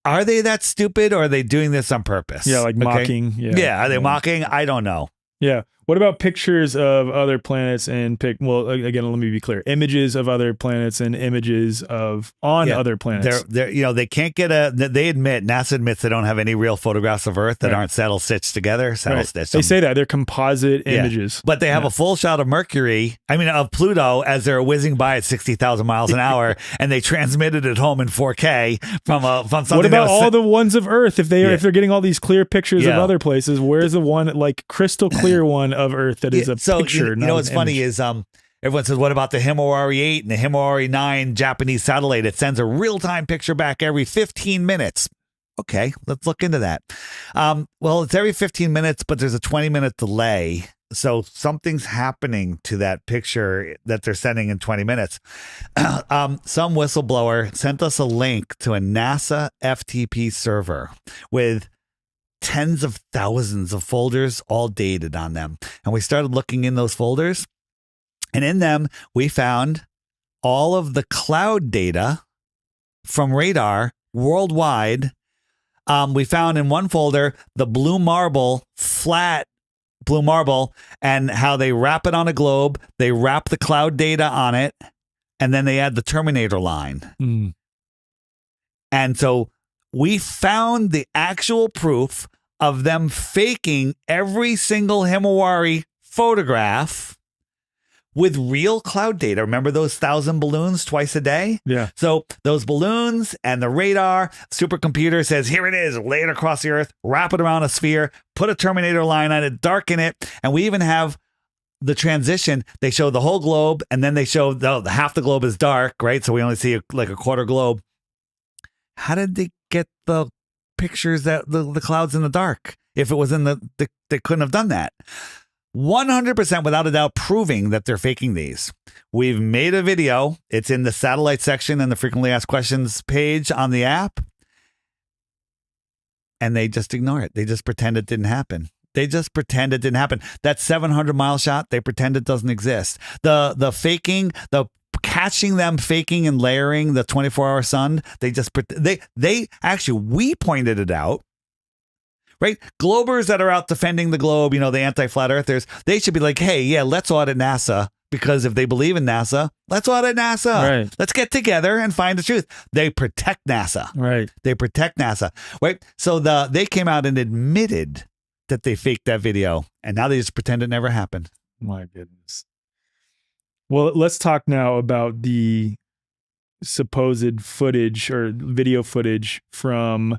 are they that stupid, or are they doing this on purpose?
Yeah, like mocking.
Yeah. Are they mocking? I don't know.
Yeah. What about pictures of other planets and well, again, let me be clear. Images of other planets and images of other planets.
They can't get they admit, NASA admits they don't have any real photographs of Earth that aren't saddle stitched together.
They say that they're composite images.
But they have a full shot of of Pluto as they're whizzing by at 60,000 miles an hour, and they transmitted it home in 4K from something.
What about all the ones of Earth? If they're getting all these clear pictures of other places, where's the one like crystal clear one of Earth that is a picture?
You know what's funny is everyone says, what about the Himawari 8 and the Himawari 9 Japanese satellite? It sends a real-time picture back every 15 minutes. Okay, let's look into that. Well, it's every 15 minutes, but there's a 20-minute delay. So something's happening to that picture that they're sending in 20 minutes. Some whistleblower sent us a link to a NASA FTP server with tens of thousands of folders, all dated on them. And we started looking in those folders, and in them, we found all of the cloud data from radar worldwide. We found in one folder the blue marble, flat blue marble, and how they wrap it on a globe. They wrap the cloud data on it, and then they add the Terminator line.
Mm.
And so we found the actual proof of them faking every single Himawari photograph with real cloud data. Remember those 1,000 balloons twice a day?
Yeah.
So those balloons and the radar supercomputer says, here it is, lay it across the earth, wrap it around a sphere, put a Terminator line on it, darken it. And we even have the transition. They show the whole globe, and then they show the half the globe is dark, right? So we only see like a quarter globe. How did they get the pictures that the clouds in the dark? If it was in they couldn't have done that. 100% without a doubt proving that they're faking these. We've made a video. It's in the satellite section and the frequently asked questions page on the app. And they just ignore it. They just pretend it didn't happen. They just pretend it didn't happen. That 700-mile shot, they pretend it doesn't exist. The faking, the catching them faking and layering the 24-hour sun, they actually, we pointed it out. Right? Globers that are out defending the globe, the anti-flat earthers, they should be like, hey, yeah, let's audit NASA, because if they believe in NASA, let's audit NASA.
Right.
Let's get together and find the truth. They protect NASA.
Right.
They protect NASA. Right? So they came out and admitted that they faked that video, and now they just pretend it never happened.
My goodness. Well, let's talk now about the supposed footage or video footage from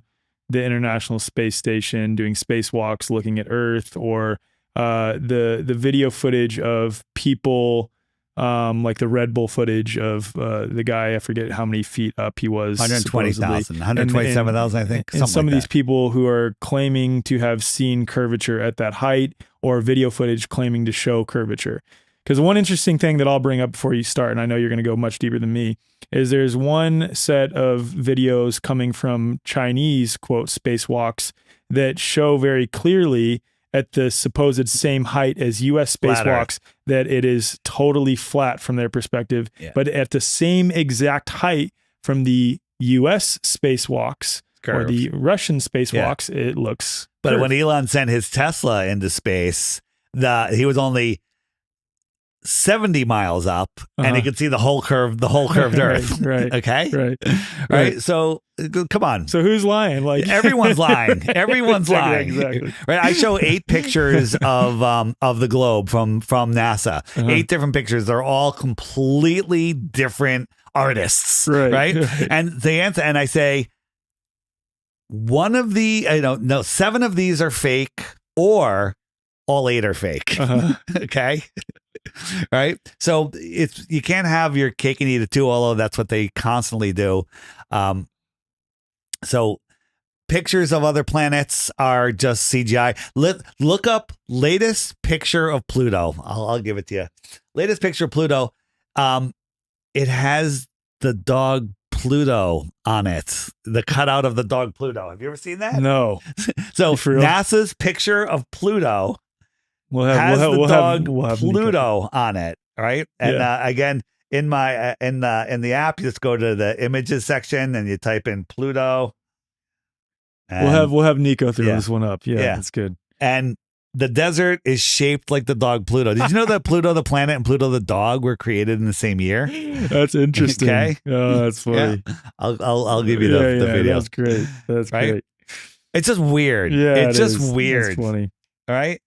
the International Space Station doing spacewalks, looking at Earth, or the video footage of people, like the Red Bull footage of the guy, I forget how many feet up he was.
120,000, 127,000, I think.
And some of these people who are claiming to have seen curvature at that height, or video footage claiming to show curvature. Because one interesting thing that I'll bring up before you start, and I know you're going to go much deeper than me, is there's one set of videos coming from Chinese, quote, spacewalks that show very clearly at the supposed same height as U.S. spacewalks that it is totally flat from their perspective. Yeah. But at the same exact height from the U.S. spacewalks or the Russian spacewalks, it looks
But
curved.
when Elon sent his Tesla into space, he was only 70 miles up, and he could see the whole curved Earth.
Right.
Okay. Right. So come on.
So who's lying? Like
everyone's lying. Everyone's lying.
Exactly.
Right. I show 8 pictures of the globe from NASA. 8 different pictures. They're all completely different artists. Right. And they answer, and I say, one of the 7 of these are fake, or all 8 are fake. Okay. Right. So you can't have your cake and eat it too, although that's what they constantly do. So pictures of other planets are just CGI. Look up latest picture of Pluto. I'll give it to you. Latest picture of Pluto. It has the dog Pluto on it. The cutout of the dog Pluto. Have you ever seen that?
No.
So NASA's picture of Pluto
we'll
has the dog
have
Pluto on it, right? And again, in my in the app, you just go to the images section and you type in Pluto.
We'll have Nico throw this one up. Yeah, that's good.
And the desert is shaped like the dog Pluto. Did you know that Pluto the planet and Pluto the dog were created in the same year?
That's interesting. Okay, oh, that's funny.
Yeah. I'll give you the video.
That's great. That's great.
It's just weird.
Yeah,
it's just weird.
That's funny.
All right.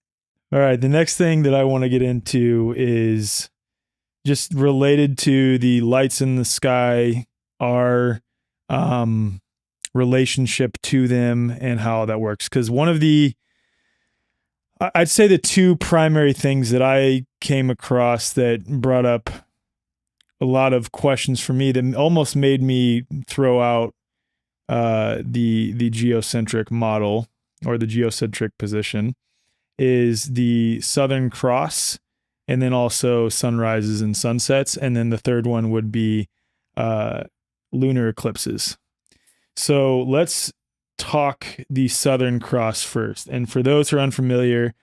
All right. The next thing that I want to get into is just related to the lights in the sky, our relationship to them and how that works. Because I'd say the 2 primary things that I came across that brought up a lot of questions for me that almost made me throw out the geocentric model or the geocentric position is the Southern Cross, and then also sunrises and sunsets. And then the third one would be lunar eclipses. So let's talk the Southern Cross first. And for those who are unfamiliar,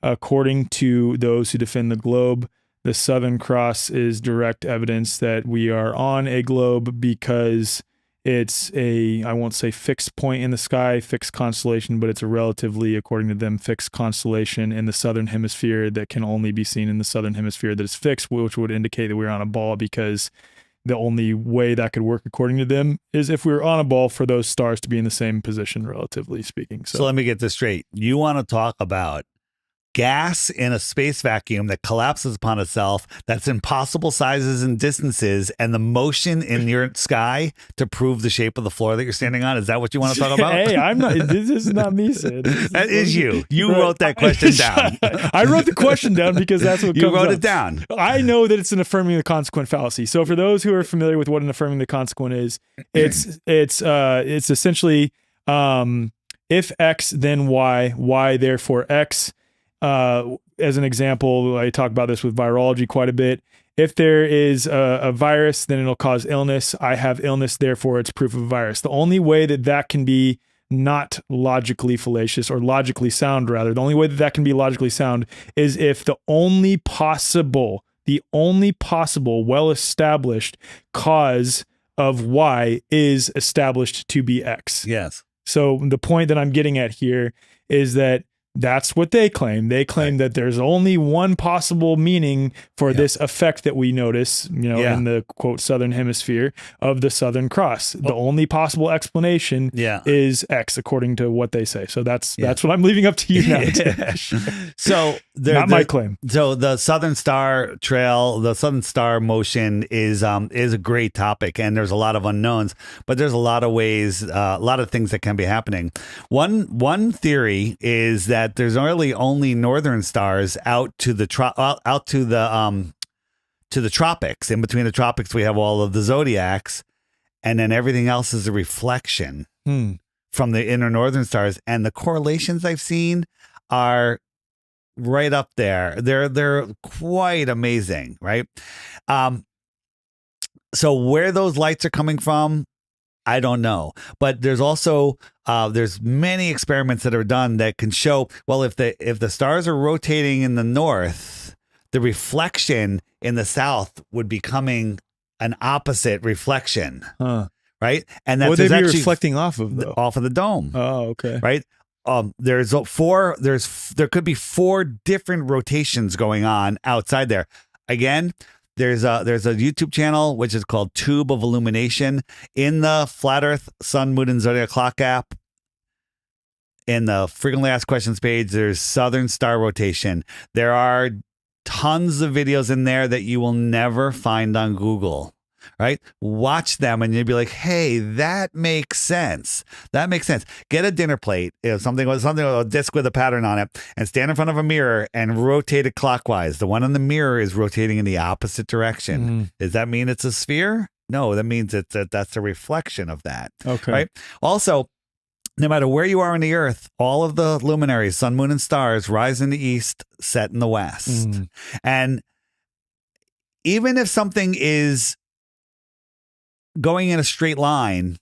according to those who defend the globe, the Southern Cross is direct evidence that we are on a globe because it's I won't say fixed point in the sky, fixed constellation, but it's a relatively, according to them, fixed constellation in the southern hemisphere that can only be seen in the southern hemisphere that is fixed, which would indicate that we're on a ball, because the only way that could work, according to them, is if we were on a ball for those stars to be in the same position, relatively speaking.
So let me get this straight. You want to talk about gas in a space vacuum that collapses upon itself, that's impossible sizes and distances, and the motion in your sky to prove the shape of the floor that you're standing on? Is that what you want to talk about?
Hey, I'm not. This is not me, Sid.
That is you. You wrote that question down.
I wrote the question down because that's what
you wrote it down.
I know that it's an affirming the consequent fallacy. So for those who are familiar with what an affirming the consequent is, it's essentially if X then Y therefore X. As an example, I talk about this with virology quite a bit. If there is a virus, then it'll cause illness. I have illness, therefore it's proof of a virus. The only way that can be not logically fallacious, or logically sound rather, the only way that can be logically sound is if the only possible well-established cause of Y is established to be X.
Yes.
So the point that I'm getting at here is that that's what they claim. They claim that there's only one possible meaning for this effect that we notice, in the quote southern hemisphere of the Southern Cross. The only possible explanation is X, according to what they say. So that's what I'm leaving up to you now.
So
not my claim.
So the Southern Star Trail, the Southern Star motion is a great topic, and there's a lot of unknowns, but there's a lot of ways, a lot of things that can be happening. One theory is that there's really only northern stars out to the tropics. In between the tropics, we have all of the zodiacs, and then everything else is a reflection from the inner northern stars. And the correlations I've seen are right up there. They're quite amazing, right? So where those lights are coming from, I don't know, but there's also there's many experiments that are done that can show, well, if the stars are rotating in the north, the reflection in the south would be coming an opposite reflection, right? And that's
what would they be reflecting off of, though?
Off of the dome.
Oh, okay.
Right. There could be 4 different rotations going on outside there. Again, there's a YouTube channel which is called Tube of Illumination. In the Flat Earth Sun, Moon, and Zodiac Clock app, in the frequently asked questions page, there's Southern Star Rotation. There are tons of videos in there that you will never find on Google. Right? Watch them and you'll be like, hey, that makes sense. That makes sense. Get a dinner plate, something with a disc with a pattern on it, and stand in front of a mirror and rotate it clockwise. The one on the mirror is rotating in the opposite direction. Does that mean it's a sphere? No, that means that's a reflection of that.
Okay.
Right? Also, no matter where you are on the earth, all of the luminaries, sun, moon, and stars, rise in the east, set in the west. And even if something is going in a straight line,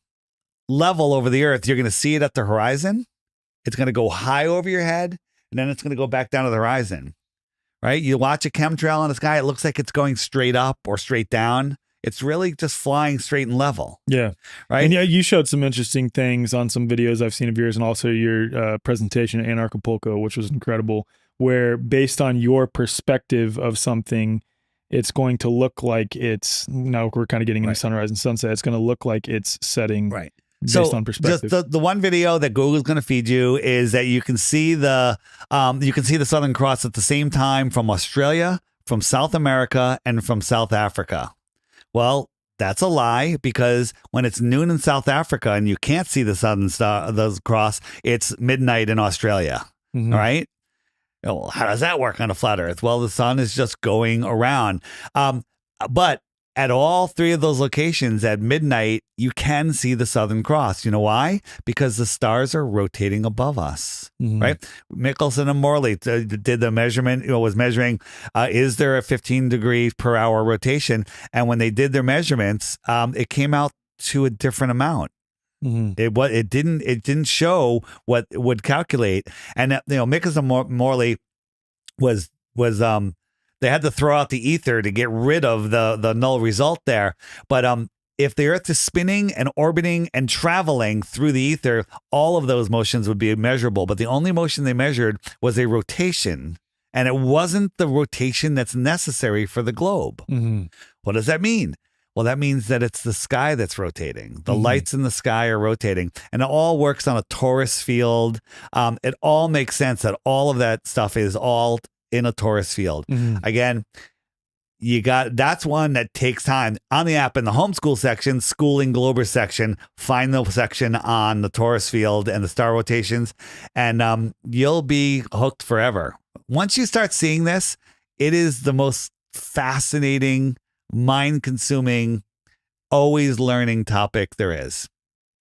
level over the earth, you're going to see it at the horizon. It's going to go high over your head, and then it's going to go back down to the horizon, right? You watch a chemtrail in the sky, it looks like it's going straight up or straight down. It's really just flying straight and level.
Yeah.
Right.
And you showed some interesting things on some videos I've seen of yours, and also your presentation at Anarchapulco, which was incredible, where based on your perspective of something, it's going to look like it's, now we're kind of getting into sunrise and sunset, it's going to look like it's setting based on perspective.
The one video that Google's going to feed you is that you can see the Southern Cross at the same time from Australia, from South America, and from South Africa. Well, that's a lie, because when it's noon in South Africa and you can't see the Southern Cross, it's midnight in Australia. All right. Well, how does that work on a flat Earth? Well, the sun is just going around. But at all 3 of those locations at midnight, you can see the Southern Cross. You know why? Because the stars are rotating above us, right? Michelson and Morley did the measurement, was measuring, is there a 15 degrees per hour rotation? And when they did their measurements, it came out to a different amount. Mm-hmm. It didn't show what it would calculate. And Michelson Morley was they had to throw out the ether to get rid of the null result there. But if the Earth is spinning and orbiting and traveling through the ether, all of those motions would be measurable. But the only motion they measured was a rotation. And it wasn't the rotation that's necessary for the globe. Mm-hmm. What does that mean? Well, that means that it's the sky that's rotating. The lights in the sky are rotating. And it all works on a torus field. It all makes sense that all of that stuff is all in a torus field. Mm-hmm. Again, that's one that takes time. On the app, in the homeschool section, schooling Glober section, find the section on the torus field and the star rotations, and you'll be hooked forever. Once you start seeing this, it is the most fascinating, mind-consuming, always learning topic there is.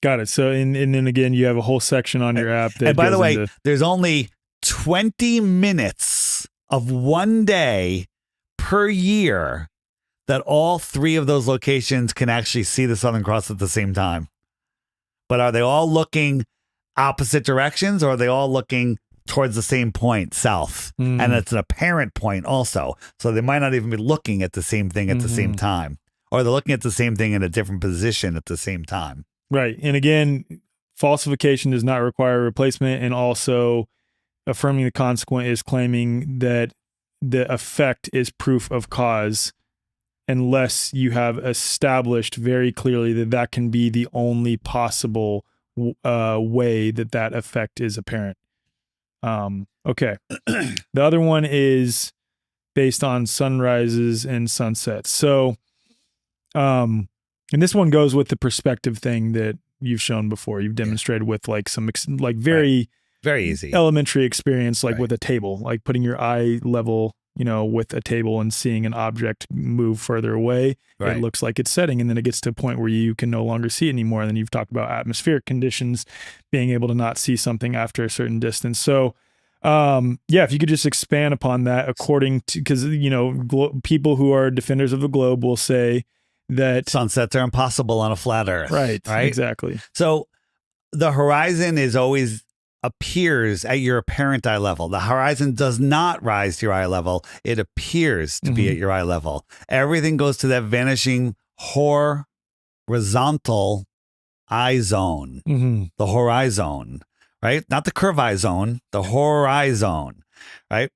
Got it. So, and then again, you have a whole section on your app.
And by the way, there's only 20 minutes of one day per year that all three of those locations can actually see the Southern Cross at the same time. But are they all looking opposite directions, or are they all looking towards the same point, south? And it's an apparent point also. So they might not even be looking at the same thing at the same time, or they're looking at the same thing in a different position at the same time.
Right. And again, falsification does not require a replacement, and also affirming the consequent is claiming that the effect is proof of cause, unless you have established very clearly that can be the only possible way that effect is apparent. Okay. The other one is based on sunrises and sunsets. So, and this one goes with the perspective thing that you've shown before. You've demonstrated with like some very
easy
elementary experience, like with a table, like putting your eye level, with a table and seeing an object move further away. Right. It looks like it's setting, and then it gets to a point where you can no longer see it anymore. And then you've talked about atmospheric conditions, being able to not see something after a certain distance. So, if you could just expand upon that, according to, because, people who are defenders of the globe will say that
sunsets are impossible on a flat Earth.
Right. Exactly.
So the horizon appears at your apparent eye level. The horizon does not rise to your eye level. It appears to be at your eye level. Everything goes to that vanishing horizontal eye zone, the horizon, right? Not the curve eye zone, the horizon, right?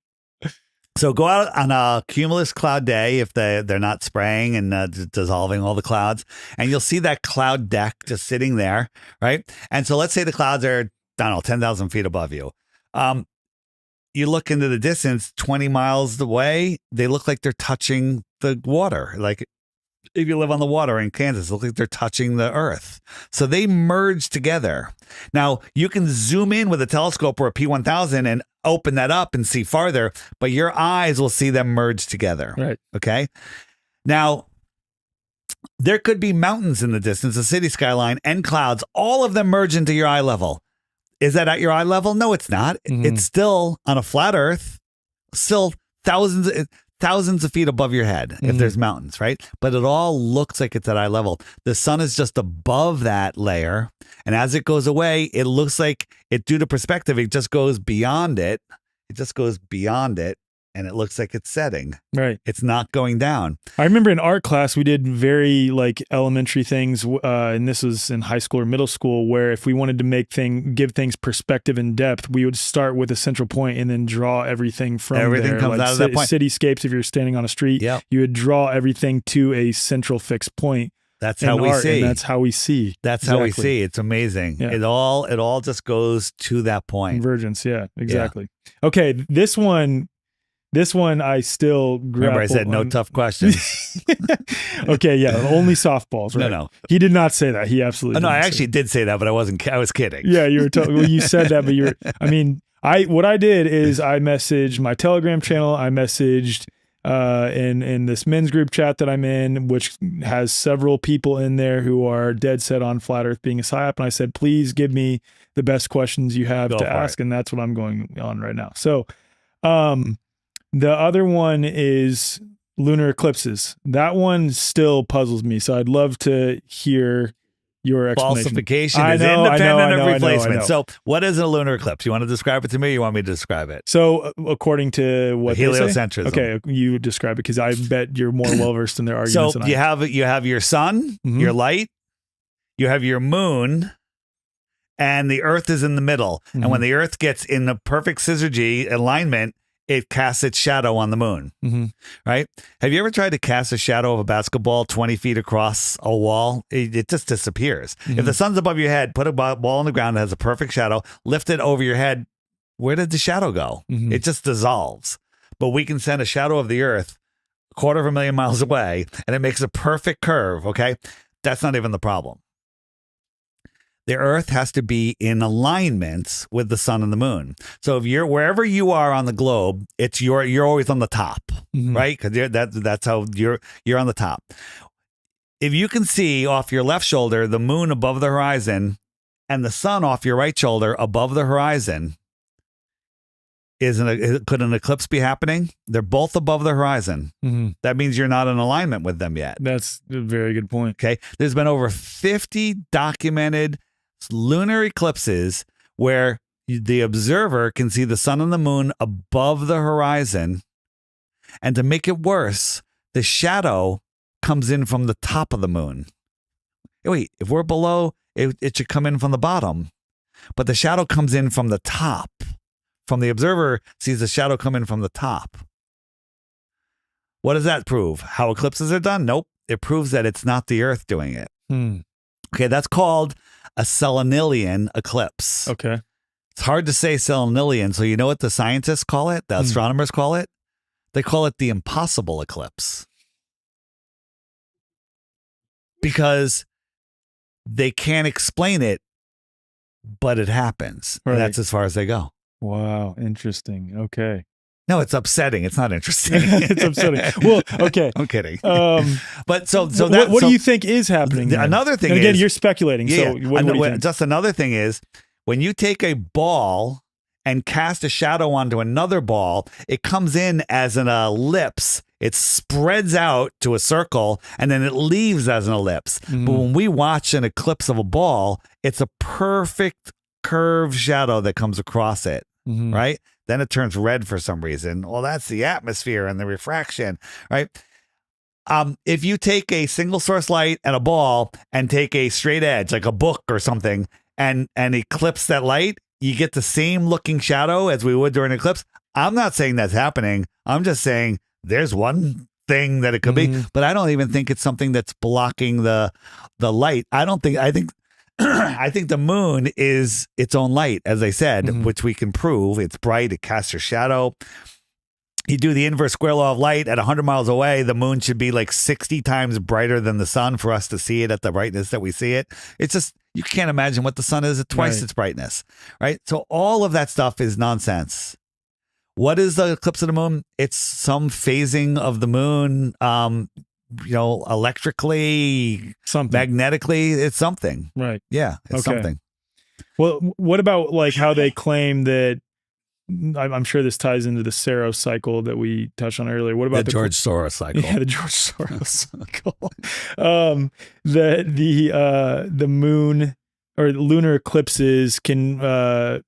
So go out on a cumulus cloud day if they're not spraying and dissolving all the clouds, and you'll see that cloud deck just sitting there, right? And so let's say the clouds are, 10,000 feet above you. You look into the distance, 20 miles away, they look like they're touching the water. Like if you live on the water in Kansas, it looks like they're touching the earth. So they merge together. Now, you can zoom in with a telescope or a P1000 and open that up and see farther, but your eyes will see them merge together.
Right.
Okay. Now, there could be mountains in the distance, a city skyline, and clouds. All of them merge into your eye level. Is that at your eye level? No, it's not. It's still on a flat Earth, still thousands of feet above your head if there's mountains, right? But it all looks like it's at eye level. The sun is just above that layer. And as it goes away, it looks like due to perspective, it just goes beyond it. It just goes beyond it. And it looks like it's setting. Right. It's not going down.
I remember in art class, we did very elementary things. And this was in high school or middle school, where if we wanted to give things perspective and depth, we would start with a central point and then draw everything from
everything comes out of that point.
Cityscapes, if you're standing on a street, you would draw everything to a central fixed point.
That's how we see.
And that's how we see.
That's how we see. It's amazing. Yeah. It all just goes to that point.
Convergence. Yeah, exactly. Yeah. Okay. This one I still grapple.
Remember, I said no tough questions.
Okay, yeah, only softballs. Right?
No.
He did not say that. He absolutely.
No, I actually did say that, but I wasn't. I was kidding.
Yeah, you were. You said that, but you were. I mean, what I did is I messaged my Telegram channel. I messaged in this men's group chat that I'm in, which has several people in there who are dead set on flat Earth being a psyop, and I said, please give me the best questions you have to ask, and that's what I'm going on right now. So, the other one is lunar eclipses. That one still puzzles me. So I'd love to hear your explanation.
Falsification is independent of replacement. So what is a lunar eclipse? You want to describe it to me, or you want me to describe it?
So according to what
heliocentrism.
Okay, you describe it, because I bet you're more well-versed in their arguments than I am.
You have your sun, your light, you have your moon, and the Earth is in the middle. And when the Earth gets in the perfect syzygy alignment, it casts its shadow on the moon, right? Have you ever tried to cast a shadow of a basketball 20 feet across a wall? It just disappears. If the sun's above your head, put a ball on the ground that has a perfect shadow, lift it over your head. Where did the shadow go? It just dissolves. But we can send a shadow of the Earth 250,000 miles away, and it makes a perfect curve, okay? That's not even the problem. The Earth has to be in alignment with the sun and the moon. So if you're wherever you are on the globe, it's you're always on the top, right? Because that's how you're on the top. If you can see off your left shoulder the moon above the horizon and the sun off your right shoulder above the horizon, could an eclipse be happening? They're both above the horizon. That means you're not in alignment with them yet.
That's a very good point.
Okay, there's been over 50 documented lunar eclipses where the observer can see the sun and the moon above the horizon. And to make it worse, the shadow comes in from the top of the moon. Wait, if we're below, it should come in from the bottom. But the shadow comes in from the top. From the observer sees the shadow come in from the top. What does that prove? How eclipses are done? Nope. It proves that it's not the Earth doing it. Okay, that's called a selenilian eclipse.
Okay.
It's hard to say selenilian, so you know what the scientists call it? The astronomers call it? They call it the impossible eclipse. Because they can't explain it, but it happens. Right. And that's as far as they go.
Wow, interesting. Okay.
No, it's upsetting. It's not interesting.
It's upsetting. Well, okay.
I'm kidding.
But what do you think is happening?
Another thing
and again,
is,
you're speculating.
Yeah,
so what do you think?
Just another thing is, when you take a ball and cast a shadow onto another ball, it comes in as an ellipse. It spreads out to a circle, and then it leaves as an ellipse. But when we watch an eclipse of a ball, it's a perfect curved shadow that comes across it, right? Then it turns red for some reason. Well, that's the atmosphere and the refraction, right? If you take a single source light and a ball and take a straight edge, like a book or something, and eclipse that light, you get the same looking shadow as we would during an eclipse. I'm not saying that's happening. I'm just saying there's one thing that it could be, but I don't even think it's something that's blocking the light. I think I think the moon is its own light, as I said, which we can prove. It's bright. It casts your shadow. You do the inverse square law of light at 100 miles away. The moon should be like 60 times brighter than the sun for us to see it at the brightness that we see it. It's just, you can't imagine what the sun is at twice its brightness, right? So all of that stuff is nonsense. What is the eclipse of the moon? It's some phasing of the moon, electrically, magnetically. It's something.
Right.
Yeah, it's something.
Well, what about like how they claim that, I'm sure this ties into the Saros cycle that we touched on earlier. What about
the George Soros cycle?
Yeah, the George Soros cycle. The moon or lunar eclipses can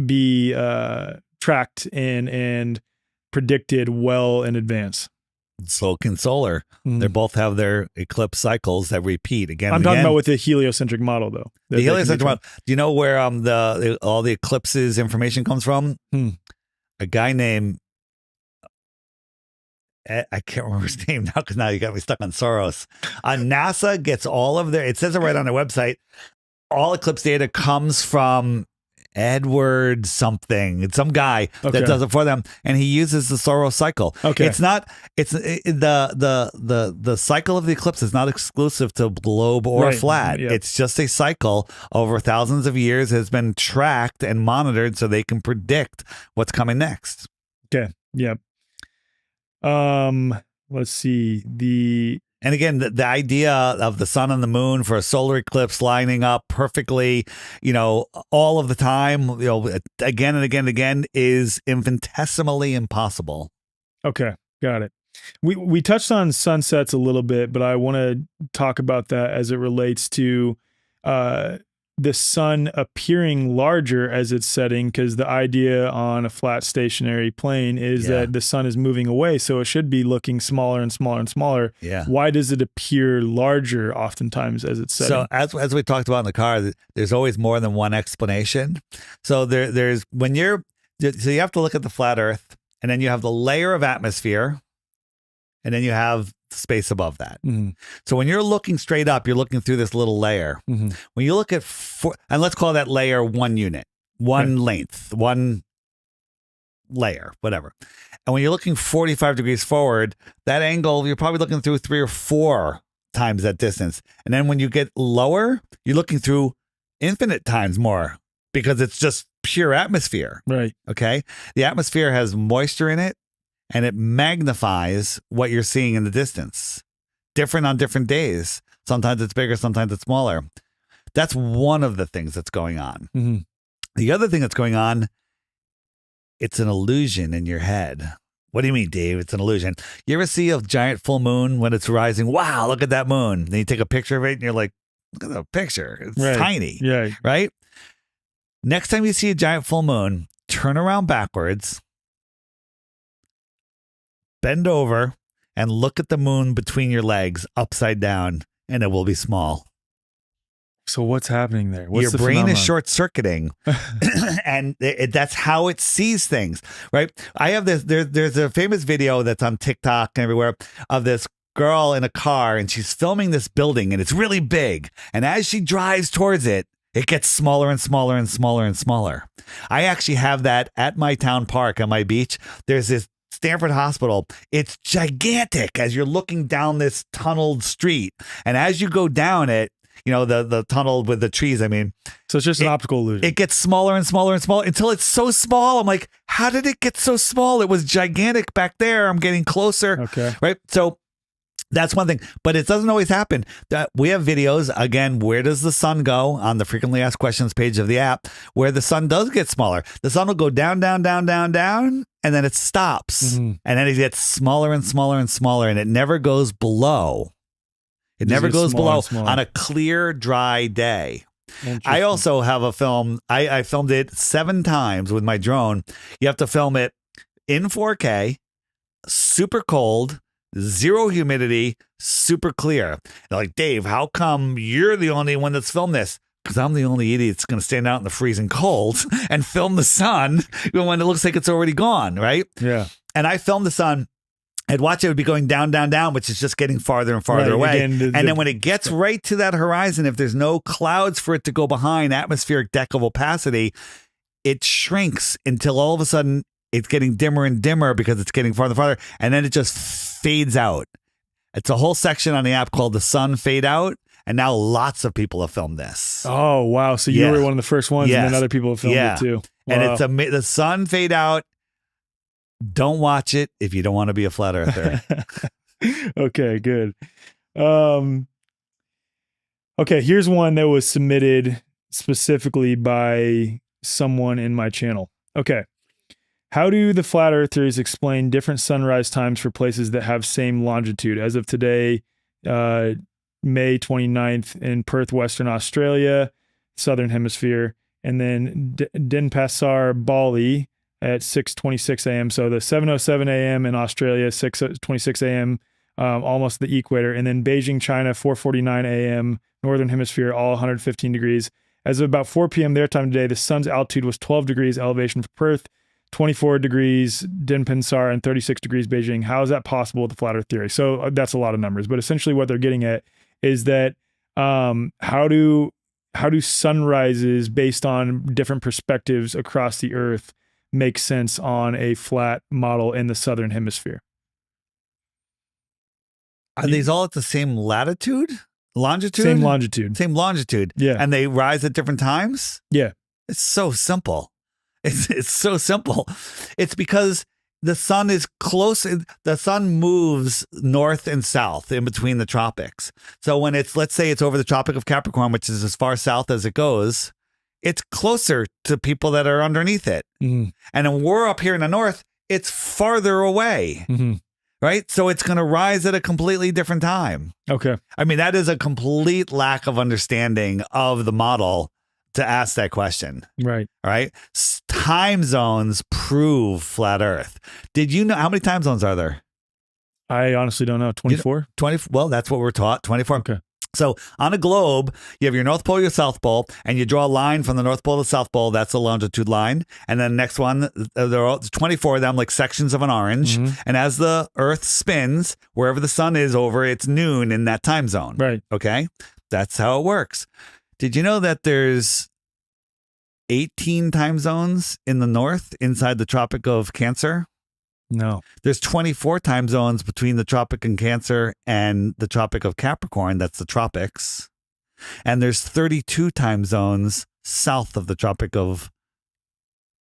be tracked and predicted well in advance.
So can solar. They both have their eclipse cycles that repeat again.
I'm talking about with the heliocentric model, though.
The heliocentric model. Do you know where all the eclipses information comes from? A guy named, I can't remember his name now because now you got me stuck on Soros. NASA gets all of it says it right on their website. All eclipse data comes from Edward something. It's some guy that does it for them, and he uses the Soros cycle. Okay, it's the cycle of the eclipse is not exclusive to globe or flat. Yep. It's just a cycle over thousands of years, has been tracked and monitored so they can predict what's coming next.
Okay. Yep. Let's see.
And again, the idea of the sun and the moon for a solar eclipse lining up perfectly, all of the time, again and again and again is infinitesimally impossible.
Okay, got it. We touched on sunsets a little bit, but I want to talk about that as it relates to the sun appearing larger as it's setting, because the idea on a flat stationary plane is that the sun is moving away, so it should be looking smaller and smaller and smaller.
Yeah.
Why does it appear larger oftentimes as it's setting?
So as we talked about in the car, there's always more than one explanation. So there's so you have to look at the flat Earth, and then you have the layer of atmosphere, and then you have space above that.
Mm-hmm.
So when you're looking straight up, you're looking through this little layer.
Mm-hmm.
When you look at and let's call that layer one unit, one length, one layer, whatever. And when you're looking 45 degrees forward, that angle, you're probably looking through 3 or 4 times that distance. And then when you get lower, you're looking through infinite times more, because it's just pure atmosphere.
Right.
Okay. The atmosphere has moisture in it, and it magnifies what you're seeing in the distance. Different on different days. Sometimes it's bigger, sometimes it's smaller. That's one of the things that's going on.
Mm-hmm.
The other thing that's going on, it's an illusion in your head. What do you mean, Dave? It's an illusion. You ever see a giant full moon when it's rising? Wow, look at that moon. Then you take a picture of it and you're like, look at the picture. It's tiny.
Yeah.
Right? Next time you see a giant full moon, turn around backwards, bend over, and look at the moon between your legs upside down, and it will be small.
So what's happening there?
Your brain is short-circuiting, and that's how it sees things, right? I have this, there's a famous video that's on TikTok and everywhere of this girl in a car, and she's filming this building, and it's really big. And as she drives towards it, it gets smaller and smaller and smaller and smaller. I actually have that at my town park on my beach. There's this Stanford Hospital. It's gigantic as you're looking down this tunneled street. And as you go down it, you know, the tunnel with the trees, I mean.
So it's just an optical illusion.
It gets smaller and smaller and smaller until it's so small. I'm like, how did it get so small? It was gigantic back there. I'm getting closer.
Okay.
Right. So that's one thing, but it doesn't always happen. We have videos, again, where does the sun go on the frequently asked questions page of the app, where the sun does get smaller. The sun will go down, down, down, down, down, and then it stops.
Mm-hmm.
And then it gets smaller and smaller and smaller, and it never goes below. It never goes below on a clear, dry day. I also have a film. I filmed it 7 times with my drone. You have to film it in 4K, super cold, 0 humidity, super clear. They're like, Dave, how come you're the only one that's filmed this? Because I'm the only idiot that's going to stand out in the freezing cold and film the sun when it looks like it's already gone, right?
Yeah.
And I filmed the sun. I'd watch it would be going down, down, down, which is just getting farther and farther away. Again, and then when it gets right to that horizon, if there's no clouds for it to go behind, atmospheric deck of opacity, it shrinks until all of a sudden it's getting dimmer and dimmer because it's getting farther and farther. And then it just fades out. It's a whole section on the app called the Sun Fade Out. And now lots of people have filmed this.
Oh, wow. So you were one of the first ones, and then other people have filmed it too. Wow.
And it's the Sun Fade Out. Don't watch it if you don't want to be a flat earther.
Okay, good. Okay, here's one that was submitted specifically by someone in my channel. Okay. How do the flat earthers explain different sunrise times for places that have same longitude? As of today, May 29th in Perth, Western Australia, Southern Hemisphere, and then Denpasar, Bali at 6:26 a.m. So the 7:07 a.m. in Australia, 6:26 a.m. Almost the equator, and then Beijing, China, 4:49 a.m. Northern Hemisphere, all 115 degrees. As of about 4 p.m. their time today, the sun's altitude was 12 degrees elevation for Perth, 24 degrees Denpasar, and 36 degrees Beijing. How is that possible with the flat earth theory? So that's a lot of numbers, but essentially what they're getting at is that how do sunrises based on different perspectives across the earth make sense on a flat model in the Southern Hemisphere?
Are these all at the same latitude? Longitude?
Same longitude.
Same longitude.
Yeah.
And they rise at different times?
Yeah.
It's so simple. It's so simple. It's because the sun is close. The sun moves north and south in between the tropics. So when it's, let's say it's over the Tropic of Capricorn, which is as far south as it goes, it's closer to people that are underneath it. Mm-hmm. And when we're up here in the north, it's farther away.
Mm-hmm.
right? So it's going to rise at a completely different time.
Okay.
I mean, that is a complete lack of understanding of the model to ask that question.
Right.
All right. Time zones prove flat Earth. Did you know how many time zones are there?
I honestly don't know. 24?
20. Well, that's what we're taught. 24.
Okay.
So on a globe, you have your North Pole, your South Pole, and you draw a line from the North Pole to the South Pole. That's the longitude line. And then the next one, there are 24 of them, like sections of an orange.
Mm-hmm.
And as the Earth spins, wherever the sun is over, it's noon in that time zone.
Right.
Okay. That's how it works. Did you know that there's 18 time zones in the north inside the Tropic of Cancer?
No.
There's 24 time zones between the Tropic of Cancer and the Tropic of Capricorn. That's the tropics. And there's 32 time zones south of the Tropic of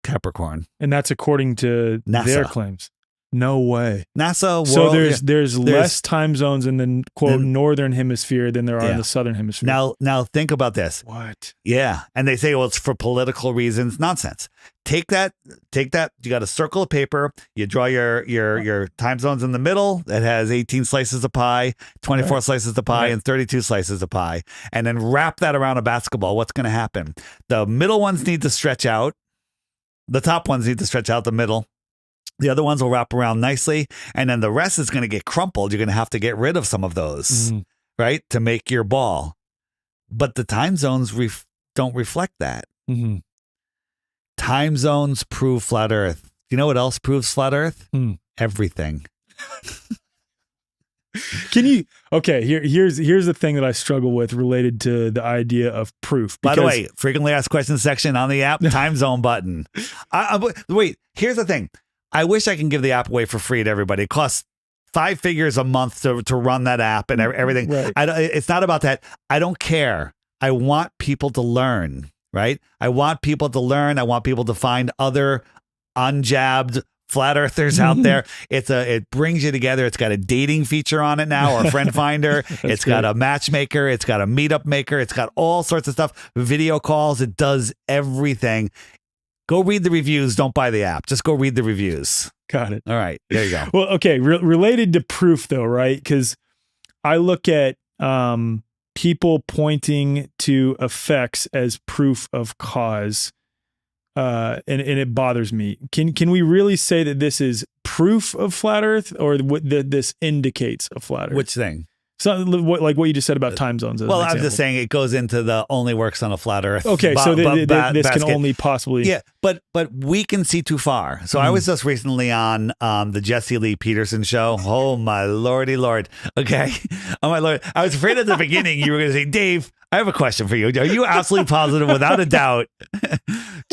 Capricorn.
And that's according to
NASA.
Their claims. No way.
NASA.
So there's less time zones in the quote northern hemisphere than there are in the southern hemisphere.
Now think about this.
What?
Yeah, and they say, well, it's for political reasons. Nonsense. Take that. You got a circle of paper. You draw your time zones in the middle. It has 18 slices of pie, 24 slices of pie, and 32 slices of pie. And then wrap that around a basketball. What's going to happen? The middle ones need to stretch out. The top ones need to stretch out the middle. The other ones will wrap around nicely, and then the rest is going to get crumpled. You're going to have to get rid of some of those, right, to make your ball. But the time zones don't reflect that. Mm-hmm. Time zones prove flat Earth. You know what else proves flat Earth? Everything.
Can you? Okay, here's the thing that I struggle with related to the idea of proof.
By the way, frequently asked questions section on the app, time zone button. Wait, here's the thing. I wish I can give the app away for free to everybody. It costs 5 figures a month to run that app and everything. Right. It's not about that. I don't care. I want people to learn, right? I want people to learn. I want people to find other unjabbed flat earthers out there. It brings you together. It's got a dating feature on it now, or a friend finder. It's got a matchmaker. It's got a meetup maker. It's got all sorts of stuff. Video calls. It does everything. Go read the reviews. Don't buy the app. Just go read the reviews.
Got it.
All right. There you go.
Well, okay. Related to proof, though, right? Because I look at people pointing to effects as proof of cause, and it bothers me. Can we really say that this is proof of flat Earth, or what this indicates a flat Earth?
Which thing?
So, like what you just said about time zones.
Well, I'm just saying it goes into the only works on a flat Earth.
Okay, so this can only possibly.
Yeah, but we can see too far. So I was just recently on the Jesse Lee Peterson show. Oh my lordy lord. Okay, oh my lord. I was afraid at the beginning you were going to say, Dave, I have a question for you. Are you absolutely positive, without a doubt?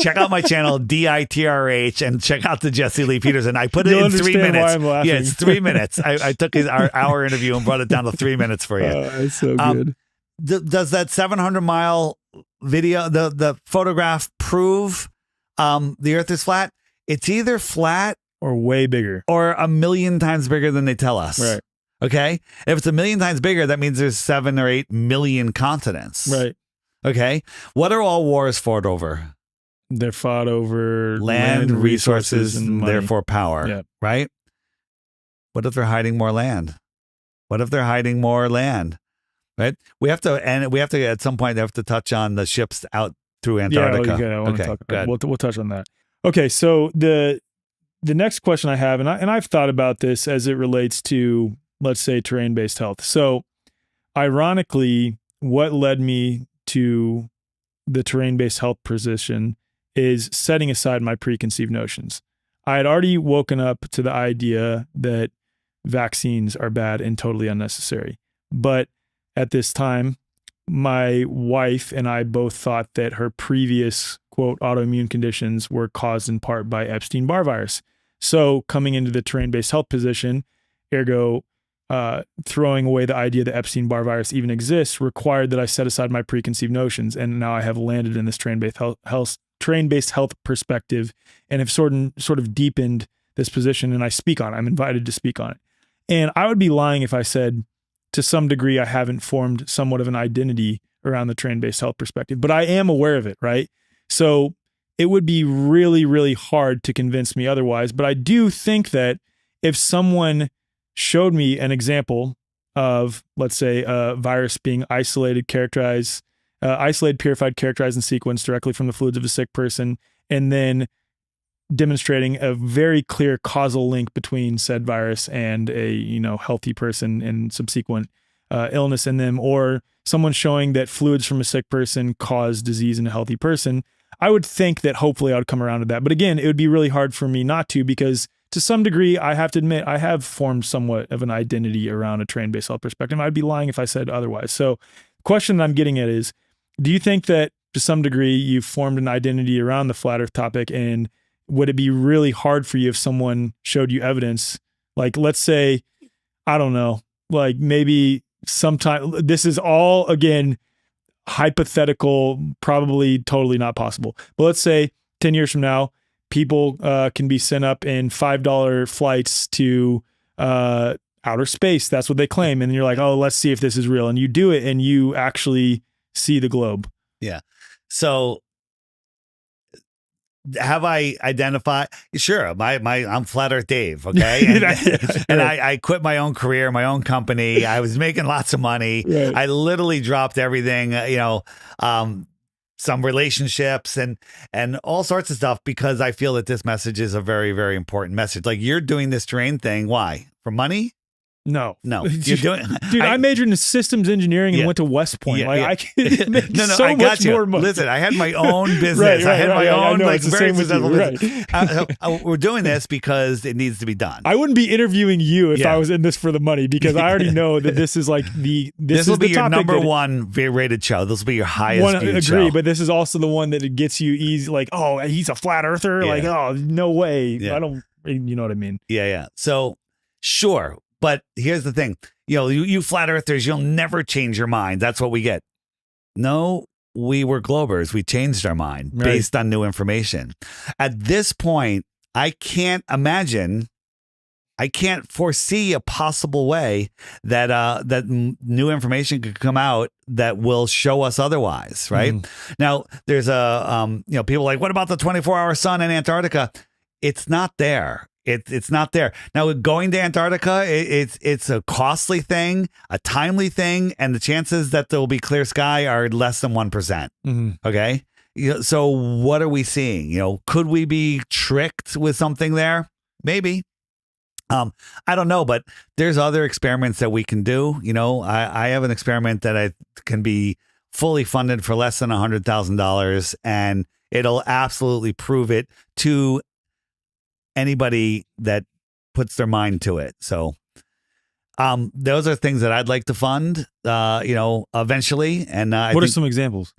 Check out my channel, DITRH, and check out the Jesse Lee Peterson. I put it in 3 minutes.
Why I'm laughing.
Yeah, it's 3 minutes. I took our hour interview and brought it down to 3 minutes for you.
It's so good.
Does that 700-mile video, the photograph, prove the Earth is flat? It's either flat
or way bigger,
or 1,000,000 times bigger than they tell us.
Right.
Okay. If it's 1,000,000 times bigger, that means there's 7 or 8 million continents.
Right.
Okay. What are all wars fought over?
They're fought over
land resources, and
money.
Therefore power.
Yeah.
Right. What if they're hiding more land? What if they're hiding more land? Right. We have to at some point have to touch on the ships out through Antarctica.
Yeah. Okay. We'll touch on that. Okay. So the next question I have, and I've thought about this as it relates to, let's say, terrain-based health. So ironically, what led me to the terrain-based health position is setting aside my preconceived notions. I had already woken up to the idea that vaccines are bad and totally unnecessary. But at this time, my wife and I both thought that her previous, quote, autoimmune conditions were caused in part by Epstein-Barr virus. So coming into the terrain-based health position, ergo throwing away the idea that Epstein-Barr virus even exists, required that I set aside my preconceived notions. And now I have landed in this terrain-based health perspective, and have sort of deepened this position, and I speak on it. I'm invited to speak on it. And I would be lying if I said, to some degree, I haven't formed somewhat of an identity around the terrain-based health perspective, but I am aware of it, right? So it would be really, really hard to convince me otherwise. But I do think that if someone showed me an example of, let's say, a virus being isolated, purified, characterized, and sequenced directly from the fluids of a sick person, and then demonstrating a very clear causal link between said virus and a healthy person and subsequent illness in them, or someone showing that fluids from a sick person cause disease in a healthy person, I would think that hopefully I would come around to that. But again, it would be really hard for me not to, because to some degree, I have to admit, I have formed somewhat of an identity around a terrain-based health perspective. I'd be lying if I said otherwise. So the question that I'm getting at is, do you think that to some degree you've formed an identity around the flat earth topic, and would it be really hard for you if someone showed you evidence? Like, let's say, I don't know, like maybe sometime, this is all, again, hypothetical, probably totally not possible. But let's say 10 years from now, people can be sent up in $5 flights to outer space. That's what they claim. And you're like, oh, let's see if this is real. And you do it and you actually see the globe.
Yeah. So have I identified? Sure. I'm Flat Earth Dave. Okay. And I quit my own career, my own company. I was making lots of money. Right. I literally dropped everything, some relationships and all sorts of stuff, because I feel that this message is a very, very important message. Like, you're doing this terrain thing. Why? For money?
No.
You're doing,
dude. I majored in systems engineering and went to West Point. I can make so much more money.
Listen, I had my own business. I had my own very successful business. We're doing this because it needs to be done.
I wouldn't be interviewing you if I was in this for the money, because I already know that this is like this will be
your number one rated show. This will be your highest viewed show.
But this is also the one that it gets you easy. Like, oh, he's a flat earther. Like, oh, no way. I don't. You know what I mean?
Yeah. So sure. But here's the thing, you flat earthers, you'll never change your mind. That's what we get. No, we were globers. We changed our mind based on new information. At this point, I can't foresee a possible way that new information could come out that will show us otherwise. Right. Now, there's people like, what about the 24-hour sun in Antarctica? It's not there. It's not there. Now, going to Antarctica, it's a costly thing, a timely thing, and the chances that there will be clear sky are less than 1%. Okay? So what are we seeing? Could we be tricked with something there? Maybe. I don't know, but there's other experiments that we can do. I have an experiment that I can be fully funded for less than $100,000, and it'll absolutely prove it to anybody that puts their mind to it. So those are things that I'd like to fund, eventually. And
what are some examples?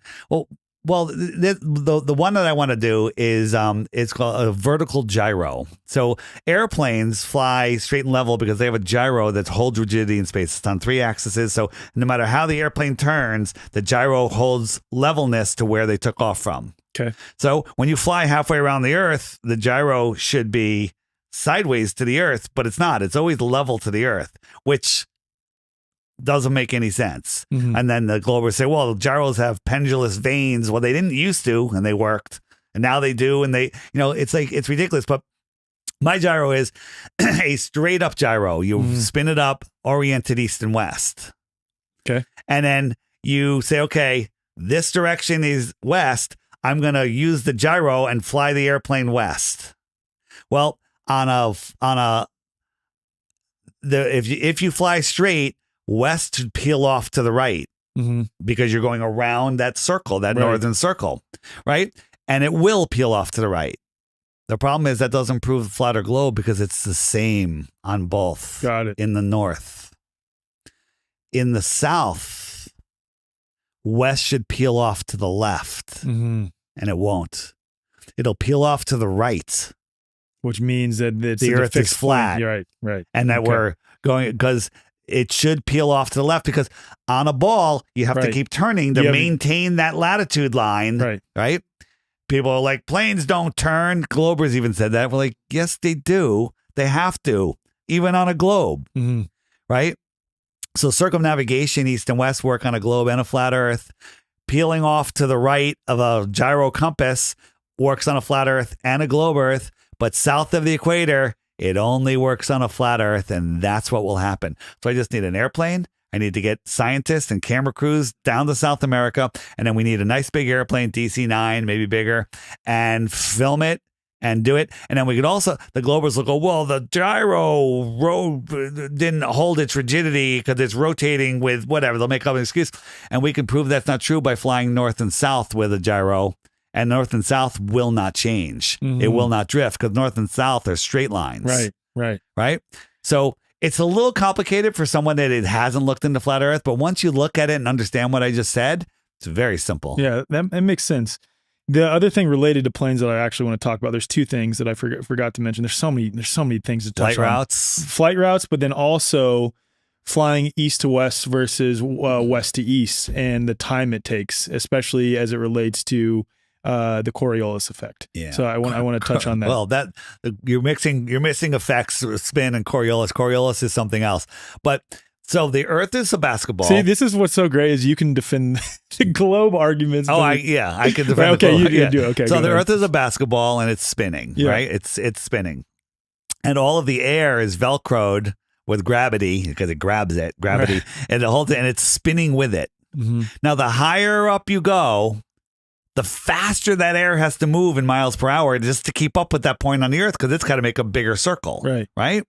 Well, the one that I want to do is it's called a vertical gyro. So airplanes fly straight and level because they have a gyro that holds rigidity in space. It's on 3 axes. So no matter how the airplane turns, the gyro holds levelness to where they took off from.
Okay.
So when you fly halfway around the Earth, the gyro should be sideways to the Earth, but it's not. It's always level to the Earth, which doesn't make any sense. And then the globers say, well, gyros have pendulous vanes. Well, they didn't used to, and they worked, and now they do. And they, it's like, it's ridiculous. But my gyro is a straight up gyro. You spin it up, oriented east and west.
Okay.
And then you say, okay, this direction is west. I'm going to use the gyro and fly the airplane west. Well, if you fly straight, west should peel off to the right because you're going around that circle, that northern circle, right? And it will peel off to the right. The problem is that doesn't prove the flatter globe because it's the same on both.
Got it.
In the north. In the south, west should peel off to the left, and it won't. It'll peel off to the right,
which means that
the Earth is flat.
Right,
and that we're going because it should peel off to the left because on a ball you have to keep turning to maintain that latitude line. Right. People are like, planes don't turn. Globers even said that. We're like, yes, they do. They have to, even on a globe. Right. So circumnavigation, east and west, work on a globe and a flat Earth. Peeling off to the right of a gyro compass works on a flat Earth and a globe Earth. But south of the equator, It only works on a flat Earth, and that's what will happen. So I just need an airplane. I need to get scientists and camera crews down to South America, and then we need a nice big airplane, DC-9, maybe bigger, and film it and do it. And then we could also, the Globers will go, well, the gyro didn't hold its rigidity because it's rotating with whatever. They'll make up an excuse. And we can prove that's not true by flying north and south with a gyro. And north and south will not change. Mm-hmm. It will not drift because north and south are straight lines. Right. So it's a little complicated for someone that it hasn't looked into flat Earth. But once you look at it and understand what I just said, it's very simple.
Yeah, that makes sense. The other thing related to planes that I actually want to talk about, there's two things that I forgot to mention. There's so many things to touch on. Flight routes, but then also flying east to west versus west to east and the time it takes, especially as it relates to the Coriolis effect. Yeah. So I want to touch on that.
Well, you're missing effects, spin and Coriolis. Coriolis is something else. But so the Earth is a basketball.
See, this is what's so great is you can defend the globe arguments.
I can defend.
Okay,
the globe.
you do. Okay.
So the Earth is a basketball and it's spinning, right? It's spinning, and all of the air is velcroed with gravity because it grabs it, gravity, and the whole thing, and it's spinning with it. Mm-hmm. Now, the higher up you go, the faster that air has to move in miles per hour just to keep up with that point on the Earth because it's got to make a bigger circle, right?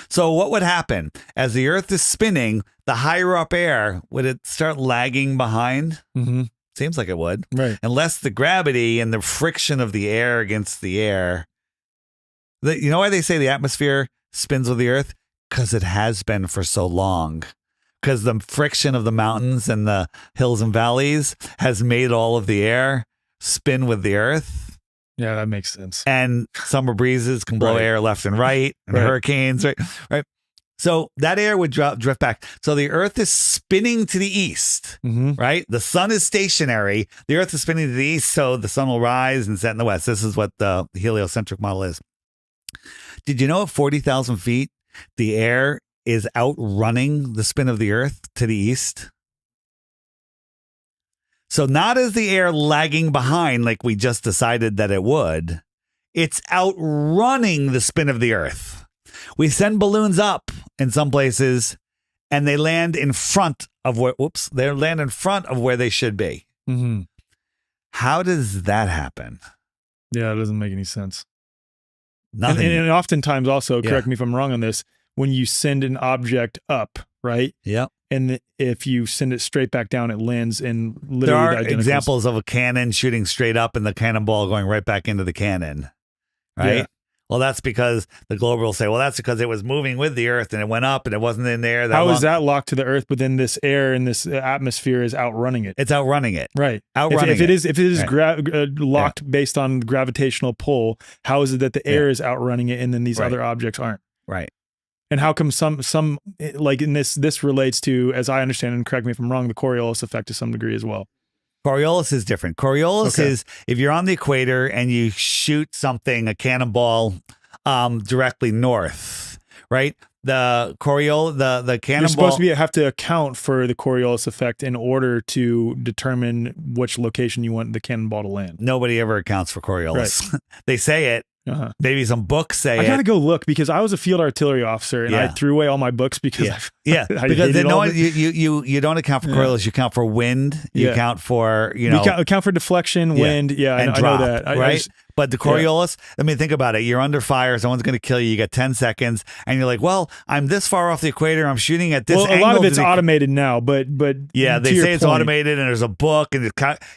So what would happen as the Earth is spinning, the higher up air, would it start lagging behind? Mm-hmm. Seems like it would.
Right.
Unless the gravity and the friction of the air against the air. You know why they say the atmosphere spins with the Earth? Because it has been for so long. Because the friction of the mountains and the hills and valleys has made all of the air spin with the Earth.
Yeah, that makes sense.
And summer breezes can blow air left and right, and hurricanes, right? So that air would drift back. So the Earth is spinning to the east, right? The sun is stationary. The Earth is spinning to the east, so the sun will rise and set in the west. This is what the heliocentric model is. Did you know at 40,000 feet, the air is outrunning the spin of the Earth to the east? So not as the air lagging behind like we just decided that it would. It's outrunning the spin of the Earth. We send balloons up in some places and they land in front of where they should be. Mm-hmm. How does that happen?
Yeah, it doesn't make any sense.
Nothing.
And oftentimes also, correct me if I'm wrong on this, when you send an object up, right?
Yeah.
And if you send it straight back down, it lands in literally
there are
the identical
examples of a cannon shooting straight up and the cannonball going right back into the cannon, right? Yeah. Well, that's because the Glober will say, well, that's because it was moving with the Earth and it went up and it wasn't in there.
How is that locked to the Earth? But then this air and this atmosphere is outrunning it.
It's outrunning it,
right?
Outrunning
if it is locked based on gravitational pull, how is it that the air is outrunning it and then these other objects aren't?
Right.
And how come some like in this relates to, as I understand, and correct me if I'm wrong, the Coriolis effect to some degree as well.
Coriolis is different. Coriolis is if you're on the equator and you shoot something, a cannonball, directly north, right? The cannonball.
You're supposed to have to account for the Coriolis effect in order to determine which location you want the cannonball to land.
Nobody ever accounts for Coriolis. Right. They say it.
Uh-huh.
Maybe some books say
I gotta go look because I was a field artillery officer and I threw away all my books because
because they know you don't account for Coriolis, you account for wind, you account for
account for deflection, wind, and
I know
that,
right? But the Coriolis, I mean, think about it. You're under fire. Someone's going to kill you. You got 10 seconds. And you're like, well, I'm this far off the equator. I'm shooting at this angle.
A lot of it's automated now, but
yeah, they say it's automated and there's a book and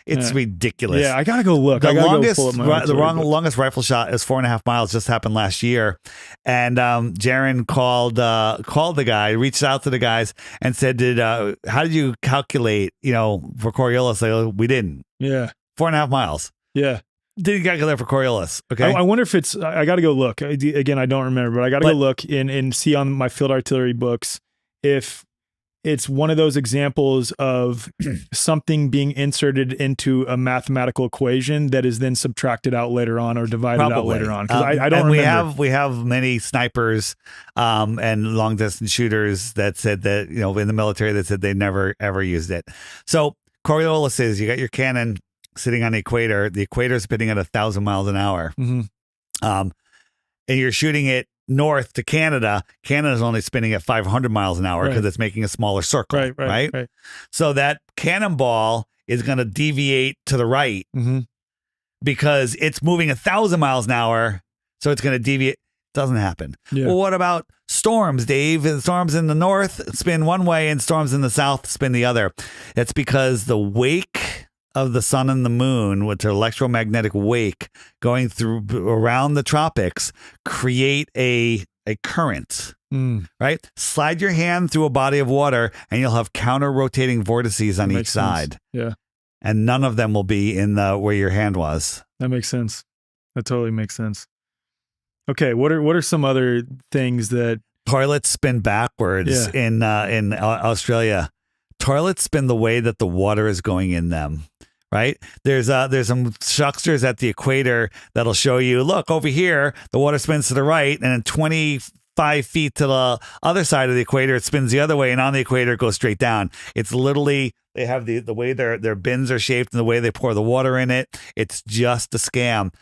it's ridiculous.
Yeah, I got to go look.
The longest rifle shot is 4.5 miles. Just happened last year. And Jaron called the guy, reached out to the guys and said, how did you calculate, for Coriolis? Like, we didn't.
Yeah.
4.5 miles.
Yeah.
Didn't calculate for Coriolis. Okay.
I wonder if it's, I got to go look. Again, I don't remember, but I got to go look and see on my field artillery books if it's one of those examples of something being inserted into a mathematical equation that is then subtracted out later on or divided out later on. Because I don't remember.
We have many snipers and long distance shooters that said that, in the military that said they never, ever used it. So Coriolis is, you got your cannon sitting on the equator. The equator is spinning at 1,000 miles an hour. Mm-hmm. And you're shooting it north to Canada, Canada's only spinning at 500 miles an hour because it's making a smaller circle, right? So that cannonball is going to deviate to the right because it's moving 1,000 miles an hour. So it's going to deviate. Doesn't happen. Yeah. Well, what about storms, Dave? Storms in the north spin one way and storms in the south spin the other. It's because the wake of the sun and the moon, with the electromagnetic wake going through around the tropics, create a current, right? Slide your hand through a body of water and you'll have counter-rotating vortices on each side.
Yeah.
And none of them will be in the where your hand was.
That makes sense. That totally makes sense. Okay, what are some other things that
toilets spin backwards in Australia? Toilets spin the way that the water is going in them. Right? There's some shucksters at the equator that'll show you, look, over here, the water spins to the right, and then 25 feet to the other side of the equator, it spins the other way, and on the equator, it goes straight down. It's literally, they have the way their bins are shaped and the way they pour the water in it. It's just a scam.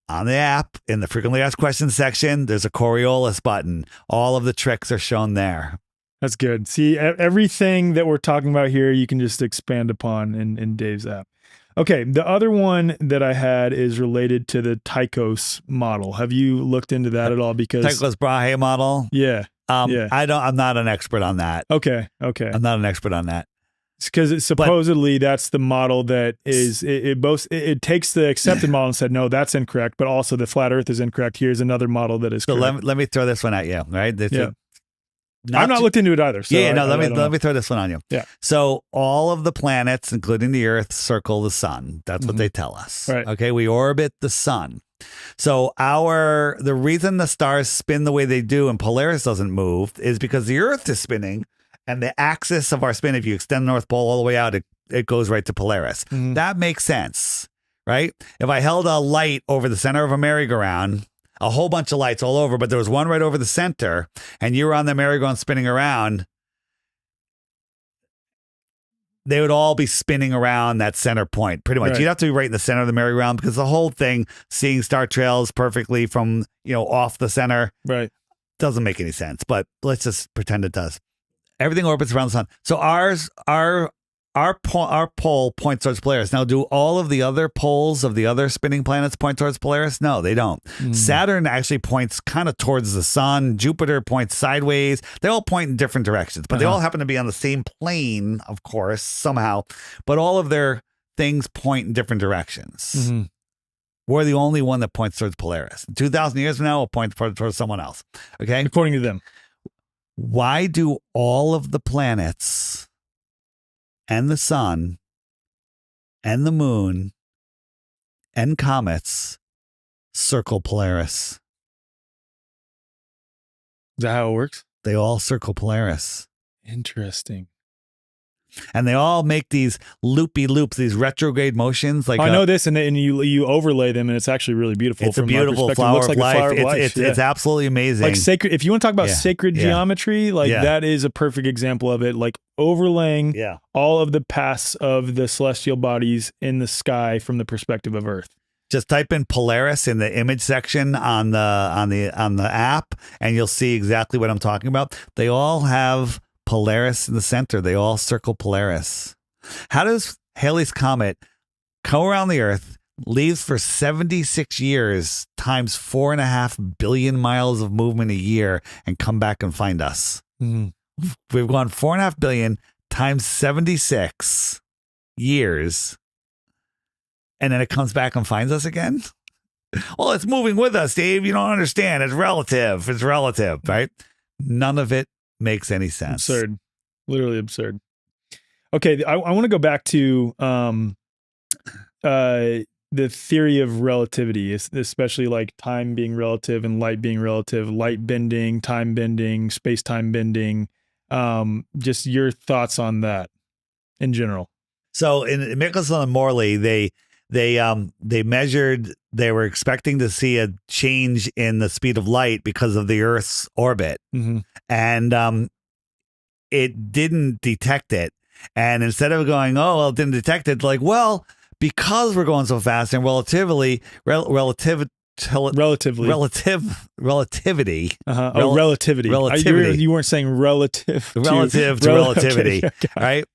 On the app, in the frequently asked questions section, there's a Coriolis button. All of the tricks are shown there.
That's good. See, everything that we're talking about here, you can just expand upon in Dave's app. Okay, the other one that I had is related to the Tychos model. Have you looked into that at all? Because
Tychos Brahe model?
Yeah.
I'm not an expert on that.
Okay.
I'm not an expert on that.
Because supposedly that's the model that is it takes the accepted model and said, no, that's incorrect, but also the flat Earth is incorrect. Here's another model that is correct.
So let me throw this one at you, right?
I've not looked into it either. So
let me throw this one on you.
Yeah.
So all of the planets, including the Earth, circle the sun. That's what they tell us.
Right.
Okay, we orbit the sun. So the reason the stars spin the way they do and Polaris doesn't move is because the Earth is spinning. And the axis of our spin, if you extend the North Pole all the way out, it goes right to Polaris. That makes sense, right? If I held a light over the center of a merry-go-round, a whole bunch of lights all over, but there was one right over the center, and you were on the merry-go-round spinning around, they would all be spinning around that center point, pretty much. Right. You'd have to be right in the center of the merry-go-round because the whole thing, seeing star trails perfectly from, off the center,
right,
doesn't make any sense. But let's just pretend it does. Everything orbits around the sun. So our pole points towards Polaris. Now, do all of the other poles of the other spinning planets point towards Polaris? No, they don't. Saturn actually points kind of towards the sun. Jupiter points sideways. They all point in different directions, but they all happen to be on the same plane, of course, somehow. But all of their things point in different directions. We're the only one that points towards Polaris. 2,000 years from now, we'll point towards someone else. Okay?
According to them.
Why do all of the planets and the sun and the moon and comets circle Polaris?
Is that how it works?
They all circle Polaris.
Interesting.
And they all make these loopy loops, these retrograde motions. Like
I know this, and you overlay them, and it's actually really beautiful.
It's a beautiful flower of life. It's absolutely amazing.
Like sacred. If you want to talk about sacred geometry, that is a perfect example of it. Like overlaying all of the paths of the celestial bodies in the sky from the perspective of Earth.
Just type in Polaris in the image section on the app, and you'll see exactly what I'm talking about. They all have Polaris in the center. They all circle Polaris. How does Halley's Comet go around the Earth, leaves for 76 years times 4.5 billion miles of movement a year, and come back and find us? We've gone 4.5 billion times 76 years, and then it comes back and finds us again? Well, it's moving with us, Dave. You don't understand. It's relative. It's relative, right? None of it makes any sense.
Absurd. Literally absurd. Okay, I want to go back to the theory of relativity, especially like time being relative and light being relative, light bending, time bending, space-time bending. Just your thoughts on that in general.
So in Michelson and Morley, they measured, they were expecting to see a change in the speed of light because of the Earth's orbit. And it didn't detect it. And instead of going, oh, well, it didn't detect it, like, well, because we're going so fast and relative
relativity.
Relativity.
Relativity. You weren't saying relative.
Relative to relativity,
okay.
Right?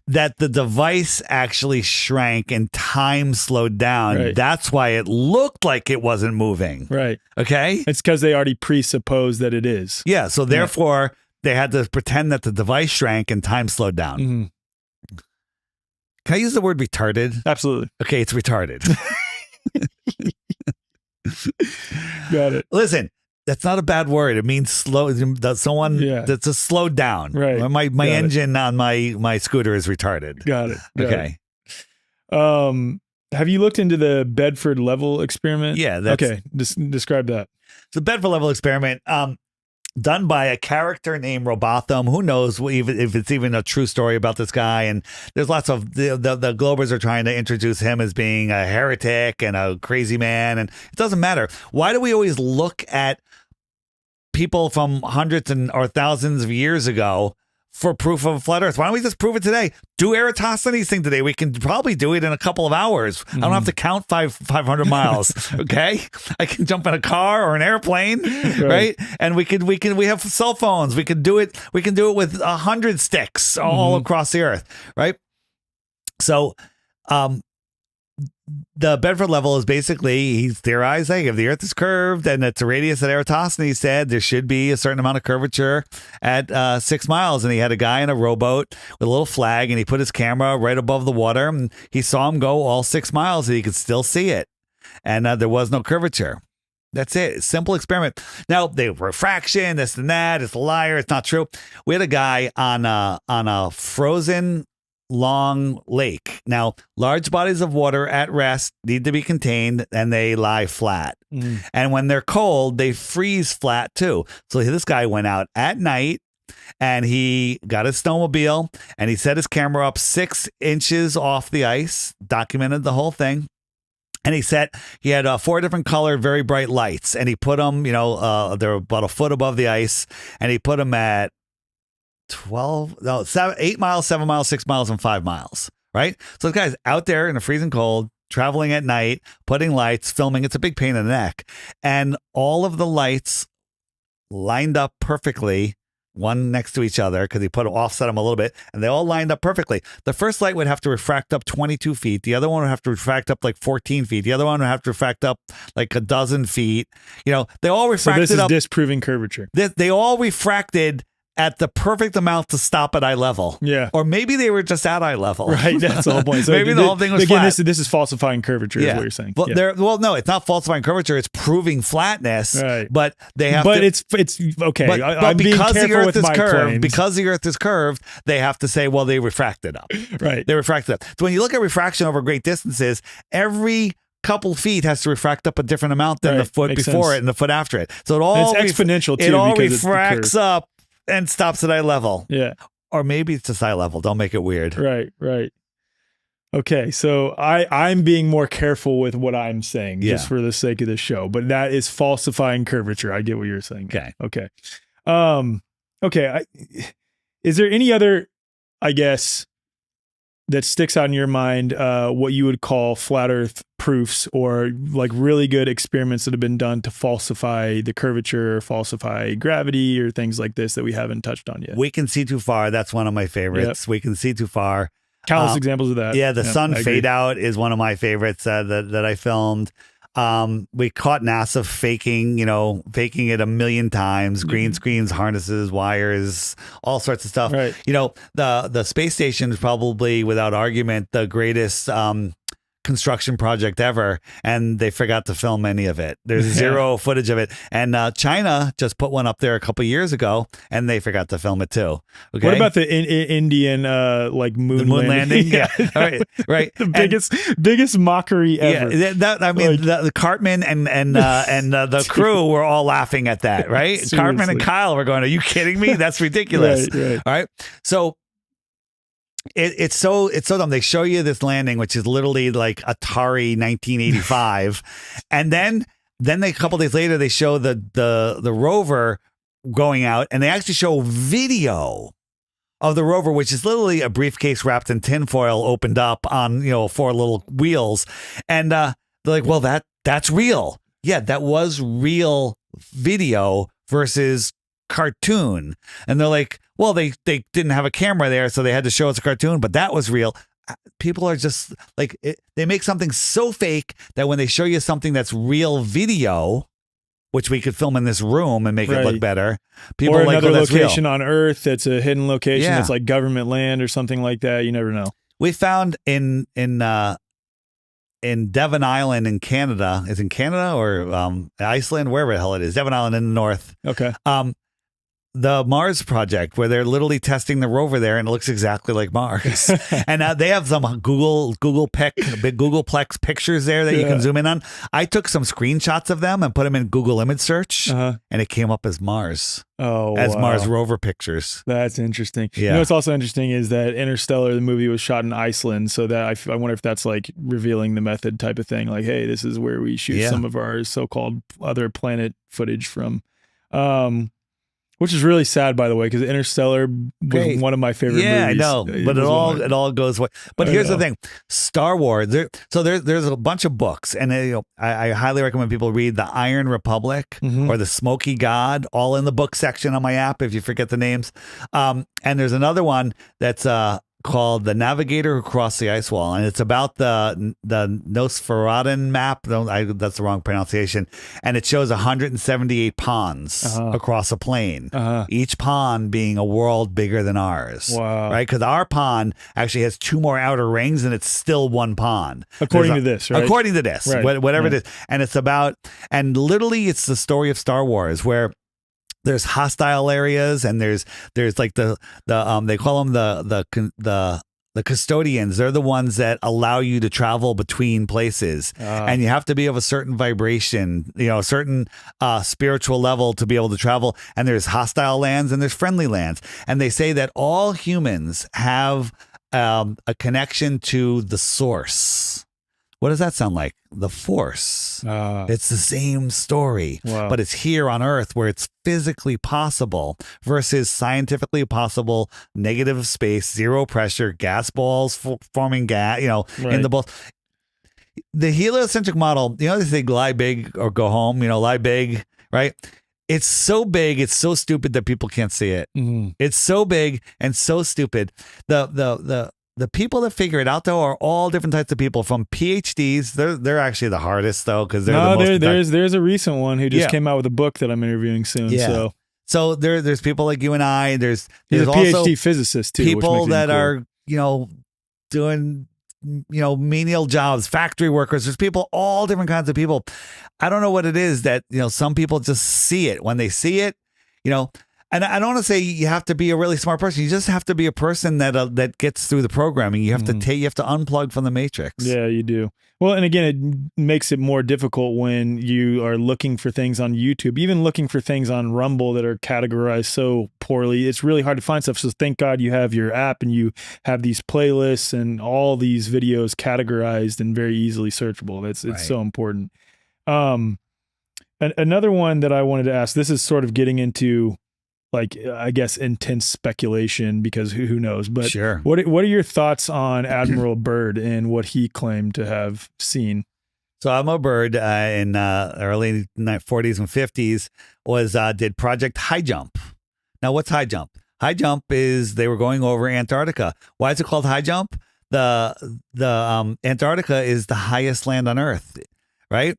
That the device actually shrank and time slowed down.
Right.
That's why it looked like it wasn't moving.
Right.
Okay?
It's because they already presuppose that it is.
Yeah, so therefore, they had to pretend that the device shrank and time slowed down.
Mm-hmm.
Can I use the word retarded?
Absolutely.
Okay, it's retarded.
Got it.
Listen, that's not a bad word. It means slow. That's a slowed down.
Right.
My engine on my scooter is retarded.
Got it.
Okay.
Have you looked into the Bedford level experiment?
Yeah.
Okay. Describe that.
The Bedford level experiment, done by a character named Robotham. Who knows if it's even a true story about this guy? And there's lots of the Globers are trying to introduce him as being a heretic and a crazy man, and it doesn't matter. Why do we always look at people from hundreds or thousands of years ago for proof of a flat Earth? Why don't we just prove it today? Do Eratosthenes' thing today. We can probably do it in a couple of hours. I don't have to count 500 miles. Okay, I can jump in a car or an airplane, right? And we have cell phones. We can do it. We can do it with 100 sticks all across the Earth, right? So, the Bedford level is basically, he's theorizing if the Earth is curved and it's a radius that Eratosthenes said, there should be a certain amount of curvature at 6 miles. And he had a guy in a rowboat with a little flag, and he put his camera right above the water, and he saw him go all 6 miles, and he could still see it. And there was no curvature. That's it. Simple experiment. Now, the refraction, this and that, it's a liar. It's not true. We had a guy on a frozen long lake. Now, large bodies of water at rest need to be contained, and they lie flat. And when they're cold, they freeze flat too. So this guy went out at night, and he got his snowmobile, and he set his camera up 6 inches off the ice, documented the whole thing. And he had 4 different colored, very bright lights, and he put them, they're about a foot above the ice, and he put them at 8 miles, 7 miles, 6 miles, and 5 miles, right? So the guy's out there in the freezing cold, traveling at night, putting lights, filming. It's a big pain in the neck. And all of the lights lined up perfectly, one next to each other, because he offset them a little bit, and they all lined up perfectly. The first light would have to refract up 22 feet. The other one would have to refract up like 14 feet. The other one would have to refract up like a dozen feet. They all refracted up.
So this is disproving curvature.
They all refracted at the perfect amount to stop at eye level.
Yeah.
Or maybe they were just at eye level.
Right. That's the whole point. So
maybe the whole thing was flat.
This is falsifying curvature, is what you're saying.
Well, no, it's not falsifying curvature. It's proving flatness.
Right.
But they have
to.
But
it's okay.
But
I'm being careful with my claims.
Because the Earth is curved, they have to say, well, they refracted up.
Right.
They refracted up. So when you look at refraction over great distances, every couple feet has to refract up a different amount than the foot before it and the foot after it. So
it's exponential too.
It all refracts up and stops at eye level.
Yeah.
Or maybe it's just eye level. Don't make it weird.
Right. Okay, so I'm being more careful with what I'm saying just for the sake of the show, but that is falsifying curvature. I get what you're saying. Okay. Is there any other, I guess, that sticks out in your mind, what you would call flat Earth proofs, or like really good experiments that have been done to falsify the curvature, or falsify gravity, or things like this that we haven't touched on yet?
We can see too far. That's one of my favorites. Yep. We can see too far.
Countless examples of that.
Yeah, the sun fade out is one of my favorites that I filmed. We caught NASA faking it a million times, green screens, harnesses, wires, all sorts of stuff.
Right.
The space station is probably, without argument, the greatest construction project ever, and they forgot to film any of it. There's zero footage of it. And China just put one up there a couple years ago, and they forgot to film it too. Okay?
What about the Indian moon
landing? Yeah. All right.
The biggest mockery ever.
Yeah, the Cartman and the crew were all laughing at that, right?
Seriously.
Cartman and Kyle were going, "Are you kidding me? That's ridiculous."
Right.
All right. So it's so dumb. They show you this landing, which is literally like Atari 1985, and then a couple days later they show the rover going out, and they actually show video of the rover, which is literally a briefcase wrapped in tinfoil, opened up on 4 little wheels, and they're like, well, that That's real. Yeah, that was real video versus cartoon. And they're like, well, they didn't have a camera there, so they had to show us a cartoon, but that was real. People are just like, they make something so fake that when they show you something that's real video, which we could film in this room and make it look better, people
or
are like,
another location
real
on Earth that's a hidden location that's like government land or something like that. You never know.
We found in Devon Island in Canada, is in Canada or Iceland, wherever the hell it is, Devon Island in the north.
Okay.
The Mars project, where they're literally testing the rover there, and it looks exactly like Mars. And they have some big Googleplex pictures there that you can zoom in on. I took some screenshots of them and put them in Google image search, and it came up as Mars. Mars rover pictures.
That's interesting.
Yeah.
You know what's also interesting is that Interstellar, the movie, was shot in Iceland, so that I wonder if that's like revealing the method type of thing. Like, hey, this is where we shoot some of our so-called other planet footage from. Which is really sad, by the way, because Interstellar was one of my favorite movies.
Yeah, I know, but it all goes away. But here's the thing: Star Wars. There's a bunch of books, and I highly recommend people read The Iron Republic or The Smoky God, all in the book section on my app. If you forget the names, and there's another one that's called The Navigator Who Crossed the Ice Wall, and it's about the Nosferatu map. That's the wrong pronunciation. And it shows 178 ponds across a plane, each pond being a world bigger than ours.
Wow.
Right? Because our pond actually has 2 more outer rings, and it's still one pond.
According to this, right?
According to this, whatever it is. And it's about, and literally it's the story of Star Wars, where there's hostile areas, and there's like the they call them the custodians. They're the ones that allow you to travel between places, and you have to be of a certain vibration, a certain spiritual level to be able to travel. And there's hostile lands and there's friendly lands, and they say that all humans have a connection to the source. What does that sound like? The Force. It's the same story, but it's here on Earth where it's physically possible versus scientifically possible, negative space, zero pressure, gas balls forming gas, in the balls. The heliocentric model, they say lie big or go home, lie big, right? It's so big, it's so stupid that people can't see it. It's so big and so stupid. The people that figure it out, though, are all different types of people. From PhDs, they're actually the hardest, though, because they're the most.
There's a recent one who just came out with a book that I'm interviewing soon.
Yeah. So there's people like you and I. There's
a
also
PhD physicist too.
People that are doing menial jobs, factory workers. There's people, all different kinds of people. I don't know what it is that some people just see it. When they see it, And I don't want to say you have to be a really smart person. You just have to be a person that gets through the programming. You have to unplug from the matrix.
Yeah, you do. Well, and again, it makes it more difficult when you are looking for things on YouTube, even looking for things on Rumble that are categorized so poorly. It's really hard to find stuff. So thank God you have your app and you have these playlists and all these videos categorized and very easily searchable. It's so important. Another one that I wanted to ask, this is sort of getting into, like, I guess, intense speculation, because who knows? But
sure.
What are your thoughts on Admiral Byrd and what he claimed to have seen?
So Admiral Byrd in early 40s and 50s did Project High Jump. Now, what's High Jump? High Jump is they were going over Antarctica. Why is it called High Jump? The Antarctica is the highest land on Earth, right?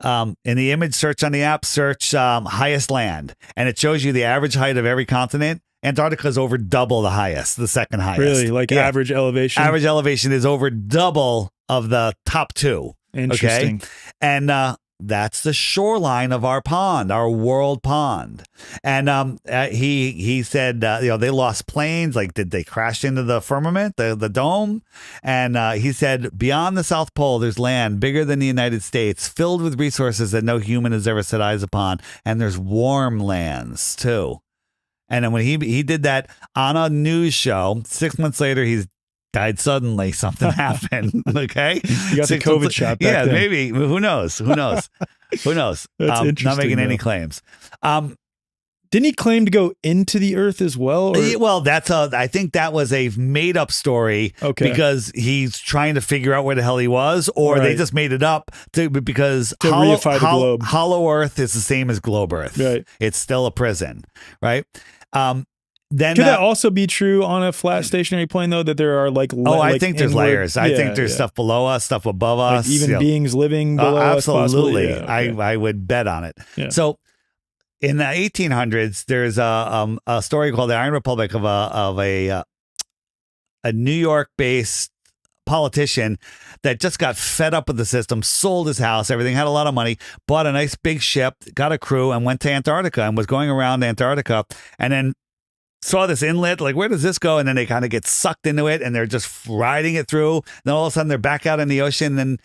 In the image search on the app, search highest land, and it shows you the average height of every continent. Antarctica is over double the highest, the second highest.
Really? Like average elevation?
Average elevation is over double of the top 2.
Interesting.
Okay? And that's the shoreline of our pond, our world pond. And he said, they lost planes. Like, did they crash into the firmament, the dome? And he said, beyond the South Pole, there's land bigger than the United States, filled with resources that no human has ever set eyes upon. And there's warm lands, too. And then when he did that on a news show, 6 months later, he's died suddenly. Something happened. Okay,
you got the COVID shot back then.
Maybe. Who knows? Who knows?
That's interesting,
not making any claims.
Didn't he claim to go into the earth as well? Or?
Well, I think that was a made up story because he's trying to figure out where the hell he was, or they just made it up because
reify the globe.
Hollow Earth is the same as Globe Earth.
Right.
It's still a prison, right?
Then could that also be true on a flat stationary plane, though, that there are
I think there's layers. I think there's stuff below us, stuff above us.
Even beings living below us.
Absolutely. I would bet on it. Yeah. So in the 1800s, there's a story called the Iron Republic of a New York-based politician that just got fed up with the system, sold his house, everything, had a lot of money, bought a nice big ship, got a crew, and went to Antarctica and was going around Antarctica, and then saw this inlet, like, where does this go? And then they kind of get sucked into it and they're just riding it through. Then all of a sudden they're back out in the ocean and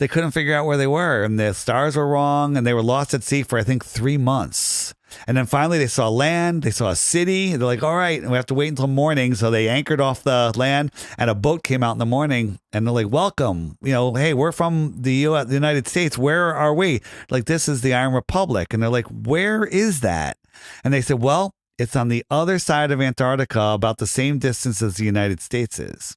they couldn't figure out where they were. And the stars were wrong and they were lost at sea for, I think, 3 months. And then finally they saw land, they saw a city. They're like, all right, we have to wait until morning. So they anchored off the land and a boat came out in the morning and they're like, welcome, hey, we're from the United States. Where are we? Like, this is the Iron Republic. And they're like, where is that? And they said, well, it's on the other side of Antarctica, about the same distance as the United States is.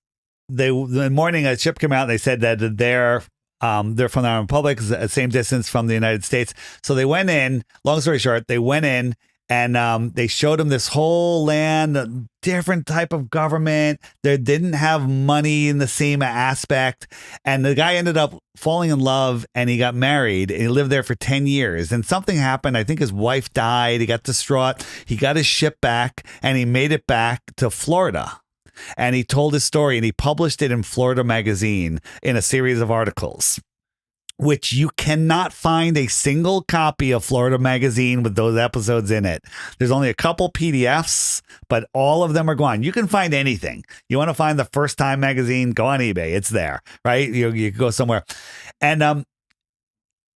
The morning a ship came out, they said that they're from the Iron Republic, the same distance from the United States. So they went in, long story short, they went in and they showed them this whole land, a different type of government. They didn't have money in the same aspect. And the guy ended up falling in love and he got married and he lived there for 10 years. And something happened. I think his wife died. He got distraught. He got his ship back and he made it back to Florida. And he told his story and he published it in Florida Magazine in a series of articles, which you cannot find a single copy of Florida Magazine with those episodes in it. There's only a couple PDFs, but all of them are gone. You can find anything. You want to find the First Time magazine, go on eBay. It's there, right? You go somewhere. And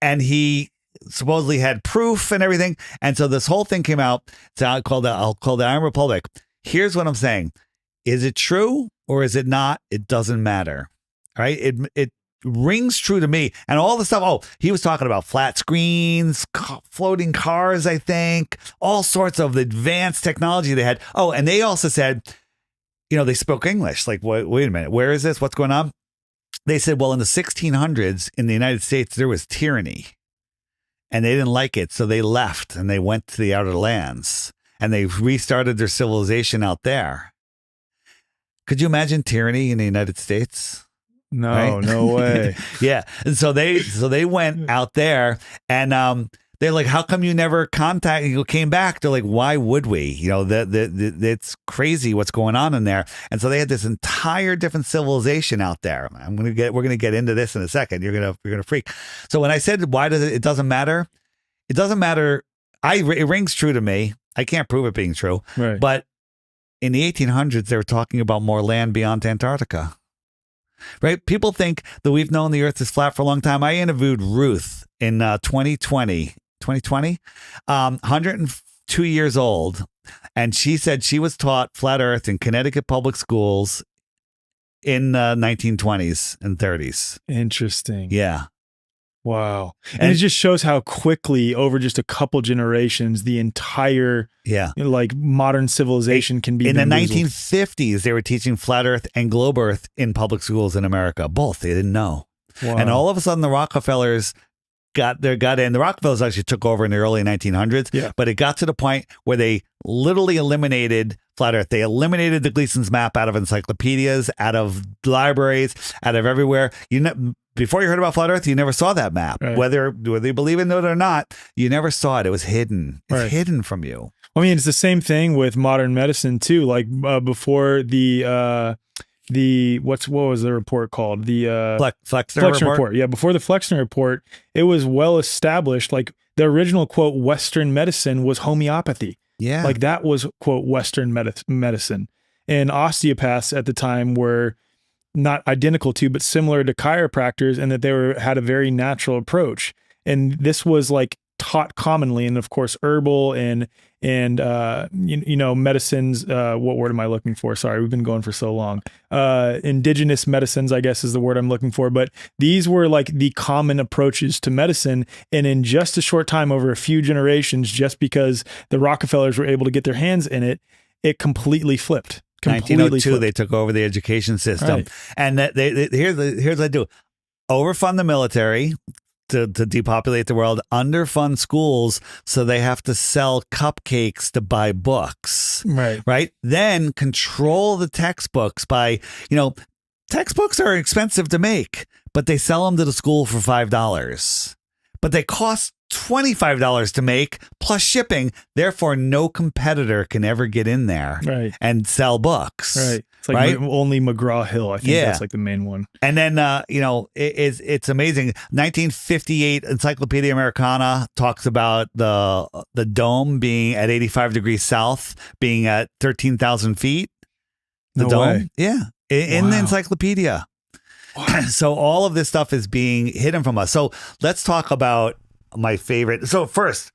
he supposedly had proof and everything. And so this whole thing came out. So I'll call the Iron Republic. Here's what I'm saying. Is it true or is it not? It doesn't matter. All right. It rings true to me. And all the stuff. Oh, he was talking about flat screens, floating cars, I think, all sorts of advanced technology they had. Oh, and they also said, they spoke English. Like, wait a minute. Where is this? What's going on? They said, well, in the 1600s in the United States, there was tyranny and they didn't like it. So they left and they went to the outer lands and they restarted their civilization out there. Could you imagine tyranny in the United States?
No,
right?
No way.
Yeah. And so they went out there and they're like, how come you never came back? They're like, why would we? It's crazy what's going on in there. And so they had this entire different civilization out there. We're going to get into this in a second. You're going to freak. So when I said, why does it doesn't matter? It doesn't matter. It rings true to me. I can't prove it being true,
right.
But in the 1800s, they were talking about more land beyond Antarctica, right? People think that we've known the earth is flat for a long time. I interviewed Ruth in 2020, 102 years old. And she said she was taught flat earth in Connecticut public schools in the 1920s and 30s.
Interesting.
Yeah.
Wow. And it just shows how quickly over just a couple generations, the entire modern civilization can be.
In the 1950s, they were teaching flat earth and globe earth in public schools in America. Both. They didn't know. Wow. And all of a sudden the Rockefellers got in. The Rockefellers actually took over in the early 1900s, but it got to the point where they literally eliminated flat earth. They eliminated the Gleason's map out of encyclopedias, out of libraries, out of everywhere. Before you heard about flat earth, you never saw that map. Right. Whether you believe in it or not, you never saw it. It was hidden. It's hidden from you.
I mean, it's the same thing with modern medicine too. Like before what was the report called? The
Flexner report.
Yeah, before the Flexner report, it was well established. Like the original quote Western medicine was homeopathy.
Yeah,
like that was quote Western medicine, and osteopaths at the time were not identical to, but similar to chiropractors, and that they had a very natural approach. And this was like taught commonly, and of course, herbal and medicines. What word am I looking for? Sorry, we've been going for so long. Indigenous medicines, I guess, is the word I'm looking for. But these were like the common approaches to medicine, and in just a short time, over a few generations, just because the Rockefellers were able to get their hands in it, it completely flipped.
1902, they took over the education system,
right.
and here's what I do: overfund the military to depopulate the world, underfund schools so they have to sell cupcakes to buy books, right? Then control the textbooks by, textbooks are expensive to make, but they sell them to the school for $5, but they cost $25 to make plus shipping. Therefore, no competitor can ever get in there and sell books.
Right. It's like only McGraw-Hill. I think that's like the main one.
And then, it's amazing. 1958 Encyclopedia Americana talks about the dome being at 85 degrees south, being at 13,000 feet. The dome.
Way.
Yeah. In the encyclopedia.
Wow.
So all of this stuff is being hidden from us. So let's talk about my favorite. So first,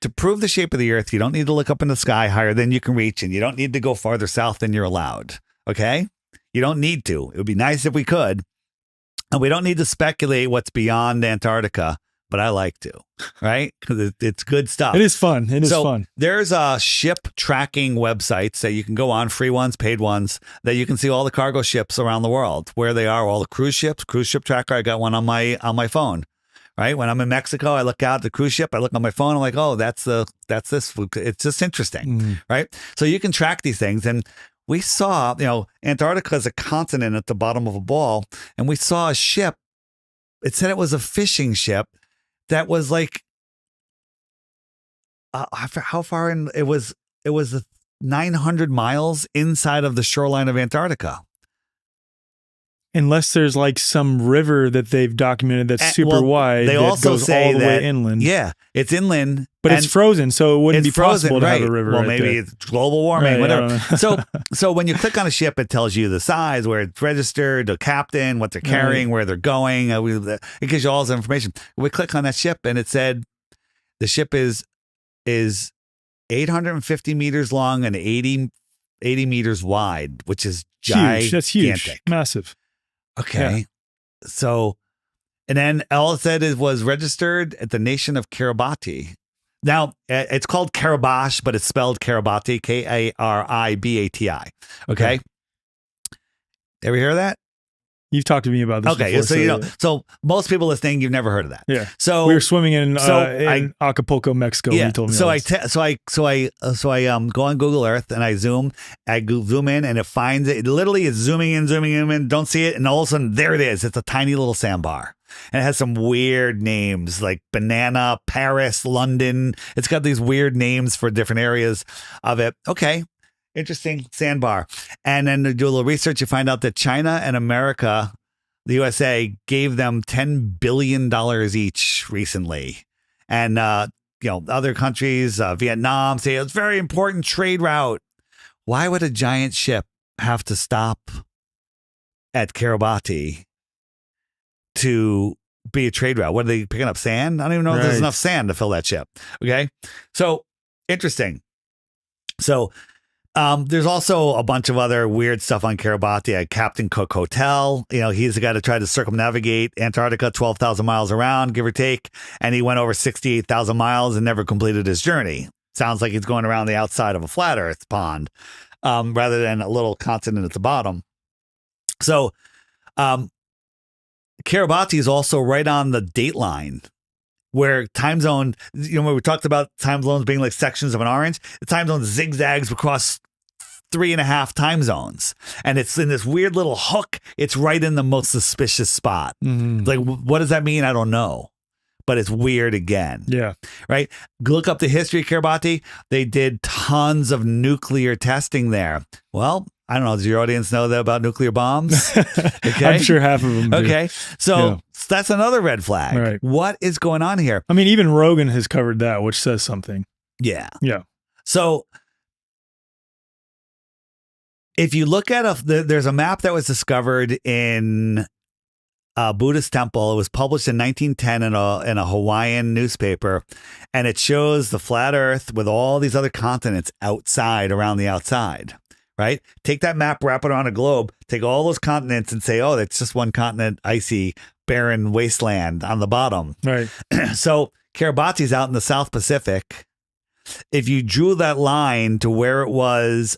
to prove the shape of the earth, you don't need to look up in the sky higher than you can reach, and you don't need to go farther south than you're allowed. Okay? You don't need to. It would be nice if we could. And we don't need to speculate what's beyond Antarctica, but I like to, right? Because it's good stuff.
It is fun. It is fun.
There's ship tracking websites that you can go on, free ones, paid ones, that you can see all the cargo ships around the world, where they are, all the cruise ships, cruise ship tracker. I got one on my phone. Right. When I'm in Mexico, I look out at the cruise ship. I look on my phone. I'm like, oh, that's this. It's just interesting. Right. So you can track these things. And we saw, Antarctica is a continent at the bottom of a ball. And we saw a ship. It said it was a fishing ship that was like, how far in? It was 900 miles inside of the shoreline of Antarctica.
Unless there's like some river that they've documented that's super wide.
They also
goes
say
all the
that
way inland.
Yeah, it's inland,
but it's frozen, so it wouldn't be possible to have a river.
Well,
right
maybe
there.
it's global warming, whatever.
So
So when you click on a ship, it tells you the size, where it's registered, the captain, what they're carrying, where they're going. It gives you all this information. We click on that ship, and it said the ship is 850 meters long and 80 meters wide, which is gigantic.
Huge. That's huge. Massive.
Okay.
Yeah.
So, and then all it said was registered at the nation of Kiribati. Now, it's called Kiribati, but it's spelled Kiribati, Karibati. Okay. Ever hear of that?
You've talked to me about this before.
So so most people listening, you've never heard of that.
Yeah.
So
we were swimming in Acapulco, Mexico.
Yeah.
You told me.
So I go on Google Earth and I zoom in, and it finds it. It literally is zooming in, don't see it, and all of a sudden there it is. It's a tiny little sandbar, and it has some weird names like Banana, Paris, London. It's got these weird names for different areas of it. Okay. Interesting sandbar. And then to do a little research, you find out that China and America, the USA, gave them $10 billion each recently. And, other countries, Vietnam, say it's a very important trade route. Why would a giant ship have to stop at Kiribati to be a trade route? What are they picking up? Sand? I don't even know if there's enough sand to fill that ship. Okay. So interesting. So, there's also a bunch of other weird stuff on Kiribati. At Captain Cook Hotel, he's the guy that tried to circumnavigate Antarctica 12,000 miles around, give or take, and he went over 68,000 miles and never completed his journey. Sounds like he's going around the outside of a flat Earth pond, rather than a little continent at the bottom. So, Kiribati is also right on the date line, where time zone, when we talked about time zones being like sections of an orange, the time zone zigzags across 3.5 time zones. And it's in this weird little hook. It's right in the most suspicious spot.
Mm-hmm.
Like, what does that mean? I don't know. But it's weird again.
Yeah.
Right? Look up the history of Kiribati. They did tons of nuclear testing there. Well, I don't know. Does your audience know that about nuclear bombs? Okay.
I'm sure half of them do.
Okay. So that's another red flag.
Right.
What is going on here?
I mean, even Rogan has covered that, which says something.
Yeah.
Yeah.
So if you look at there's a map that was discovered in Buddhist temple. It was published in 1910 in a Hawaiian newspaper, and it shows the flat Earth with all these other continents outside, around the outside. Right? Take that map, wrap it on a globe, take all those continents, and say, "Oh, that's just one continent, icy, barren wasteland on the bottom."
Right.
So Kiribachi's out in the South Pacific. If you drew that line to where it was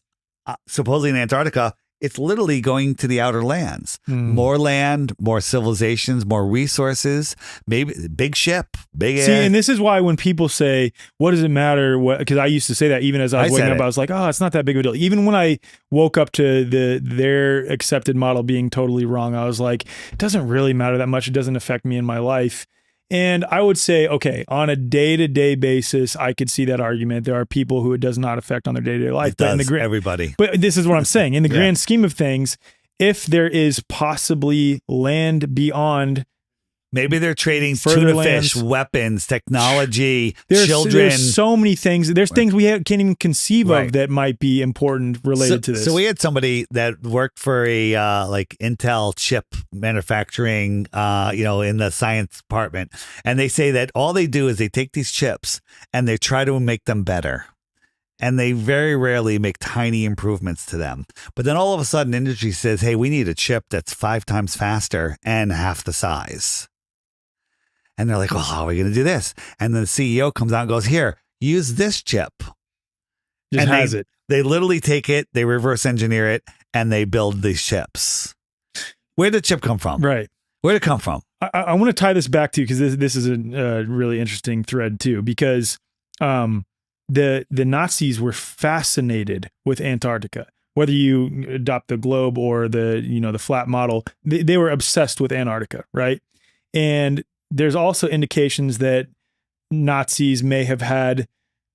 supposedly in Antarctica, it's literally going to the outer lands. More land, more civilizations, more resources, maybe big ship, big
See, and this is why when people say, what does it matter? Because I used to say that even as I was waking up, I was like, oh, it's not that big of a deal. Even when I woke up to their accepted model being totally wrong, I was like, it doesn't really matter that much. It doesn't affect me in my life. And I would say, okay, on a day-to-day basis, I could see that argument. There are people who it does not affect on their day-to-day life.
It does, everybody.
But this is what I'm saying. In the grand scheme of things, if there is possibly land beyond...
Maybe they're trading tuna fish, weapons, technology, children.
There's so many things. There's things we can't even conceive of that might be important related to this.
So we had somebody that worked for a like Intel chip manufacturing, in the science department, and they say that all they do is they take these chips and they try to make them better. And they very rarely make tiny improvements to them. But then all of a sudden, industry says, hey, we need a chip that's 5 times faster and half the size. And they're like, well, how are we going to do this? And then the CEO comes out and goes, here, use this chip.
Just has it.
They literally take it, they reverse engineer it, and they build these chips. Where did the chip come from?
Right.
Where did it come from?
I want to tie this back to, because this is a really interesting thread too, because the Nazis were fascinated with Antarctica. Whether you adopt the globe or the flat model, they were obsessed with Antarctica, right? And there's also indications that Nazis may have had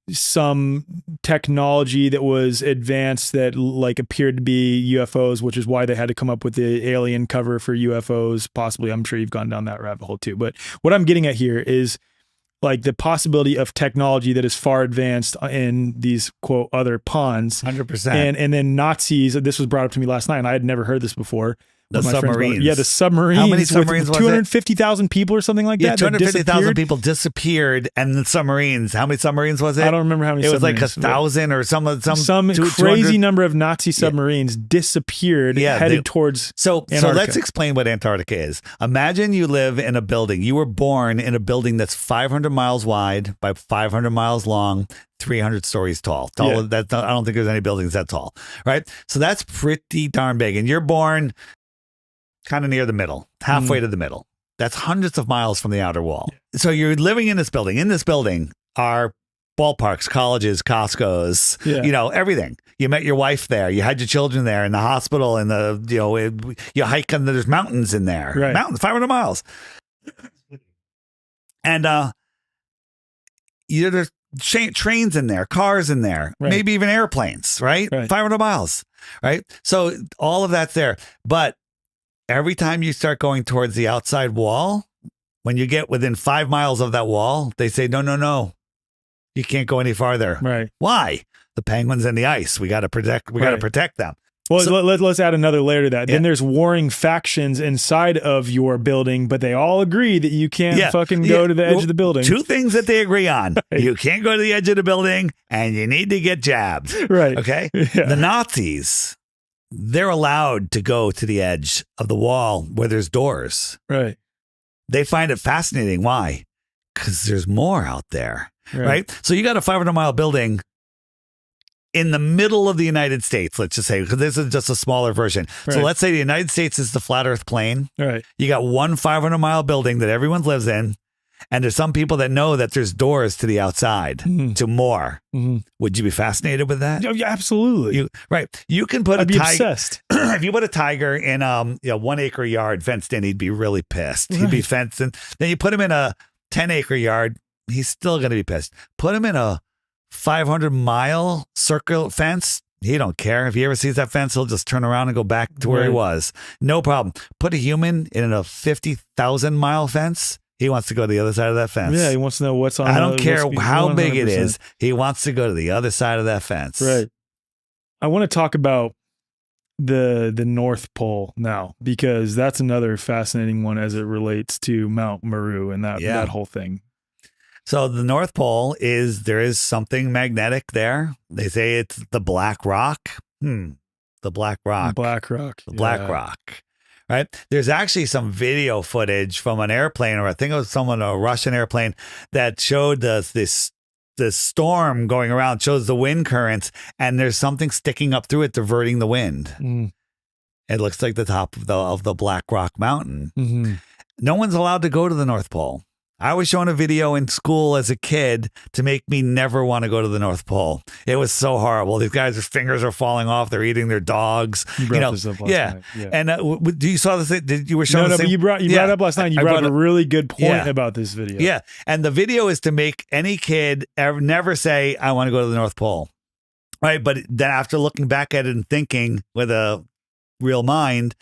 some technology that was advanced that like appeared to be UFOs, which is why they had to come up with the alien cover for UFOs. Possibly, I'm sure you've gone down that rabbit hole too. But what I'm getting at here is like the possibility of technology that is far advanced in these quote other ponds.
100%.
And then Nazis, this was brought up to me last night and I had never heard this before.
The submarines.
Yeah, the submarines.
How many submarines was it?
250,000 people or something like that.
250,000 people disappeared, and the submarines. How many submarines was it?
I don't remember how many.
It was like 1,000 or some
crazy number of Nazi submarines disappeared, headed towards.
So let's explain what Antarctica is. Imagine you live in a building. You were born in a building that's 500 miles wide by 500 miles long. 300 stories tall. I don't think there's any buildings that tall, right? So that's pretty darn big. And you're born kind of near the middle, halfway to the middle. That's hundreds of miles from the outer wall. So you're living in this building. In this building are ballparks, colleges, Costco's, everything. You met your wife there. You had your children there in the hospital, and you hike and there's mountains in there.
Right.
Mountains, 500 miles. And there's trains in there, cars in there, maybe even airplanes, right? 500 miles, right? So all of that's there. But every time you start going towards the outside wall, when you get within 5 miles of that wall, they say, no, you can't go any farther.
Right.
Why? The penguins and the ice. We got to protect them.
Well, let's add another layer to that. Yeah. Then there's warring factions inside of your building, but they all agree that you can't fucking go to the edge of the building.
2 things that they agree on. Right. You can't go to the edge of the building, and you need to get jabbed.
Right.
Okay?
Yeah.
The Nazis, they're allowed to go to the edge of the wall where there's doors.
Right.
They find it fascinating. Why? Because there's more out there. Right? So you got a 500-mile building in the middle of the United States, let's just say, because this is just a smaller version. Right. So let's say the United States is the flat earth plane.
Right.
You got one 500-mile building that everyone lives in, and there's some people that know that there's doors to the outside, to more. Mm-hmm. Would you be fascinated with that?
Yeah, absolutely.
You can put
I'd be obsessed.
If you put a tiger in 1 acre yard fenced in, he'd be really pissed. Right. He'd be fenced in. Then you put him in a 10 acre yard, he's still going to be pissed. Put him in a 500-mile circle fence, he don't care. If he ever sees that fence, he'll just turn around and go back to where he was. No problem. Put a human in a 50,000-mile fence, he wants to go to the other side of that fence.
Yeah, he wants to know what's on.
I don't care how big it is. He wants to go to the other side of that fence.
Right. I want to talk about the North Pole now, because that's another fascinating one as it relates to Mount Meru and that whole thing.
So the North Pole there is something magnetic there. They say it's the Black Rock. The Black Rock.
Black Rock.
The Black Rock. Right. There's actually some video footage from an airplane, or I think it was a Russian airplane, that showed the storm going around, shows the wind currents, and there's something sticking up through it, diverting the wind. It looks like the top of the Black Rock Mountain.
Mm-hmm.
No one's allowed to go to the North Pole. I was shown a video in school as a kid to make me never want to go to the North Pole. It was so horrible. These guys' fingers are falling off. They're eating their dogs.
You brought this up last night. Yeah.
And do you saw this? You were showing?
No, but you brought it up last night. You brought up a really good point about this video.
Yeah, and the video is to make any kid never say, "I want to go to the North Pole," right? But then after looking back at it and thinking with a real mind,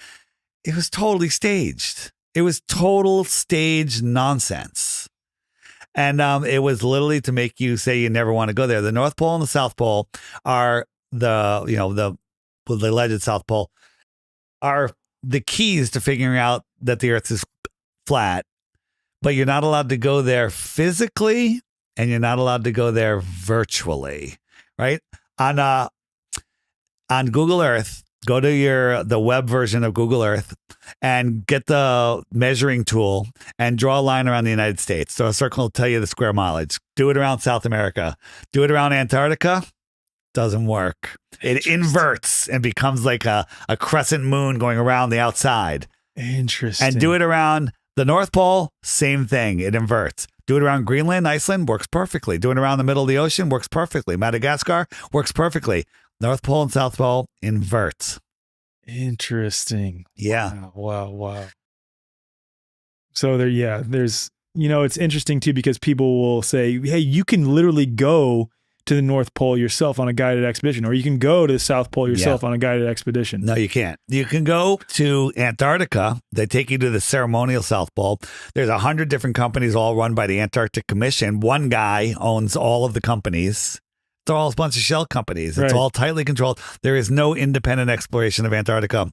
it was totally staged. It was total stage nonsense. And it was literally to make you say you never want to go there. The North Pole and the South Pole are the alleged South Pole are the keys to figuring out that the Earth is flat, but you're not allowed to go there physically and you're not allowed to go there virtually, right? On Google Earth, go to the web version of Google Earth and get the measuring tool and draw a line around the United States. So a circle will tell you the square mileage. Do it around South America. Do it around Antarctica. Doesn't work. It inverts and becomes like a crescent moon going around the outside.
Interesting.
And do it around the North Pole, same thing. It inverts. Do it around Greenland, Iceland, works perfectly. Do it around the middle of the ocean, works perfectly. Madagascar, works perfectly. North Pole and South Pole inverts.
Interesting.
Yeah.
Wow. So there's, it's interesting too, because people will say, hey, you can literally go to the North Pole yourself on a guided expedition, or you can go to the South Pole yourself on a guided expedition.
No, you can't. You can go to Antarctica. They take you to the ceremonial South Pole. There's 100 different companies, all run by the Antarctic Commission. One guy owns all of the companies. They're all a bunch of shell companies. It's all tightly controlled. There is no independent exploration of Antarctica.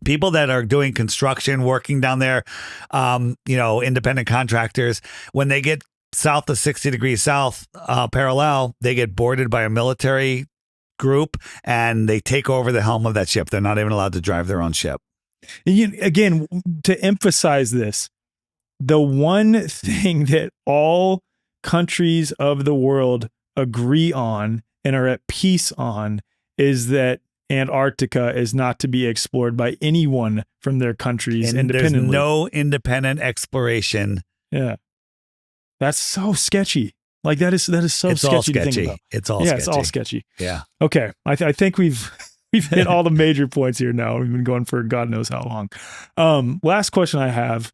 People that are doing construction, working down there, independent contractors, when they get south of 60 degrees south parallel, they get boarded by a military group and they take over the helm of that ship. They're not even allowed to drive their own ship.
Again, to emphasize this, the one thing that all countries of the world agree on and are at peace on is that Antarctica is not to be explored by anyone from their countries independently.
There's no independent exploration.
Yeah. That's so sketchy. Like that is so sketchy to think about.
It's all sketchy.
It's all sketchy.
Yeah.
Okay. I think we've hit all the major points here now. We've been going for God knows how long. Last question I have.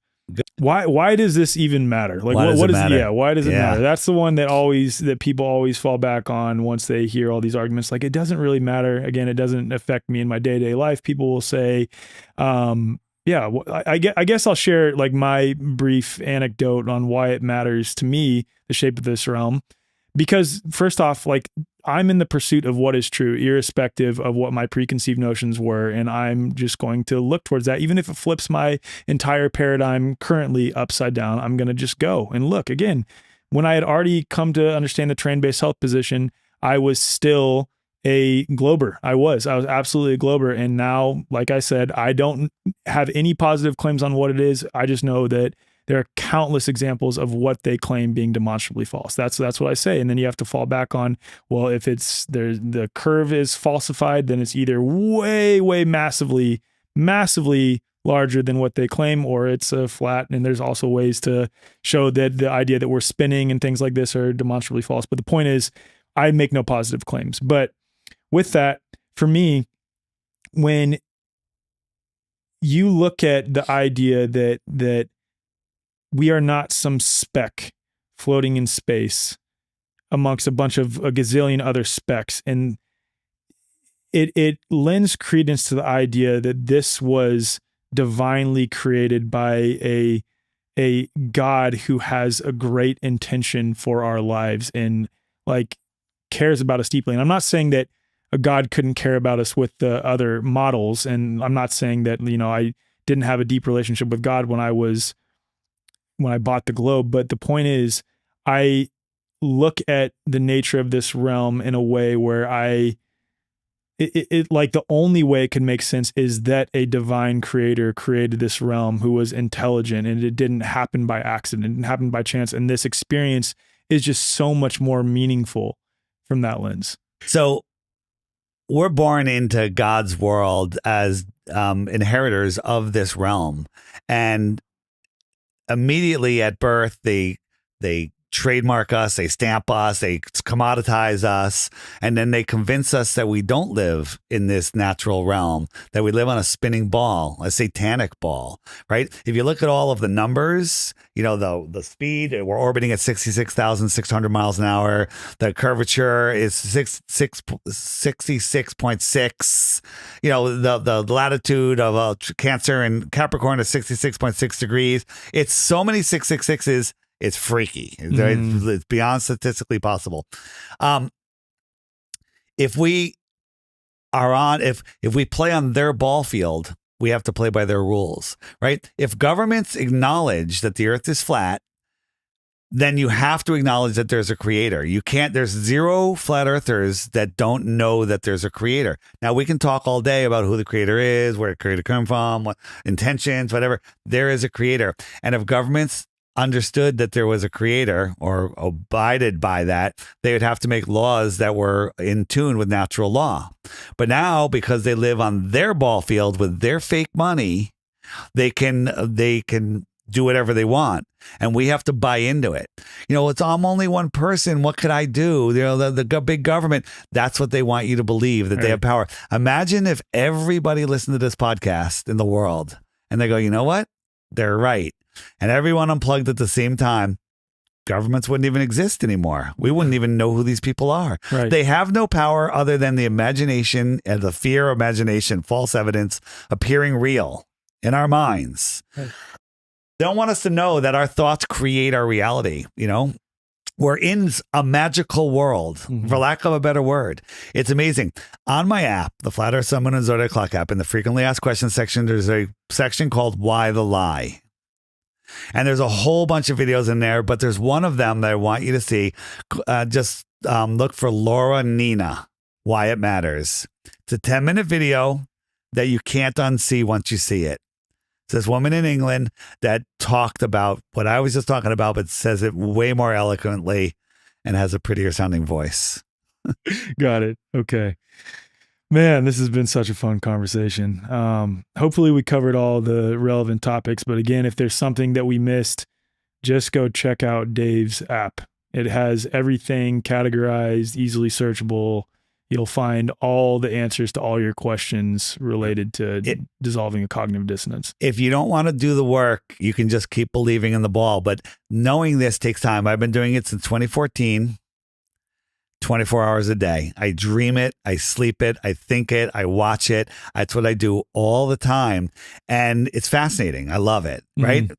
Why does this even matter? Like
why does it matter?
Why does it matter? That's the one that people always fall back on once they hear all these arguments. Like, it doesn't really matter. Again, it doesn't affect me in my day-to-day life. People will say, I guess I'll share like my brief anecdote on why it matters to me, the shape of this realm. Because first off, like, I'm in the pursuit of what is true, irrespective of what my preconceived notions were. And I'm just going to look towards that. Even if it flips my entire paradigm currently upside down, I'm going to just go and look. Again, when I had already come to understand the terrain-based health position, I was still a glober. I was absolutely a glober. And now, like I said, I don't have any positive claims on what it is. I just know that there are countless examples of what they claim being demonstrably false. That's what I say. And then you have to fall back on, well, if it's the curve is falsified, then it's either way massively larger than what they claim, or it's flat. And there's also ways to show that the idea that we're spinning and things like this are demonstrably false. But the point is, I make no positive claims. But with that, for me, when you look at the idea that we are not some speck floating in space amongst a gazillion other specks. And it lends credence to the idea that this was divinely created by a God who has a great intention for our lives and like cares about us deeply. And I'm not saying that a God couldn't care about us with the other models. And I'm not saying that, I didn't have a deep relationship with God when I bought the globe. But the point is, I look at the nature of this realm in a way where like the only way it can make sense is that a divine creator created this realm who was intelligent, and it didn't happen by accident. It didn't happen by chance. And this experience is just so much more meaningful from that lens.
So we're born into God's world as inheritors of this realm. And immediately at birth, they trademark us, they stamp us, they commoditize us, and then they convince us that we don't live in this natural realm, that we live on a spinning ball, a satanic ball, right? If you look at all of the numbers, the speed, we're orbiting at 66,600 miles an hour. The curvature is 66.6. The latitude of Cancer and Capricorn is 66.6 degrees. It's so many 666s. It's freaky. It's beyond statistically possible. If we play on their ball field, we have to play by their rules, right? If governments acknowledge that the earth is flat, then you have to acknowledge that there's a creator. There's zero flat earthers that don't know that there's a creator. Now, we can talk all day about who the creator is, where the creator come from, what intentions, whatever. There is a creator. And if governments understood that there was a creator or abided by that, they would have to make laws that were in tune with natural law. But now, because they live on their ball field with their fake money, they can do whatever they want, and we have to buy into it. I'm only one person. What could I do? The big government. That's what they want you to believe, that they have power. Imagine if everybody listened to this podcast in the world and they go, you know what? They're right. And everyone unplugged at the same time. Governments wouldn't even exist anymore. We wouldn't even know who these people are.
Right.
They have no power other than the imagination and the fear of imagination, false evidence appearing real in our minds. Right. They don't want us to know that our thoughts create our reality. We're in a magical world, for lack of a better word. It's amazing. On my app, the Flat Earth Sun, Moon, and Zodiac Clock app, in the frequently asked questions section, there's a section called Why the Lie. And there's a whole bunch of videos in there, but there's one of them that I want you to see. Just look for Laura Nina, Why It Matters. It's a 10-minute video that you can't unsee once you see it. It's this woman in England that talked about what I was just talking about, but says it way more eloquently and has a prettier sounding voice.
Got it. Okay. Man, this has been such a fun conversation. Hopefully we covered all the relevant topics, but again, if there's something that we missed, just go check out Dave's app. It has everything categorized, easily searchable. You'll find all the answers to all your questions related to dissolving a cognitive dissonance. If you don't want to do the work, you can just keep believing in the ball. But knowing this takes time. I've been doing it since 2014, 24 hours a day. I dream it. I sleep it. I think it. I watch it. That's what I do all the time. And it's fascinating. I love it. Right? Mm-hmm.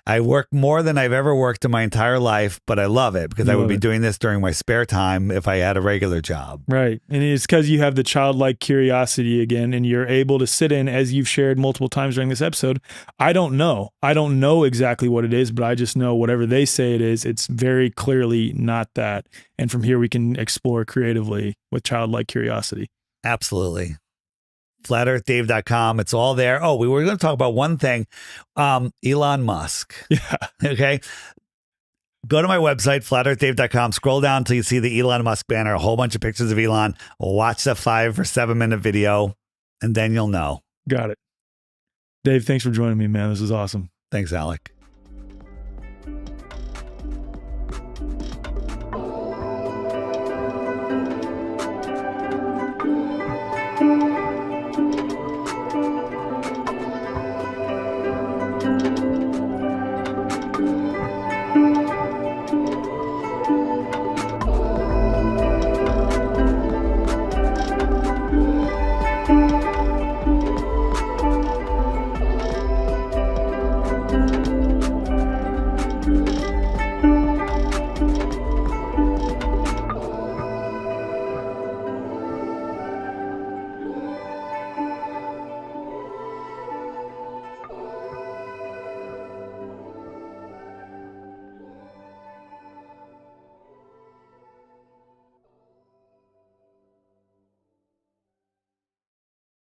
I work more than I've ever worked in my entire life, but I love it because I would be doing this during my spare time if I had a regular job. Right. And it's because you have the childlike curiosity again, and you're able to sit in, as you've shared multiple times during this episode. I don't know exactly what it is, but I just know whatever they say it is, it's very clearly not that. And from here, we can explore creatively with childlike curiosity. Absolutely. FlatEarthDave.com. It's all there. Oh, we were going to talk about one thing. Elon Musk. Yeah. Okay. Go to my website, FlatEarthDave.com. Scroll down until you see the Elon Musk banner, a whole bunch of pictures of Elon. Watch the 5 or 7 minute video, and then you'll know. Got it. Dave, thanks for joining me, man. This was awesome. Thanks, Alec.